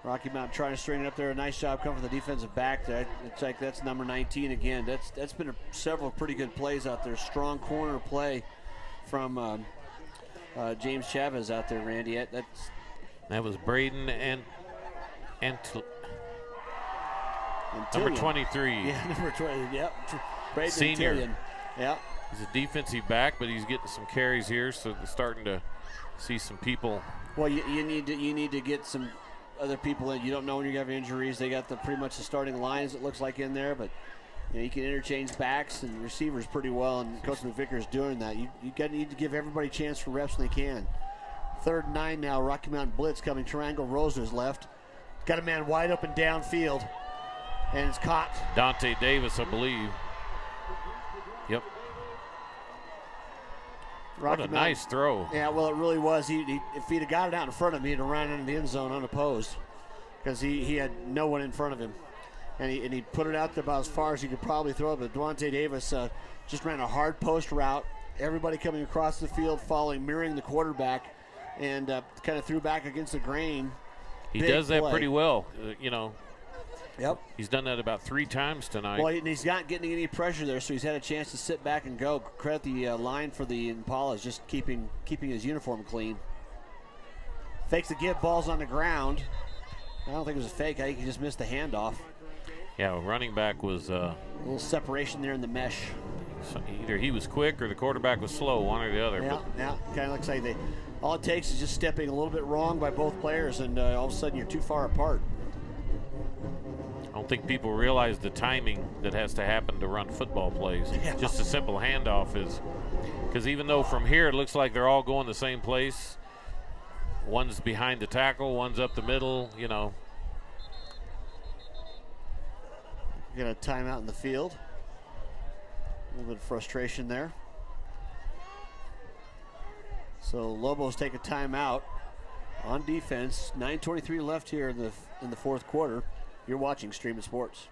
Rocky Mountain trying to straighten it up there. A nice job coming from the defensive back there. It's like that's number 19 again. That's been several pretty good plays out there. Strong corner play from James Chavez out there, Randy. That was Braden and number 23. Yeah, number 20. Yep. Braden Senior. Antillion. Yep. He's a defensive back, but he's getting some carries here, so they're starting to see some people. Well, you need to get some other people in. You don't know when you're going to have injuries. They got pretty much the starting lines, it looks like, in there, but you can interchange backs and receivers pretty well, and Coach McVicker's doing that. You need to give everybody a chance for reps when they can. 3rd and 9 now. Rocky Mountain blitz coming. Tarango Rosa's left. Got a man wide open downfield, and it's caught. Dante Davis, I believe. Yep. Rocky what a Mountain. Nice throw. Yeah, well, it really was. If he'd have got it out in front of him, he'd have ran into the end zone unopposed because he had no one in front of him. And he put it out there about as far as he could probably throw it. But Duante Davis just ran a hard post route. Everybody coming across the field, following, mirroring the quarterback, and kind of threw back against the grain. He does that pretty well, Yep. He's done that about 3 times tonight. Well, and he's not getting any pressure there, so he's had a chance to sit back and go. Credit the line for the Impalas, just keeping his uniform clean. Fakes the give, ball's on the ground. I don't think it was a fake. I think he just missed the handoff. Yeah, running back was A little separation there in the mesh. so either he was quick or the quarterback was slow, one or the other. Yeah, yeah. Kind of looks like all it takes is just stepping a little bit wrong by both players, and all of a sudden you're too far apart. I don't think people realize the timing that has to happen to run football plays. Yeah. Just a simple handoff is, because even though from here it looks like they're all going the same place, one's behind the tackle, one's up the middle, you know. Got a timeout in the field. A little bit of frustration there. So Lobos take a timeout on defense. 9:23 left here in the fourth quarter. You're watching Stream of Sports.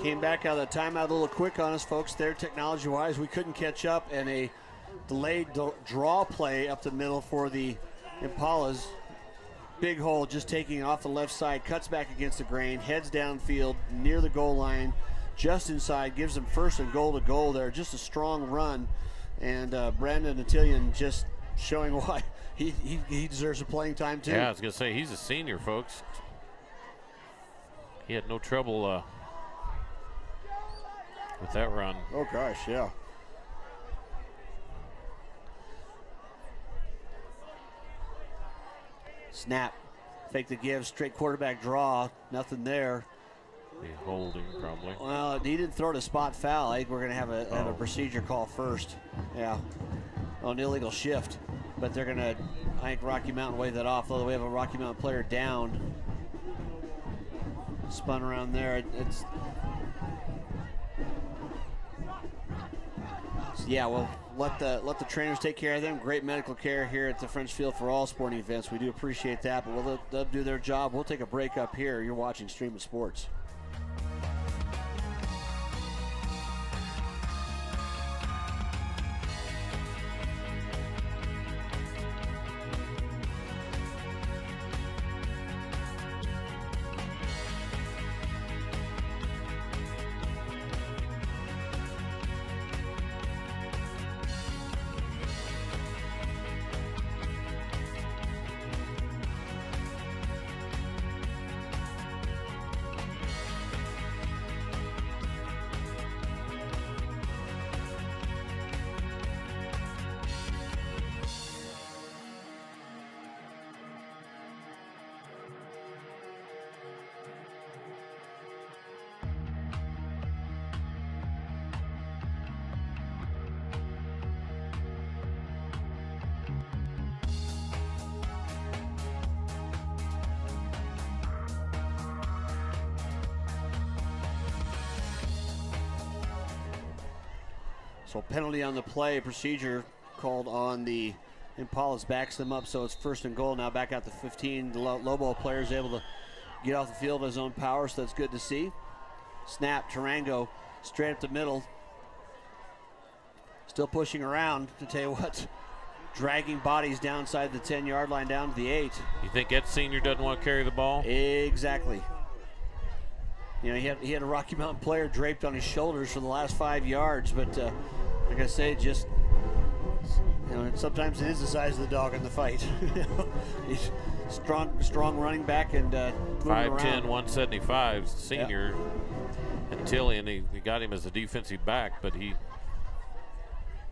Came back out of the timeout a little quick on us, folks. There, technology-wise, we couldn't catch up, and a delayed draw play up the middle for the Impalas. Big hole, just taking it off the left side, cuts back against the grain, heads downfield near the goal line, just inside, gives them first and goal to goal there. Just a strong run, and Brandon Atilian just showing why he deserves a playing time too. Yeah, I was going to say, he's a senior, folks. He had no trouble with that run. Oh, gosh, yeah. Snap. Fake the give, straight quarterback draw. Nothing there. Be holding, probably. Well, he didn't throw the spot foul. I think we're going to have a procedure call first. Yeah. An illegal shift. But they're going to, I think, Rocky Mountain wave that off. Although we have a Rocky Mountain player down. Spun around there. Yeah, well, let the trainers take care of them. Great medical care here at the French Field for all sporting events. We do appreciate that, but they'll do their job. We'll take a break up here. You're watching Stream of Sports. So penalty on the play, procedure called on the Impalas, backs them up, so it's first and goal. Now back out to 15. The Lobo player is able to get off the field of his own power, so that's good to see. Snap, Tarango straight up the middle. Still pushing around, to tell you what. Dragging bodies downside the 10-yard line down to the 8. You think Ed Senior doesn't want to carry the ball? Exactly. You know, he had a Rocky Mountain player draped on his shoulders for the last 5 yards, but like I say, just, you know, sometimes it is the size of the dog in the fight. He's strong running back and 5'10", 175, senior. Yeah. And Tillian, he got him as a defensive back, but he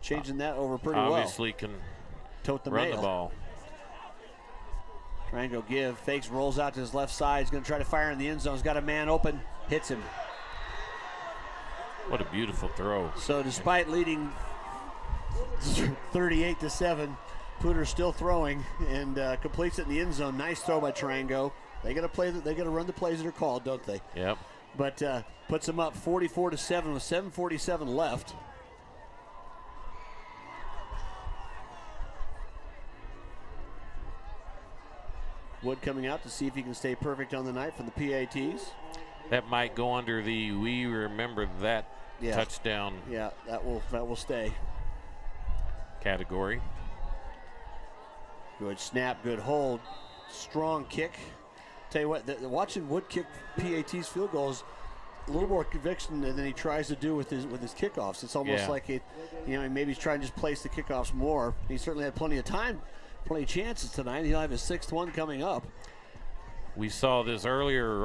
changing that over pretty obviously can tote the run mail. the ball. Trying to give, fakes, rolls out to his left side. He's going to try to fire in the end zone. He's got a man open, hits him. What a beautiful throw. So despite leading 38-7, Poudre's still throwing and completes it in the end zone. Nice throw by Tarango. They got to play. They got to run the plays that are called, don't they? Yep. But puts them up 44-7 with 7:47 left. Wood coming out to see if he can stay perfect on the night from the PATs. That might go under the we remember that touchdown Yeah, that will stay. category. Good snap, good hold, strong kick. Tell you what, watching Wood kick PAT's field goals, a little more conviction than he tries to do with his kickoffs. It's almost like maybe he's trying to just place the kickoffs more. He certainly had plenty of time, plenty of chances tonight. He'll have his 6th one coming up. We saw this earlier,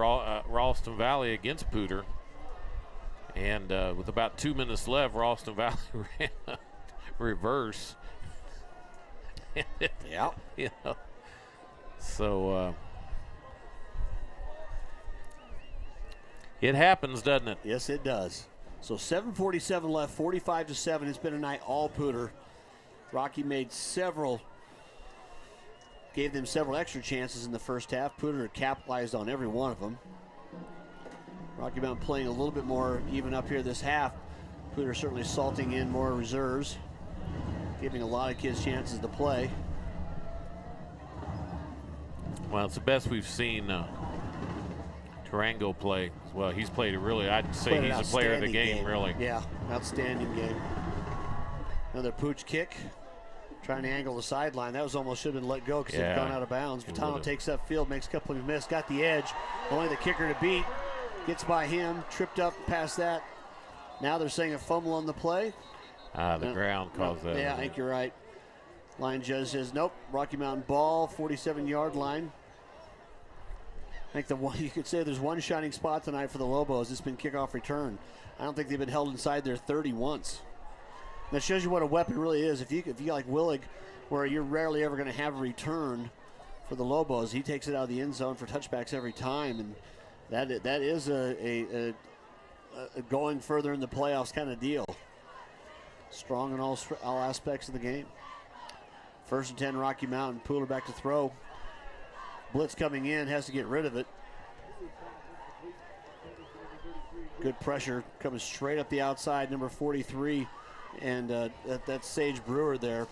Ralston Valley against Poudre. And with about 2 minutes left, Ralston Valley ran a reverse. Yeah. You know. So it happens, doesn't it? Yes, it does. So 7:47 left, 45-7. It's been a night all Poudre. Rocky gave them several extra chances in the first half. Poudre capitalized on every one of them. Rocky Mountain playing a little bit more even up here this half. Poudre certainly salting in more reserves, giving a lot of kids chances to play. Well, it's the best we've seen Tarango play. Well, he's played it really. I'd say he's a player of the game, really. Yeah, outstanding game. Another Pooch kick. Trying to angle the sideline. That was almost should have been let go because it had gone out of bounds. Vitano takes up field, makes a couple of misses, got the edge. Only the kicker to beat. Gets by him, tripped up past that. Now they're saying a fumble on the play. The ground caused that. Yeah, I think you're right. Line judge says, nope, Rocky Mountain ball, 47-yard line. I think you could say there's one shining spot tonight for the Lobos. It's been kickoff return. I don't think they've been held inside their 30 once. That shows you what a weapon really is. If you like Willig, where you're rarely ever going to have a return for the Lobos, he takes it out of the end zone for touchbacks every time, and that is a going further in the playoffs kind of deal. Strong in all aspects of the game. 1st and 10, Rocky Mountain. Poudre back to throw. Blitz coming in, has to get rid of it. Good pressure coming straight up the outside, number 43. And that's Sage Brewer there.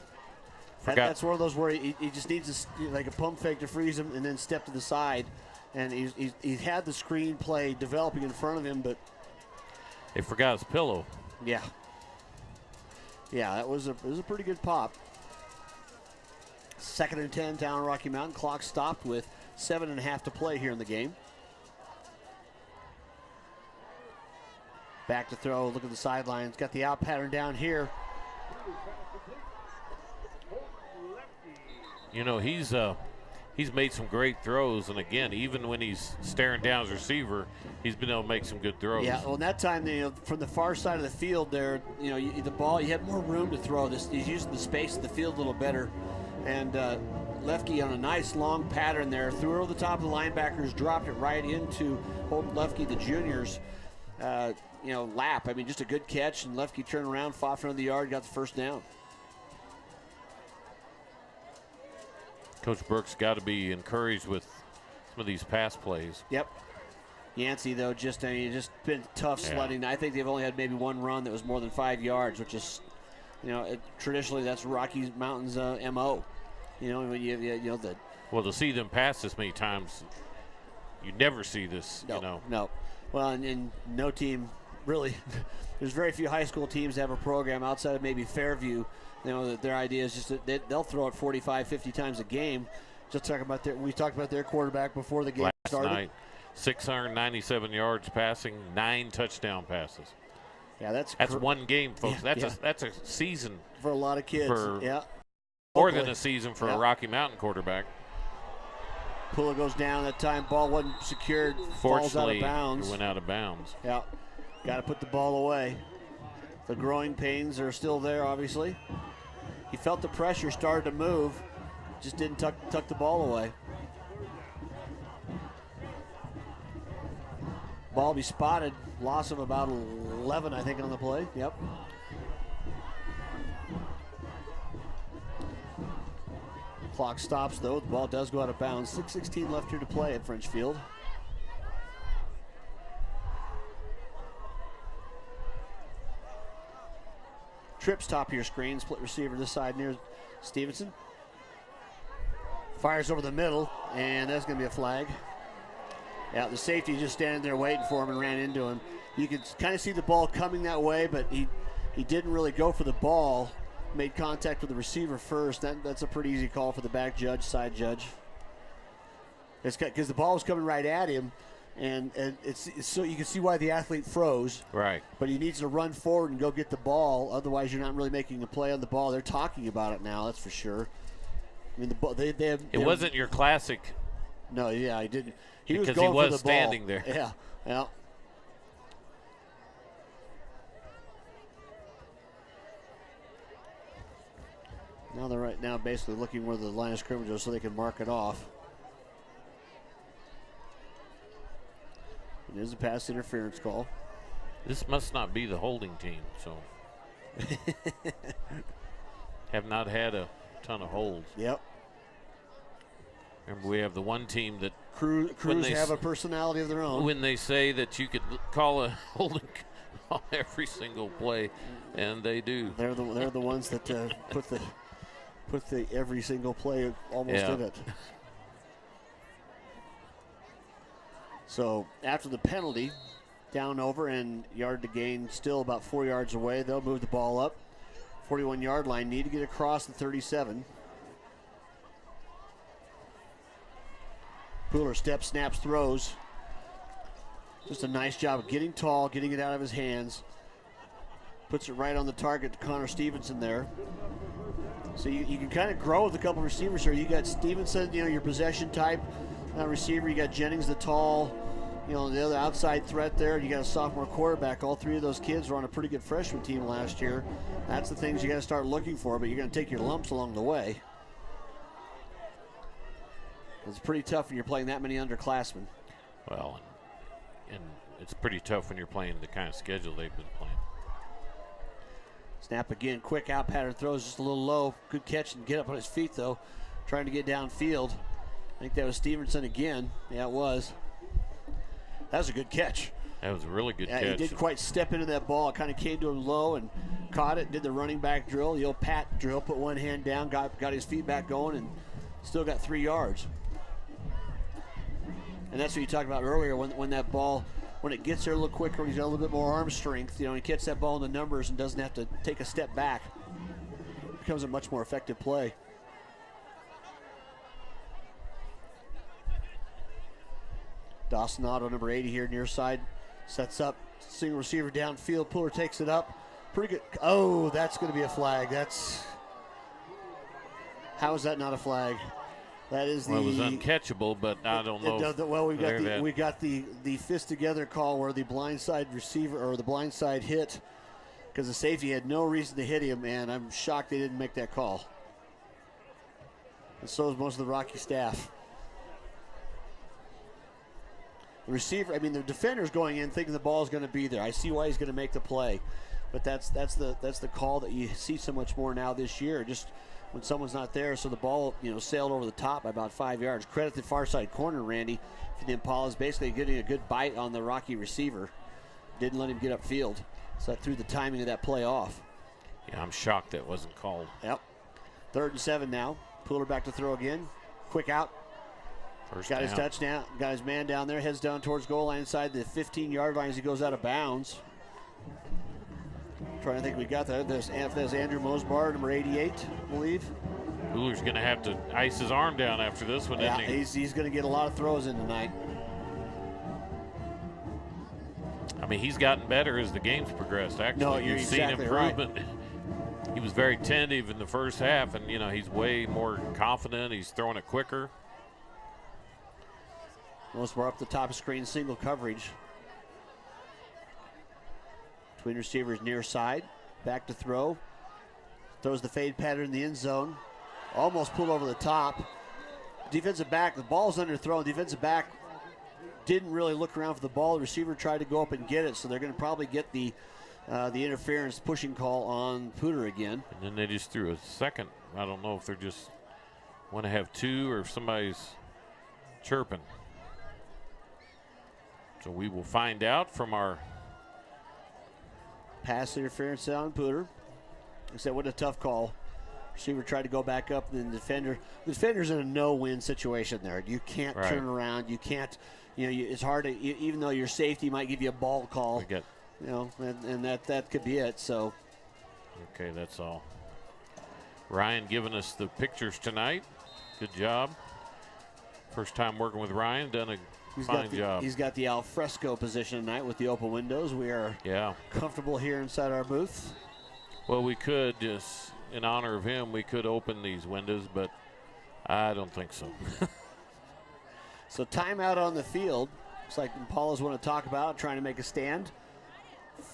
That's one of those where he just needs like a pump fake to freeze him and then step to the side. And he's had the screen play developing in front of him, but They forgot his pillow. Yeah, it was a pretty good pop. 2nd and 10 down Rocky Mountain. Clock stopped with 7.5 to play here in the game. Back to throw. Look at the sidelines. Got the out pattern down here. You know, he's made some great throws, and again, even when he's staring down his receiver, he's been able to make some good throws. Yeah, well, that time, from the far side of the field there, the ball, you had more room to throw. He's using the space of the field a little better. And Lefke on a nice long pattern there, threw it over the top of the linebackers, dropped it right into Holden Lefke, the junior's lap. I mean, just a good catch, and Lefke turned around, fought for the yard, got the first down. Coach Brooks got to be encouraged with some of these pass plays. Yep. Yancey, though, just been tough sledding. I think they've only had maybe one run that was more than 5 yards, which is, traditionally that's Rocky Mountain's MO. Well, to see them pass this many times, you never see this. No. Well, and no team really. There's very few high school teams that have a program outside of maybe Fairview. That their idea is just that they'll throw it 45, 50 times a game. We talked about their quarterback before the game started. Last night, 697 yards passing, 9 touchdown passes. Yeah, that's one game, folks. That's a season for a lot of kids. More than a season for a Rocky Mountain quarterback. Pula goes down that time. Ball wasn't secured. Falls out of bounds. It went out of bounds. Yeah, got to put the ball away. The growing pains are still there, obviously. He felt the pressure, started to move, just didn't tuck the ball away. Ball be spotted, loss of about 11, I think, on the play. Yep. Clock stops, though. The ball does go out of bounds. 6:16 left here to play at French Field. Trips top of your screen, split receiver this side near Stevenson. Fires over the middle, and that's going to be a flag. Yeah, the safety just standing there waiting for him and ran into him. You could kind of see the ball coming that way, but he didn't really go for the ball. Made contact with the receiver first. That's a pretty easy call for the back judge, side judge. It's because the ball was coming right at him, and it's so you can see why the athlete froze. Right. But he needs to run forward and go get the ball. Otherwise, you're not really making a play on the ball. They're talking about it now. That's for sure. I mean, the ball. They have. It wasn't your classic. No, yeah, he didn't. He because was going he was for the standing ball. there. Yeah, yeah. Now they're right now basically looking where the line of scrimmage is so they can mark it off. It is a pass interference call. This must not be the holding team, so have not had a ton of holds. Yep. Remember, we have the one team that Crews have a personality of their own. When they say that you could call a holding on every single play, and they do. They're the ones that put the every single play almost in it. So after the penalty, down over and yard to gain, still about 4 yards away. They'll move the ball up. 41-yard line, need to get across the 37. Poudre steps, snaps, throws. Just a nice job of getting tall, getting it out of his hands. Puts it right on the target to Connor Stevenson there. So you can kind of grow with a couple receivers here. You got Stevenson, your possession type receiver. You got Jennings, the tall, the other outside threat there. You got a sophomore quarterback. All three of those kids were on a pretty good freshman team last year. That's the things you got to start looking for, but you're going to take your lumps along the way. It's pretty tough when you're playing that many underclassmen. Well, and it's pretty tough when you're playing the kind of schedule they've been playing. Snap again, quick out pattern throws, just a little low. Good catch and get up on his feet, though. Trying to get downfield. I think that was Stevenson again. Yeah, it was. That was a good catch. That was a really good catch. He didn't quite step into that ball. It kind of came to him low and caught it, did the running back drill, the old pat drill, put one hand down, got his feet back going, and still got 3 yards. And that's what you talked about earlier when that ball, when it gets there a little quicker, when he's got a little bit more arm strength, he gets that ball in the numbers and doesn't have to take a step back. It becomes a much more effective play. Dawson Otto, number 80 here near side, sets up, single receiver downfield. Poudre takes it up. Pretty good. Oh, that's going to be a flag. How is that not a flag? That is it was uncatchable, but I don't know. Well, we got the fist together call where the blindside receiver or the blindside hit because the safety had no reason to hit him, and I'm shocked they didn't make that call. And so is most of the Rocky staff. The receiver, the defender's going in thinking the ball is going to be there. I see why he's going to make the play, but that's the call that you see so much more now this year. Just when someone's not there, so the ball sailed over the top by about 5 yards. Credit the far side corner, Randy, for the Impalas basically getting a good bite on the Rocky receiver. Didn't let him get upfield, so that threw the timing of that play off. Yeah, I'm shocked that wasn't called. Yep. 3rd and 7 now. Poudre back to throw again. Quick out. First got down. his touchdown. Got his man down there. Heads down towards goal line inside the 15-yard line as he goes out of bounds. Trying to think we got that. There's Andrew Mosbar, number 88, I believe. Poudre's going to have to ice his arm down after this one, isn't he? He's going to get a lot of throws in tonight. He's gotten better as the game's progressed, actually. No, you're You've seen exactly improvement. Right. He was very tentative in the first half, and, he's way more confident. He's throwing it quicker. Mosbar up the top of screen, single coverage. Twin receivers near side. Back to throw. Throws the fade pattern in the end zone. Almost pulled over the top. Defensive back, the ball's underthrown. Defensive back didn't really look around for the ball. The receiver tried to go up and get it, so they're going to probably get the interference pushing call on Poudre again. And then they just threw a second. I don't know if they're just want to have two or if somebody's chirping. So we will find out from our pass interference on Poudre. I said, what a tough call. Receiver tried to go back up, and then the defender's in a no-win situation there. You can't turn around. You can't, it's hard to, even though your safety might give you a ball call, and that could be it. So, okay, that's all. Ryan giving us the pictures tonight. Good job. First time working with Ryan, done a fine job. He's got the al fresco position tonight with the open windows. We are comfortable here inside our booth. Well, we could just, in honor of him, we could open these windows, but I don't think so. So timeout on the field. Looks like Impalas want to talk about trying to make a stand.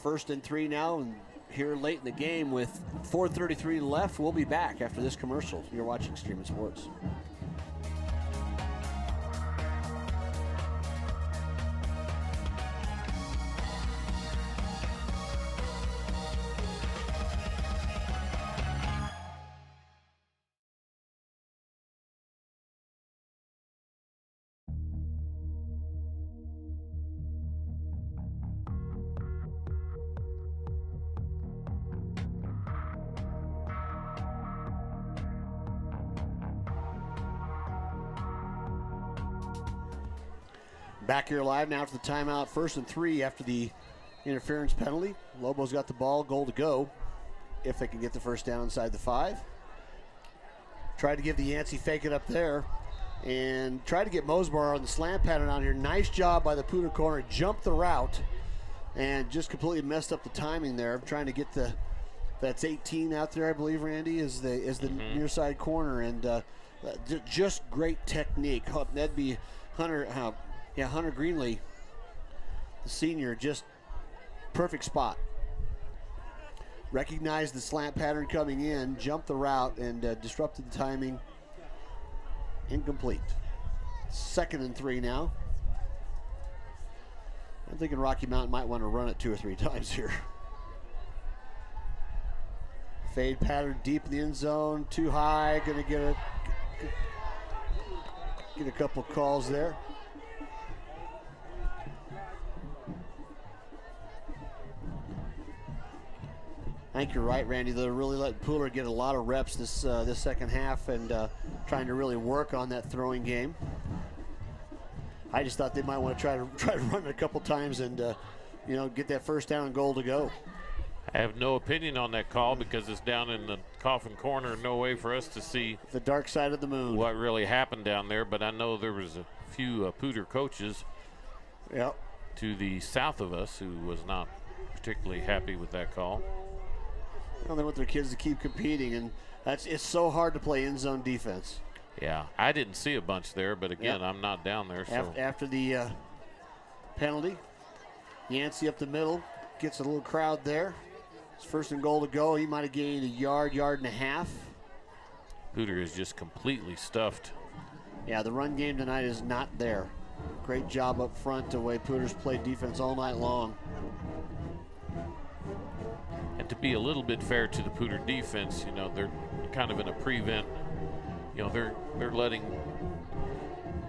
1st and 3 now, and here late in the game with 4:33 left. We'll be back after this commercial. You're watching Streaming Sports. Back here live now after the timeout. 1st and 3 after the interference penalty. Lobos got the ball, goal to go. If they can get the first down inside the 5. Tried to give the Yancey fake it up there. And tried to get Mosbar on the slant pattern out here. Nice job by the Poudre corner. Jumped the route. And just completely messed up the timing there. Trying to get that's 18 out there, I believe, Randy, is the near side corner. And just great technique. That'd be Hunter Greenlee, the senior, just perfect spot. Recognized the slant pattern coming in, jumped the route, and disrupted the timing. Incomplete. 2nd and 3 now. I'm thinking Rocky Mountain might want to run it 2 or 3 times here. Fade pattern deep in the end zone, too high, going to get a couple calls there. I think you're right, Randy. They're really letting Poudre get a lot of reps this second half and trying to really work on that throwing game. I just thought they might want to try to run it a couple times and get that first down and goal to go. I have no opinion on that call because it's down in the coffin corner. No way for us to see the dark side of the moon. What really happened down there, but I know there was a few Poudre coaches to the south of us who was not particularly happy with that call. Well, they want their kids to keep competing, and it's so hard to play end zone defense. Yeah, I didn't see a bunch there, but again, I'm not down there. So after the penalty, Yancey up the middle, gets a little crowd there. It's 1st and goal to go. He might have gained a yard and a half. Poudre is just completely stuffed. Yeah, the run game tonight is not there. Great job up front the way Poudre's played defense all night long. And to be a little bit fair to the Poudre defense, they're kind of in a prevent. They're letting,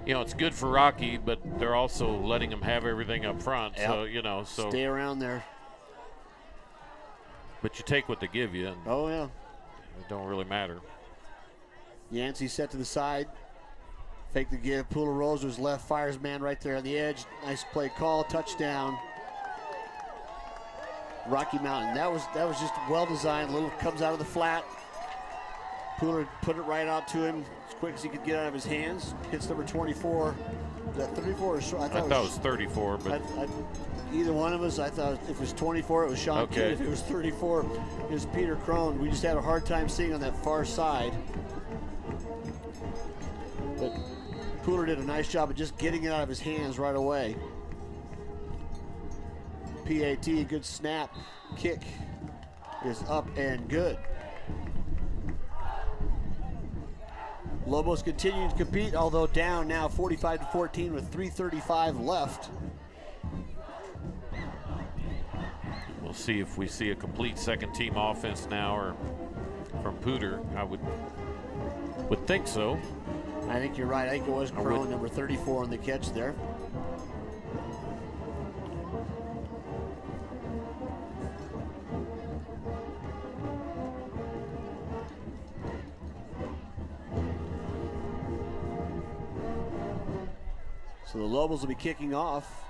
it's good for Rocky, but they're also letting them have everything up front. Yep. So stay around there. But you take what they give you. And it don't really matter. Yancey set to the side. Fake the give. Poudre rolls to his left. Fires man right there on the edge. Nice play call. Touchdown. Rocky Mountain. That was just well designed. Little comes out of the flat. Poudre put it right out to him as quick as he could get out of his hands. Hits number 24. Is that 34 or short? I thought it was 34, but either one of us. I thought if it was 24, it was Sean King. If it was 34, it was Peter Crone. We just had a hard time seeing on that far side. But Poudre did a nice job of just getting it out of his hands right away. PAT, good snap. Kick is up and good. Lobos continuing to compete, although down now 45-14 with 3:35 left. We'll see if we see a complete second-team offense now, or from Poudre. I would think so. I think you're right. I think it was Crone, number 34 on the catch there. So the Lobos will be kicking off.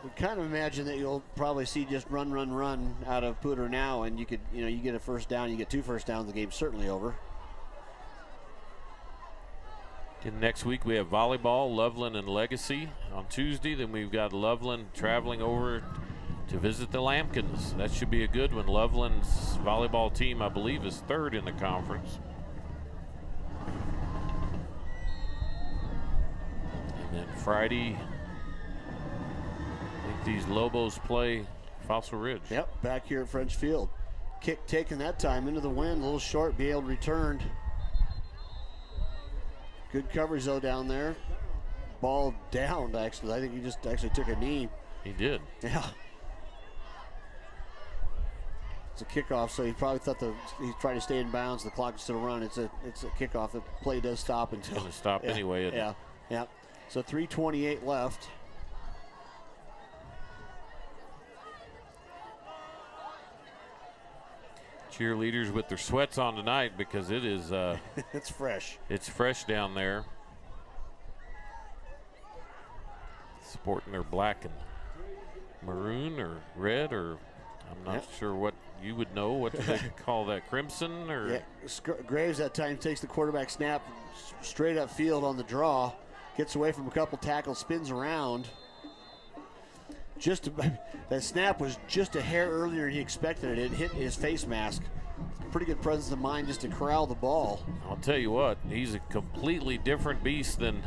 We kind of imagine that you'll probably see just run out of Poudre now, and you could, you get a first down, you get 2 first downs, the game's certainly over. And next week we have volleyball, Loveland and Legacy on Tuesday. Then we've got Loveland traveling over to visit the Lampkins. That should be a good one. Loveland's volleyball team, I believe, is 3rd in the conference. And then Friday, I think these Lobos play Fossil Ridge. Yep, back here at French Field. Kick taken that time into the wind, a little short, be able to return. Good coverage though down there. Ball down, actually. I think he just actually took a knee. He did. Yeah. It's a kickoff, so he probably thought he's trying to stay in bounds. The clock is still running. It's a kickoff. The play does stop until. It's going to stop anyway. Yeah. Yeah. So 3:28 left. Cheerleaders with their sweats on tonight because it is it's fresh. It's fresh down there. Sporting their black and maroon or red, or I'm not sure what you would know. What do they call that? Crimson or? Yeah. Graves that time takes the quarterback snap straight up field on the draw, gets away from a couple tackles, spins around. That snap was just a hair earlier than he expected it. It hit his face mask. Pretty good presence of mind just to corral the ball. I'll tell you what, he's a completely different beast than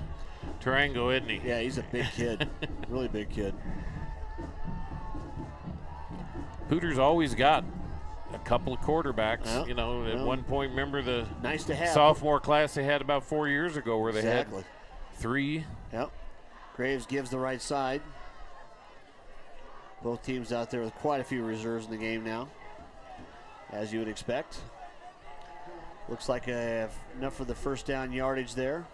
Tarango, isn't he? Yeah, he's a big kid. Really big kid. Poudre's always got a couple of quarterbacks. At one point, remember the nice to have sophomore class they had about 4 years ago where they had 3. Yep. Graves gives the right side. Both teams out there with quite a few reserves in the game now, as you would expect. Looks like I have enough for the first down yardage there.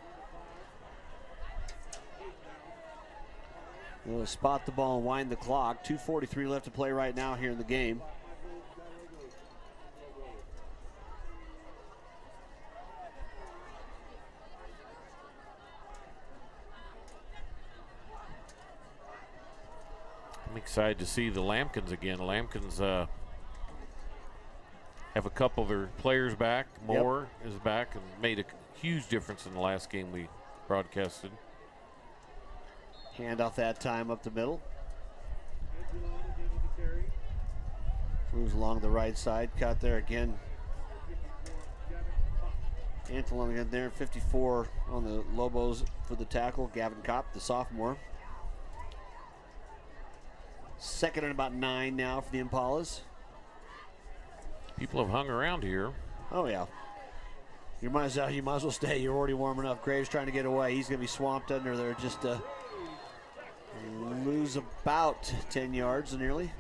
We'll spot the ball and wind the clock. 2:43 left to play right now here in the game. I'm excited to see the Lampkins again. Lampkins have a couple of their players back. Moore is back and made a huge difference in the last game we broadcasted. Handoff that time up the middle. Moves along the right side. Cut there again. Antolon again there. 54 on the Lobos for the tackle. Gavin Kopp, the sophomore. 2nd and about 9 now for the Impalas. People have hung around here. Oh, yeah. You might as well stay. You're already warm enough. Graves trying to get away. He's going to be swamped under there. Just lose about 10 yards nearly.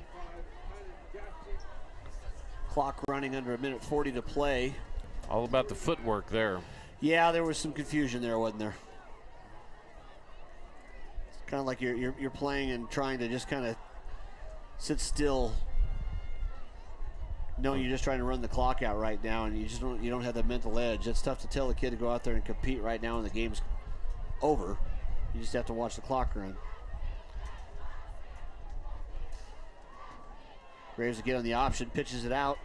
Clock running under 1:40 to play. All about the footwork there. Yeah, there was some confusion there, wasn't there? It's kind of like you're playing and trying to just kind of sit still, knowing you're just trying to run the clock out right now, and you don't have the mental edge. It's tough to tell a kid to go out there and compete right now when the game's over. You just have to watch the clock run. Graves again on the option, pitches it out.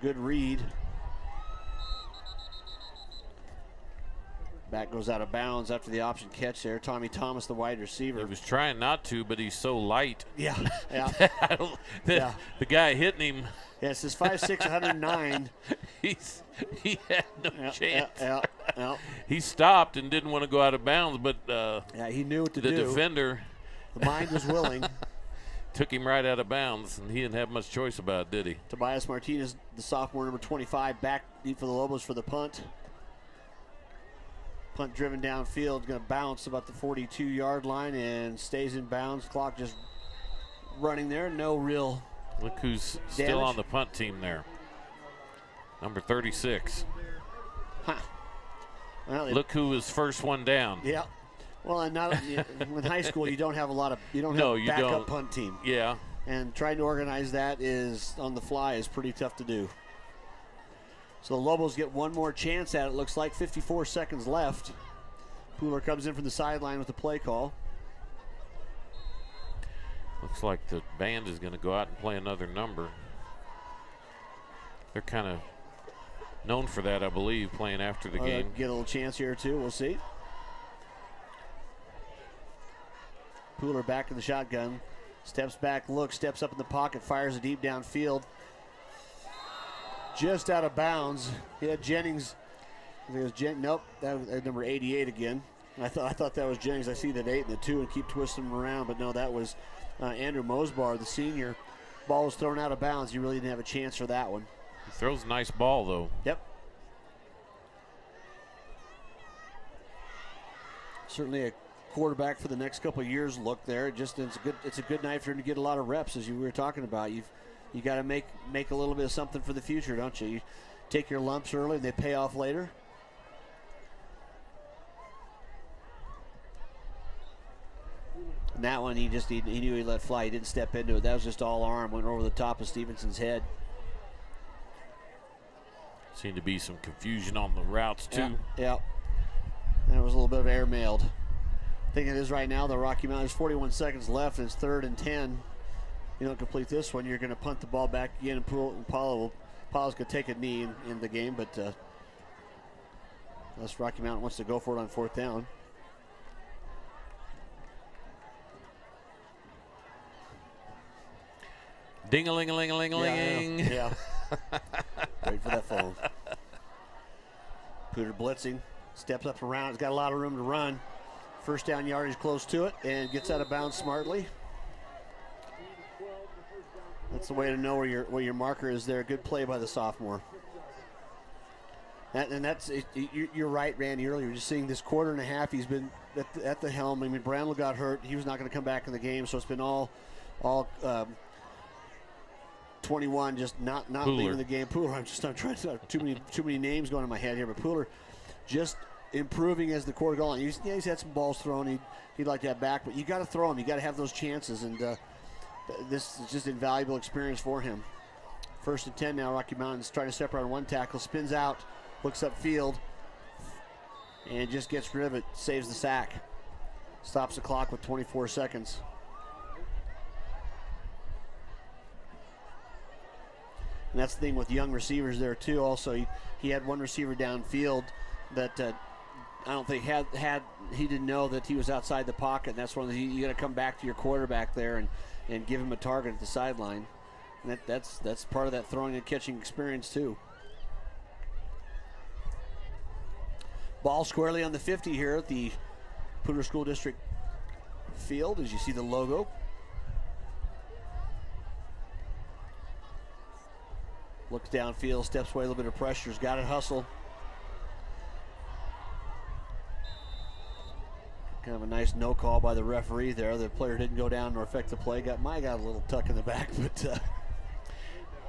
Good read. Back goes out of bounds after the option catch there. Tommy Thomas, the wide receiver. He was trying not to, but he's so light. Yeah, yeah. The guy hitting him. Yeah, it says 5'6", 109. He had no chance. Yeah. He stopped and didn't want to go out of bounds, but he knew what to do. The defender, the mind was willing, took him right out of bounds, and he didn't have much choice about it, did he? Tobias Martinez, the sophomore, number 25, back deep for the Lobos for the punt. Punt driven downfield, going to bounce about the 42-yard line and stays in bounds. Clock just running there. No real Look who's damage. still on the punt team there. Number 36. Huh. Well, Look who was first one down. Yeah. Well, and not in high school, you don't have a you backup don't. punt team. Yeah. And trying to organize that is on the fly is pretty tough to do. So the Lobos get one more chance at it. Looks like 54 seconds left. Poudre comes in from the sideline with the play call. Looks like the band is going to go out and play another number. They're kind of known for that, I believe, playing after the game. Get a little chance here, too. We'll see. Poudre back in the shotgun. Steps back, looks, steps up in the pocket, fires a deep downfield. Just out of bounds. He had Jennings. I think it was nope, that was number 88 again. I thought that was Jennings. I see that 8 and the 2 and keep twisting him around, but no, that was Andrew Mosbar, the senior. Ball was thrown out of bounds. He really didn't have a chance for that one. He throws a nice ball, though. Yep. Certainly a quarterback for the next couple of years look there. It's a good night for him to get a lot of reps, as you were talking about. You got to make a little bit of something for the future, don't you? You take your lumps early and they pay off later. And that one, he knew he let fly. He didn't step into it. That was just all arm. Went over the top of Stevenson's head. Seemed to be some confusion on the routes, too. Yeah. And it was a little bit of air-mailed. I think it is right now, the Rocky Mountain. There's 41 seconds left, and it's 3rd and 10. You don't complete this one, you're going to punt the ball back again, and Paulo's going to take a knee in the game, but unless Rocky Mountain wants to go for it on 4th down. Ding-a-ling-a-ling-a-ling-a-ling. Yeah. Wait for that phone. Poudre blitzing, steps up around. He's got a lot of room to run. First down yardage close to it, and gets out of bounds smartly. That's the way to know where your marker is there. Good play by the sophomore. You're right, Randy. Earlier, just seeing this quarter and a half, he's been at the helm. I mean, Brownlow got hurt; he was not going to come back in the game, so it's been all 21 just not leaving the game. Poudre, I'm trying to too many names going in my head here, but Poudre just improving as the quarter goes on. He's had some balls thrown. He'd like to have back, but you got to throw them. You got to have those chances, and this is just invaluable experience for him. 1st and 10 now. Rocky Mountain's trying to separate on one tackle, spins out, looks upfield, and just gets rid of it. Saves the sack. Stops the clock with 24 seconds. And that's the thing with young receivers there too. Also, he had one receiver downfield that I don't think he didn't know that he was outside the pocket. And that's one of the, you got to come back to your quarterback there and give him a target at the sideline. And that's part of that throwing and catching experience too. Ball squarely on the 50 here at the Poudre School District field, as you see the logo. Looks downfield, steps away, a little bit of pressure's got it, hustle. Kind of a nice no call by the referee there. The player didn't go down nor affect the play. Got a little tuck in the back, but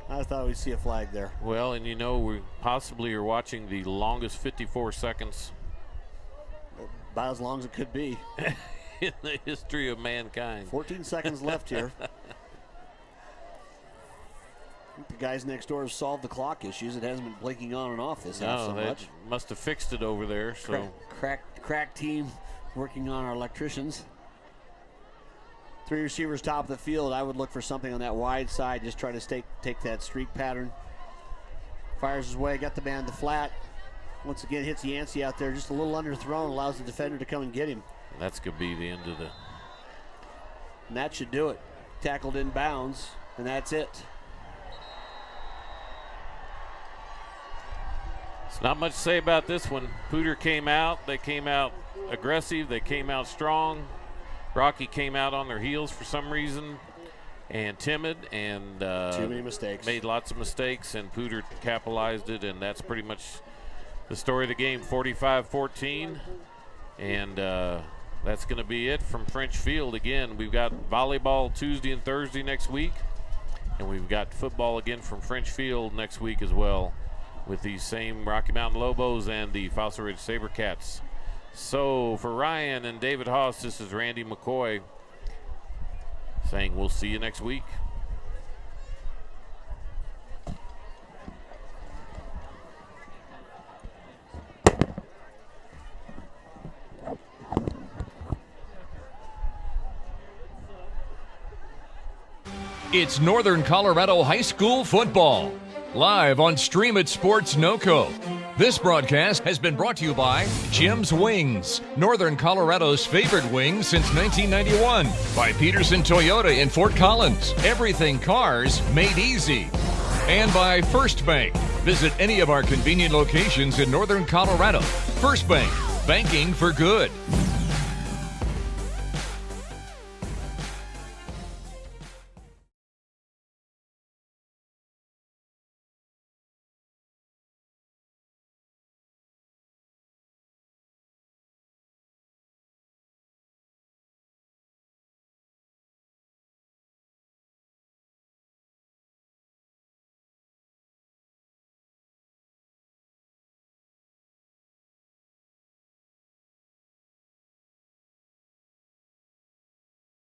I thought we'd see a flag there. Well, and we possibly are watching the longest 54 seconds about as long as it could be in the history of mankind. 14 seconds left here. The guys next door have solved the clock issues. It hasn't been blinking on and off this half so much. Must have fixed it over there. So crack team working on our electricians. 3 receivers top of the field. I would look for something on that wide side. Just try to take that streak pattern. Fires his way. Got the man the flat. Once again hits Yancey out there. Just a little underthrown. Allows the defender to come and get him. That's going to be the end of the. And that should do it. Tackled in bounds. And that's it. Not much to say about this one. Poudre came out. They came out aggressive. They came out strong. Rocky came out on their heels for some reason and timid and too many mistakes. Made lots of mistakes, and Poudre capitalized it, and that's pretty much the story of the game, 45-14. And that's going to be it from French Field. Again, we've got volleyball Tuesday and Thursday next week. And we've got football again from French Field next week as well, with these same Rocky Mountain Lobos and the Fossil Ridge Sabercats. So for Ryan and David Haase, this is Randy McCoy saying we'll see you next week. It's Northern Colorado High School football, live on Stream It Sports NoCo. This broadcast has been brought to you by Jim's Wings, Northern Colorado's favorite wings since 1991. By Pedersen Toyota in Fort Collins, everything cars made easy. And by First Bank. Visit any of our convenient locations in Northern Colorado. First Bank, banking for good.